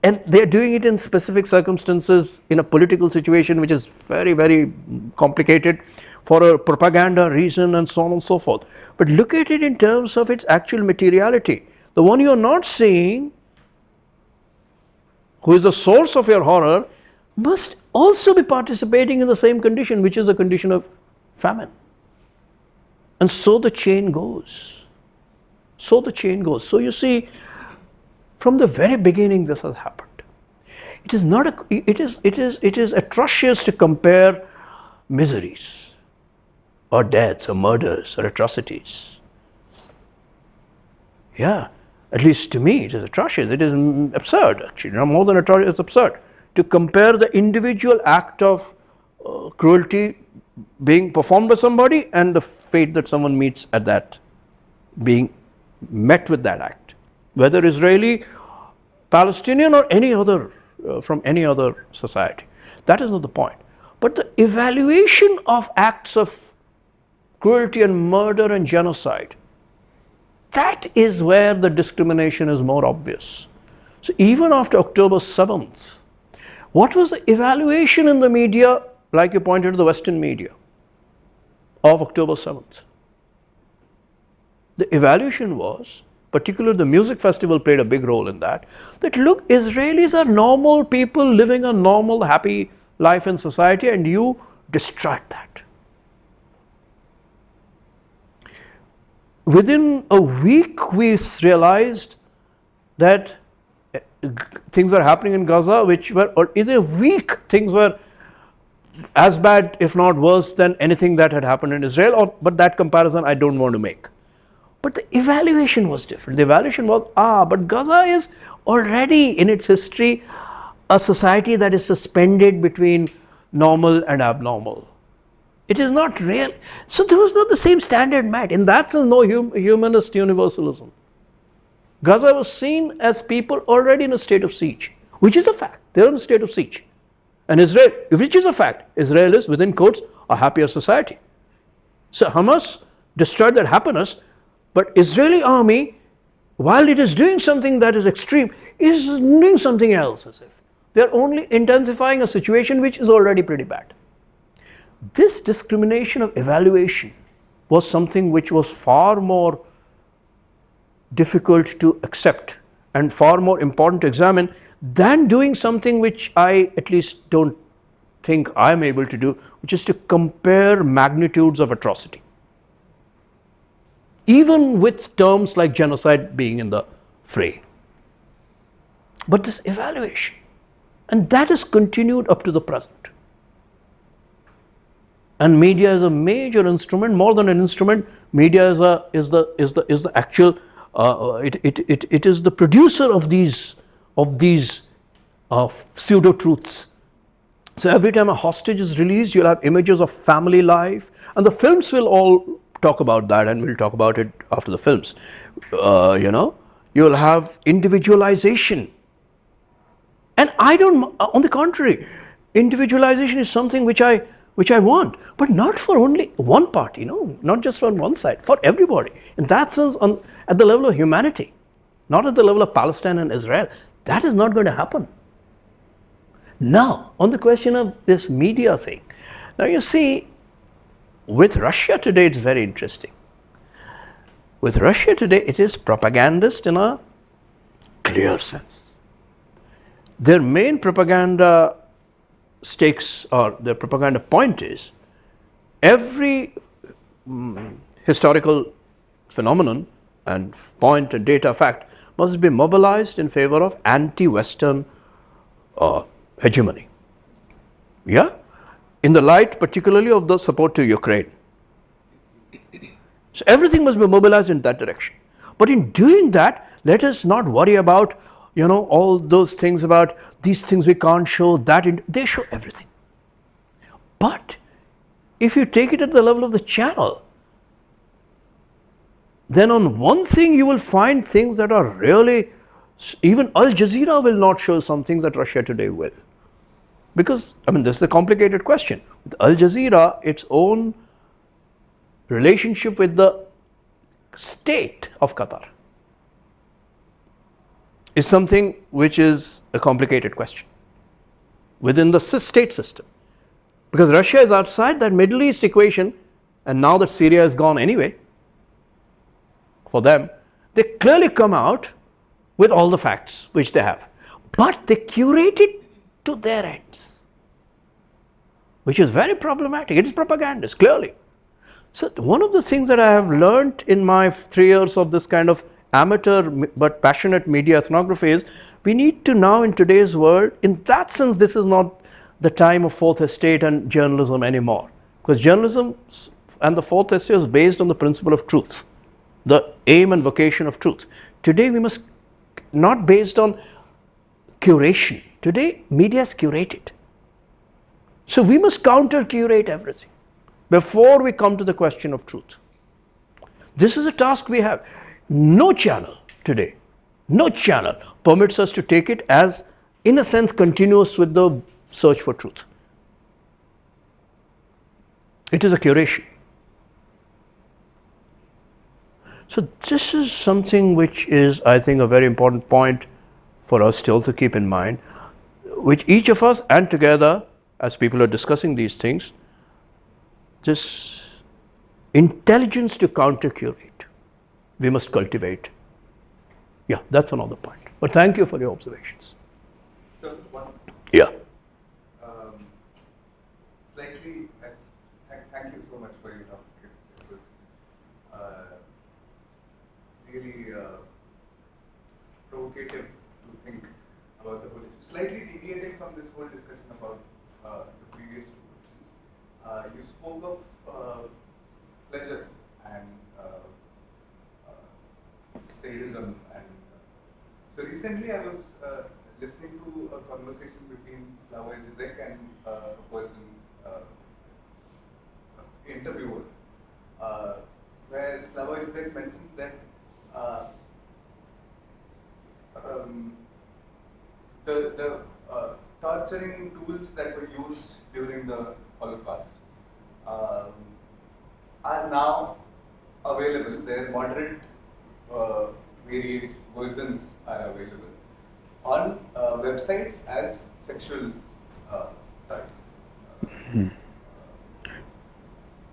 And they are doing it in specific circumstances, in a political situation which is very, very complicated, for a propaganda reason and so on and so forth. But look at it in terms of its actual materiality. The one you are not seeing, who is the source of your horror, must also be participating in the same condition, which is a condition of famine. And so the chain goes. So the chain goes. So you see, from the very beginning this has happened. It is not it is atrocious to compare miseries or deaths or murders or atrocities. Yeah, at least to me it is atrocious. It is absurd actually. No more than atrocious, it's absurd to compare the individual act of cruelty being performed by somebody and the fate that someone meets at that, being met with that act, whether Israeli, Palestinian or any other, from any other society. That is not the point. But the evaluation of acts of cruelty and murder and genocide, that is where the discrimination is more obvious. So even after October 7th, what was the evaluation in the media, like you pointed to the Western media, of October 7th? The evaluation was, particularly the music festival played a big role in that, that look, Israelis are normal people living a normal, happy life in society and you destroyed that. Within a week we realized that things were happening in Gaza which were, or in a week things were as bad if not worse than anything that had happened in Israel, but that comparison I don't want to make. But the evaluation was different. The evaluation was, but Gaza is already in its history a society that is suspended between normal and abnormal. It is not real. So there was not the same standard met. In that sense, no humanist universalism. Gaza was seen as people already in a state of siege, which is a fact. They are in a state of siege. And Israel, which is a fact, Israel is, within quotes, a happier society. So Hamas destroyed that happiness, but Israeli army, while it is doing something that is extreme, is doing something else as if. They are only intensifying a situation which is already pretty bad. This discrimination of evaluation was something which was far more difficult to accept and far more important to examine than doing something which I at least don't think I am able to do, which is to compare magnitudes of atrocity, even with terms like genocide being in the fray. But this evaluation, and that has continued up to the present. And media is a major instrument, more than an instrument. Media is the actual. It is the producer of these pseudo truths. So every time a hostage is released, you'll have images of family life, and the films will all talk about that, and we'll talk about it after the films. You will have individualization, and I don't. On the contrary, individualization is something which I want, but not for only one party, not just on one side, for everybody. In that sense, at the level of humanity, not at the level of Palestine and Israel, that is not going to happen. Now, on the question of this media thing, now you see, with Russia today, it's very interesting. With Russia today, it is propagandist in a clear sense. Their main propaganda stakes, or their propaganda point is, every historical phenomenon and point and data fact must be mobilized in favor of anti-Western hegemony. Yeah? In the light particularly of the support to Ukraine. So everything must be mobilized in that direction. But in doing that, let us not worry about all those things about these things we can't show, they show everything. But if you take it at the level of the channel, then on one thing you will find things that are really, even Al Jazeera will not show some things that Russia today will. Because, this is a complicated question. With Al Jazeera, its own relationship with the state of Qatar. is something which is a complicated question within the state system, because Russia is outside that Middle East equation, and now that Syria is gone anyway, for them, they clearly come out with all the facts which they have, but they curate it to their ends, which is very problematic. It is propagandist, clearly. So one of the things that I have learned in my 3 years of this kind of amateur but passionate media ethnography is, we need to now, in today's world, in that sense, this is not the time of fourth estate and journalism anymore, because journalism and the fourth estate is based on the principle of truth, the aim and vocation of truth. Today we must not based on curation. Today media is curated, so we must counter curate everything before we come to the question of truth. This is a task we have. No channel today, no channel permits us to take it as, in a sense, continuous with the search for truth. It is a curation. So this is something which is, I think, a very important point for us to also keep in mind, which each of us and together, as people are discussing these things, this intelligence to counter curate, we must cultivate. Yeah, that's another point. But thank you for your observations. So one, Yeah. slightly, thank you so much for your talk. It was really provocative to think about the whole issue. Slightly deviating from this whole discussion about the previous two. You spoke of pleasure and sadism, and so recently I was listening to a conversation between Slavoj Žižek and a person, interviewer, where Slavoj Žižek mentions that the torturing tools that were used during the Holocaust are now available. Their moderate various versions are available on websites as sexual toys.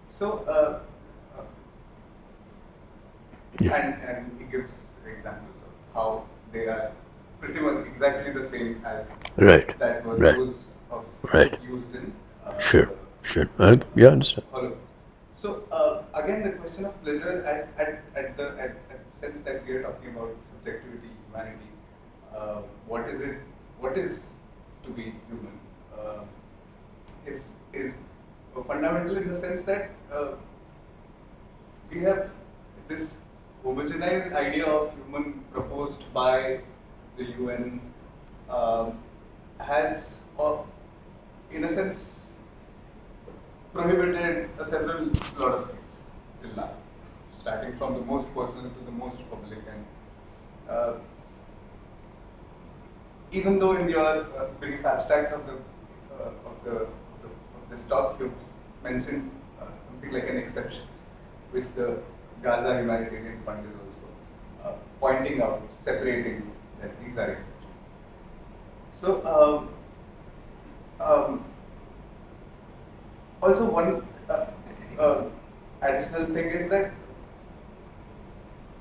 So, and he gives examples of how they are pretty much exactly the same as that were those of used in Sure. Yeah, I understand. Holocaust. So again, the question of pleasure at the sense that we are talking about subjectivity, humanity, what is it? What is to be human? Is fundamental in the sense that we have this homogenized idea of human proposed by the UN has, in a sense, prohibited a lot of things till now, starting from the most personal to the most public. And even though in your brief abstract of this talk you've mentioned something like an exception, which the Gaza Humanitarian Fund is also pointing out, separating that these are exceptions. So also one additional thing is that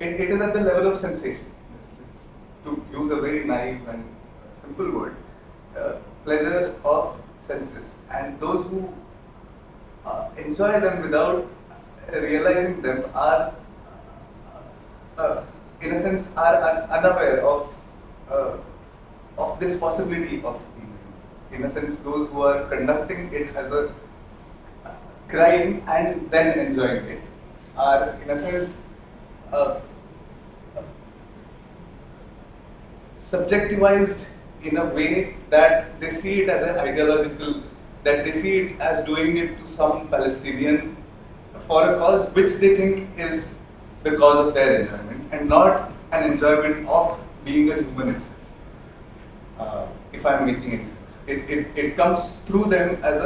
it is at the level of sensation. To use a very naive and simple word, pleasure of senses, and those who enjoy them without realizing them are, in a sense, are unaware of this possibility of being. In a sense, those who are conducting it as a crime and then enjoying it are, in a sense, subjectivized in a way that they see it as an ideological, that they see it as doing it to some Palestinian for a cause which they think is the cause of their enjoyment, and not an enjoyment of being a human itself. If I am making any sense, it comes through them as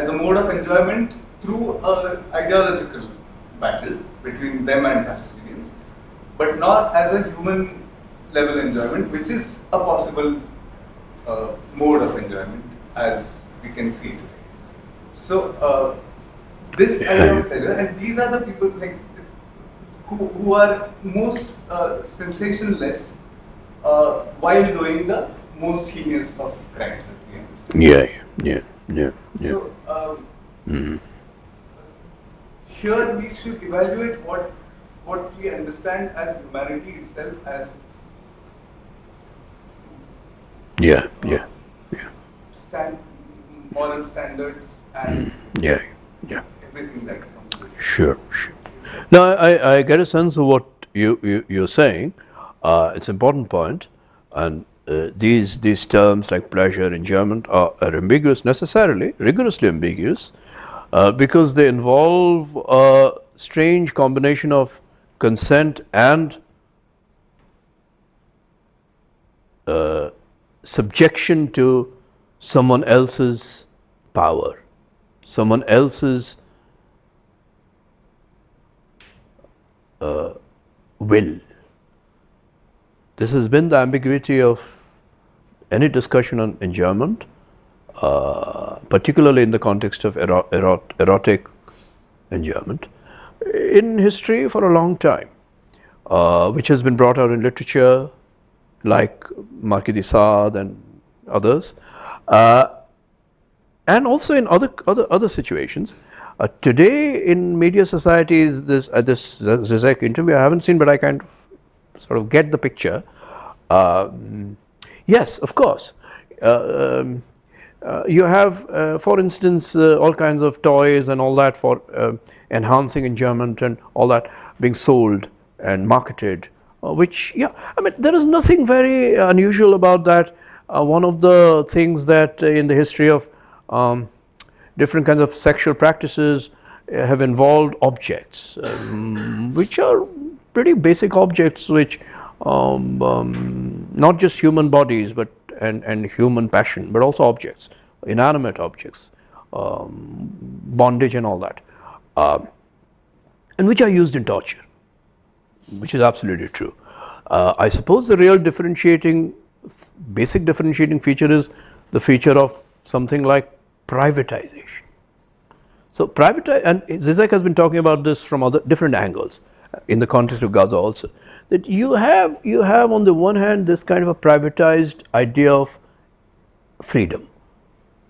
a mode of enjoyment through an ideological battle between them and Palestinians. but not as a human level enjoyment, which is a possible mode of enjoyment as we can see today. So this idea of pleasure, and these are the people like who are most sensationless while doing the most heinous of crimes, as we understand. Yeah. So here we should evaluate what we understand as humanity itself as moral standards and everything that comes with it. Sure. Now, I get a sense of what you're saying. It's an important point, and these terms like pleasure, enjoyment are ambiguous necessarily, rigorously ambiguous, because they involve a strange combination of consent and subjection to someone else's power, someone else's will. This has been the ambiguity of any discussion on enjoyment, particularly in the context of erotic enjoyment, in history for a long time, which has been brought out in literature like Marquis de Sade and others, and also in other situations. Today in media societies, this Zizek interview I haven't seen, but I kind of sort of get the picture. Yes, of course. You have, for instance, all kinds of toys and all that for enhancing enjoyment and all that being sold and marketed, which, there is nothing very unusual about that. One of the things that in the history of different kinds of sexual practices have involved objects, which are pretty basic objects, which not just human bodies, but and human passion, but also objects, inanimate objects, bondage and all that, and which are used in torture, which is absolutely true. I suppose the real basic differentiating feature is the feature of something like privatization. So and Zizek has been talking about this from other different angles in the context of Gaza also, that you have on the one hand this kind of a privatized idea of freedom,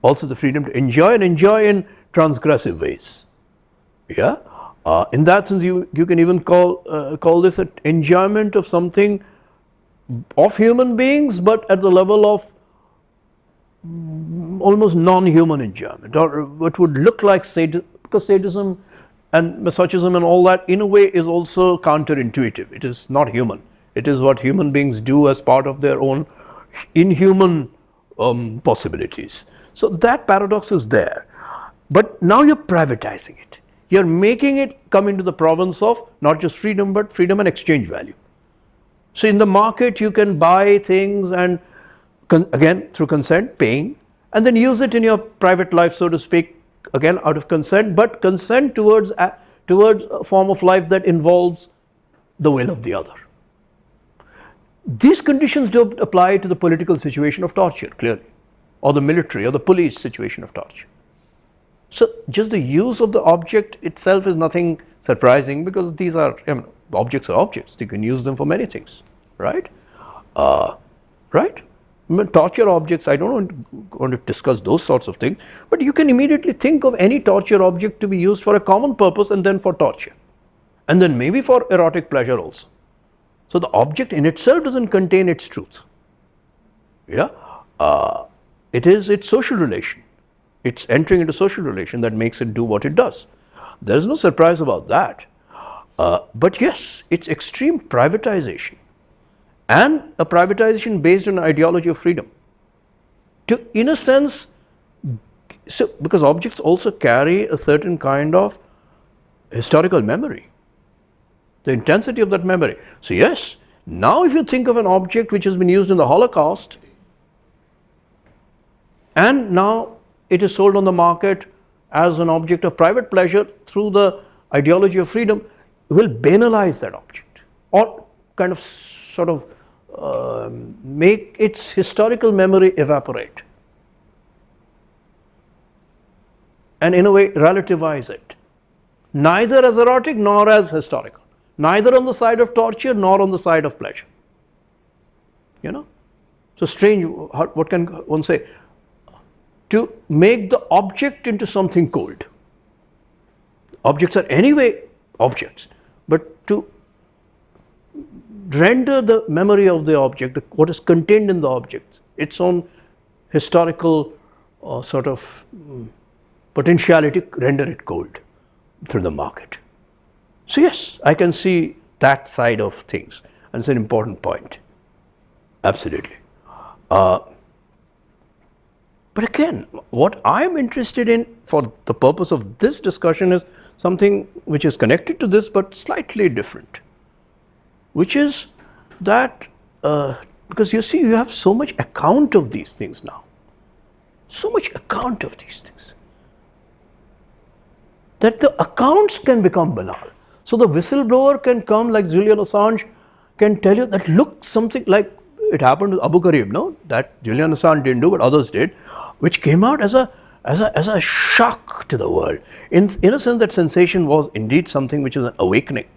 also the freedom to enjoy and enjoy in transgressive ways. In that sense, you can even call this an enjoyment of something of human beings, but at the level of almost non-human enjoyment, or what would look like because sadism and masochism and all that in a way is also counterintuitive. It is not human. It is what human beings do as part of their own inhuman possibilities. So that paradox is there. But now you're privatizing it. You're making it come into the province of not just freedom, but freedom and exchange value. So in the market you can buy things and again through consent, paying, and then use it in your private life, so to speak, again out of consent, but consent towards a form of life that involves the will of the other. These conditions don't apply to the political situation of torture, clearly, or the military or the police situation of torture. So just the use of the object itself is nothing surprising, because these are objects are objects. You can use them for many things, right? Right? Torture objects, I don't want to discuss those sorts of things, but you can immediately think of any torture object to be used for a common purpose and then for torture, and then maybe for erotic pleasure also. So the object in itself doesn't contain its truth. It is its social relation. It's entering into social relation that makes it do what it does. There is no surprise about that. But yes, it's extreme privatization, and a privatization based on an ideology of freedom. To, in a sense, so because objects also carry a certain kind of historical memory, the intensity of that memory. So yes, now if you think of an object which has been used in the Holocaust, and now it is sold on the market as an object of private pleasure through the ideology of freedom, will banalize that object, or kind of sort of make its historical memory evaporate and in a way relativize it, neither as erotic nor as historical, neither on the side of torture nor on the side of pleasure. You know, so strange. What can one say? To make the object into something cold. Objects are anyway objects, but to render the memory of the object, what is contained in the object, its own historical sort of potentiality, render it cold through the market. So yes, I can see that side of things, and it's an important point. Absolutely. But again, what I am interested in for the purpose of this discussion is something which is connected to this but slightly different, which is that because you see, you have so much account of these things now, so much account of these things, that the accounts can become banal. So the whistleblower can come, like Julian Assange can tell you that, look, something like it happened with Abu Ghraib, no? That Julian Assange didn't do, but others did, which came out as a shock to the world. In a sense, that sensation was indeed something which is an awakening,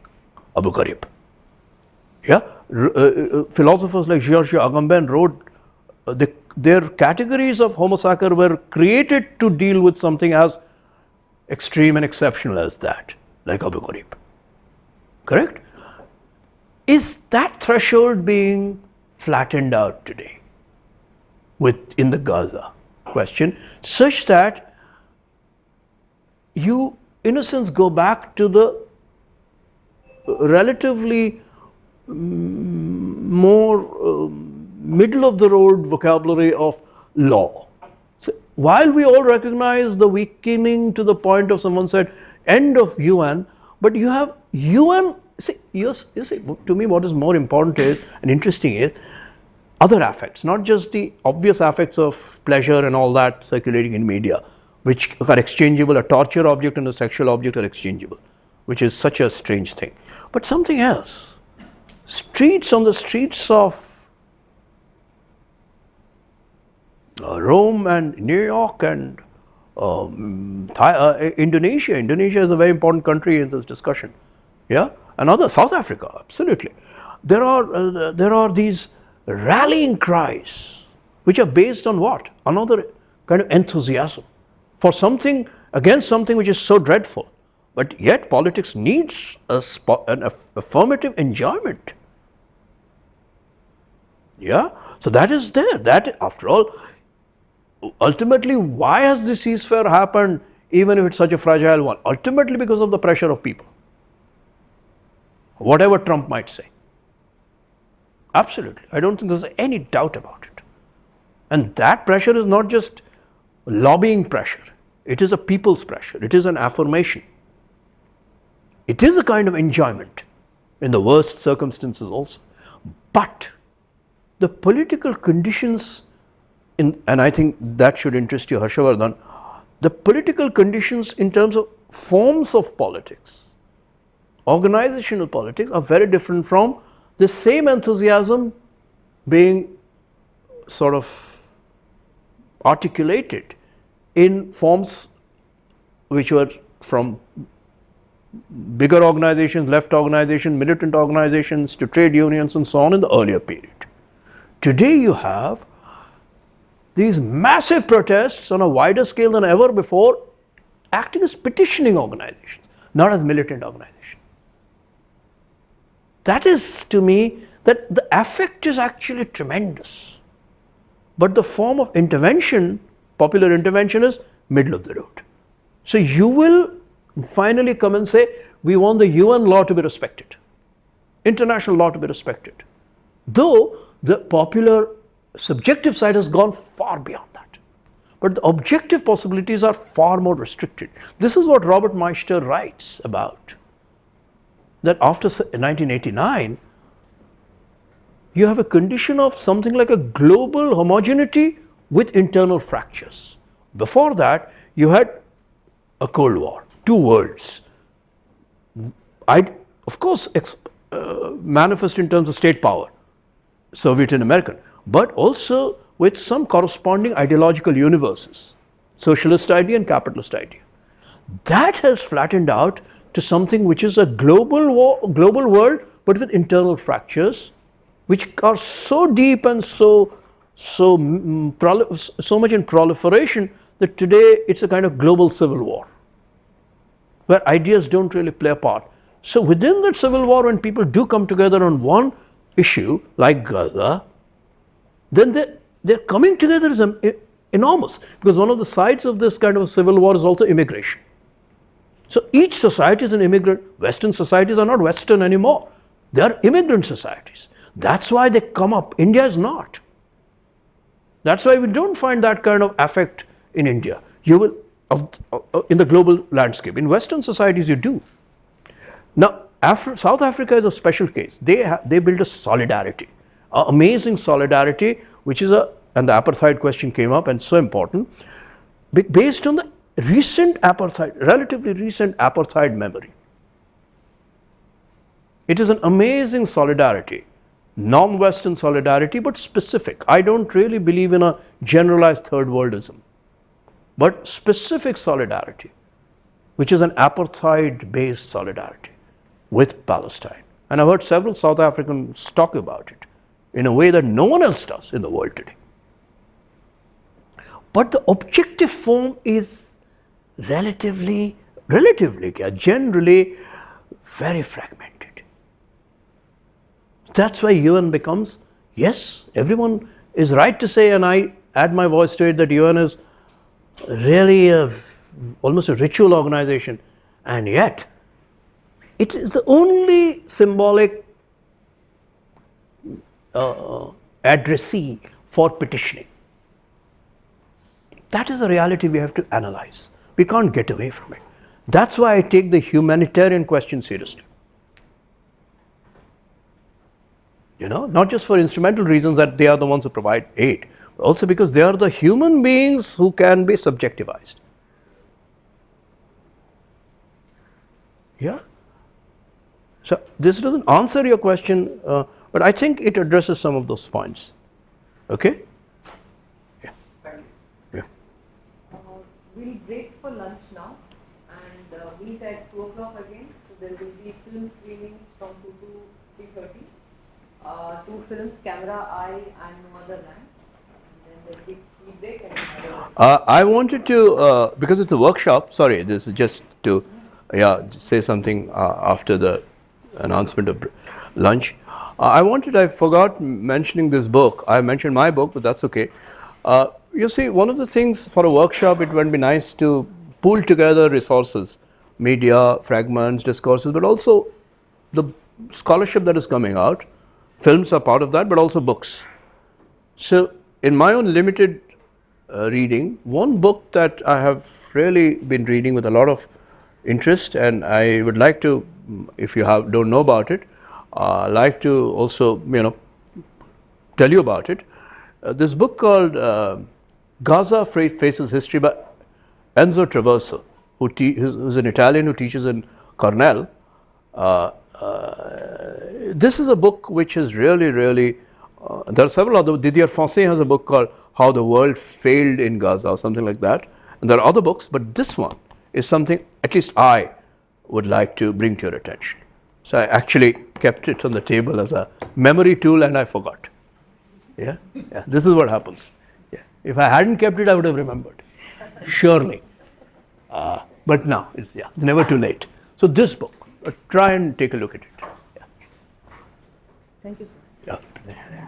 Abu Ghraib. Yeah, philosophers like Giorgio Agamben wrote their categories of homosacre were created to deal with something as extreme and exceptional as that, like Abu Ghraib. Correct? Is that threshold being flattened out today in the Gaza question, such that you, in a sense, go back to the relatively more middle of the road vocabulary of law? So while we all recognize the weakening to the point of, someone said, end of UN, but you have UN, you see, to me what is more important is, and interesting is, other affects, not just the obvious affects of pleasure and all that circulating in media, which are exchangeable. A torture object and a sexual object are exchangeable, which is such a strange thing. But something else, on the streets of Rome and New York and Indonesia. Indonesia is a very important country in this discussion. Yeah, another South Africa, absolutely. There are these rallying cries which are based on what? Another kind of enthusiasm for something, against something which is so dreadful. But yet politics needs an affirmative enjoyment. Yeah, so that is there. That, after all, ultimately, why has the ceasefire happened, even if it's such a fragile one? Ultimately because of the pressure of people, whatever Trump might say. Absolutely, I don't think there's any doubt about it. And that pressure is not just lobbying pressure, it is a people's pressure, it is an affirmation. It is a kind of enjoyment in the worst circumstances also. But the political conditions, and I think that should interest you, Harshavardhan, the political conditions in terms of forms of politics, organizational politics, are very different from the same enthusiasm being sort of articulated in forms which were from bigger organizations, left organizations, militant organizations, to trade unions and so on in the earlier period. Today you have these massive protests on a wider scale than ever before, acting as petitioning organizations, not as militant organizations. That is, to me, that the effect is actually tremendous. But the form of intervention, popular intervention, is middle of the road. So you will finally come and say, we want the UN law to be respected, international law to be respected. Though the popular subjective side has gone far beyond that. But the objective possibilities are far more restricted. This is what Robert Meister writes about, that after 1989, you have a condition of something like a global homogeneity with internal fractures. Before that, you had a Cold War, two worlds. Of course, manifest in terms of state power, Soviet and American, but also with some corresponding ideological universes, socialist idea and capitalist idea. That has flattened out to something which is a global world, but with internal fractures, which are so deep and so much in proliferation that today it's a kind of global civil war, where ideas don't really play a part. So within that civil war, when people do come together on one issue like Gaza, then they're coming together is enormous, because one of the sides of this kind of a civil war is also immigration. So each society is an immigrant. Western societies are not Western anymore. They are immigrant societies. That's why they come up. India is not. That's why we don't find that kind of affect in India. You will, in the global landscape. In Western societies, you do. Now, South Africa is a special case. They build a solidarity, an amazing solidarity, which is and the apartheid question came up, and so important, based on the relatively recent apartheid memory. It is an amazing solidarity, non-Western solidarity, but specific. I don't really believe in a generalized third worldism, but specific solidarity, which is an apartheid-based solidarity with Palestine. And I've heard several South Africans talk about it in a way that no one else does in the world today. But the objective form is generally very fragmented. That's why UN becomes, yes, everyone is right to say, and I add my voice to it, that UN is really almost a ritual organization, and yet it is the only symbolic addressee for petitioning. That is the reality we have to analyze. We can't get away from it. That's why I take the humanitarian question seriously. Not just for instrumental reasons that they are the ones who provide aid, but also because they are the human beings who can be subjectivized. Yeah? So this doesn't answer your question, but I think it addresses some of those points. Okay? Yeah. Thank you. Yeah. We'll break for lunch now and meet at 2 o'clock again. So there will be film screenings from 2 to 3:30. 2 films, Camera, Eye and No Other Land. And then there will be tea break and I wanted to, because it's a workshop, sorry, this is just to say something after the announcement of lunch. I forgot mentioning this book. I mentioned my book, but that's okay. You see, one of the things for a workshop, it would be nice to pool together resources, media, fragments, discourses, but also the scholarship that is coming out. Films are part of that, but also books. So, in my own limited reading, one book that I have really been reading with a lot of interest, and I would like to, if you don't know about it, like to also tell you about it. This book called Gaza Faces History by Enzo Traverso, who's an Italian who teaches in Cornell. This is a book which is really, there are several other, Didier Foncé has a book called How the World Failed in Gaza or something like that. And there are other books, but this one is something at least I would like to bring to your attention. So I actually kept it on the table as a memory tool and I forgot. Yeah, this is what happens. Yeah. If I hadn't kept it, I would have remembered, surely. But now, it's never too late. So this book, try and take a look at it. Yeah. Thank you, sir. Yeah. Yeah.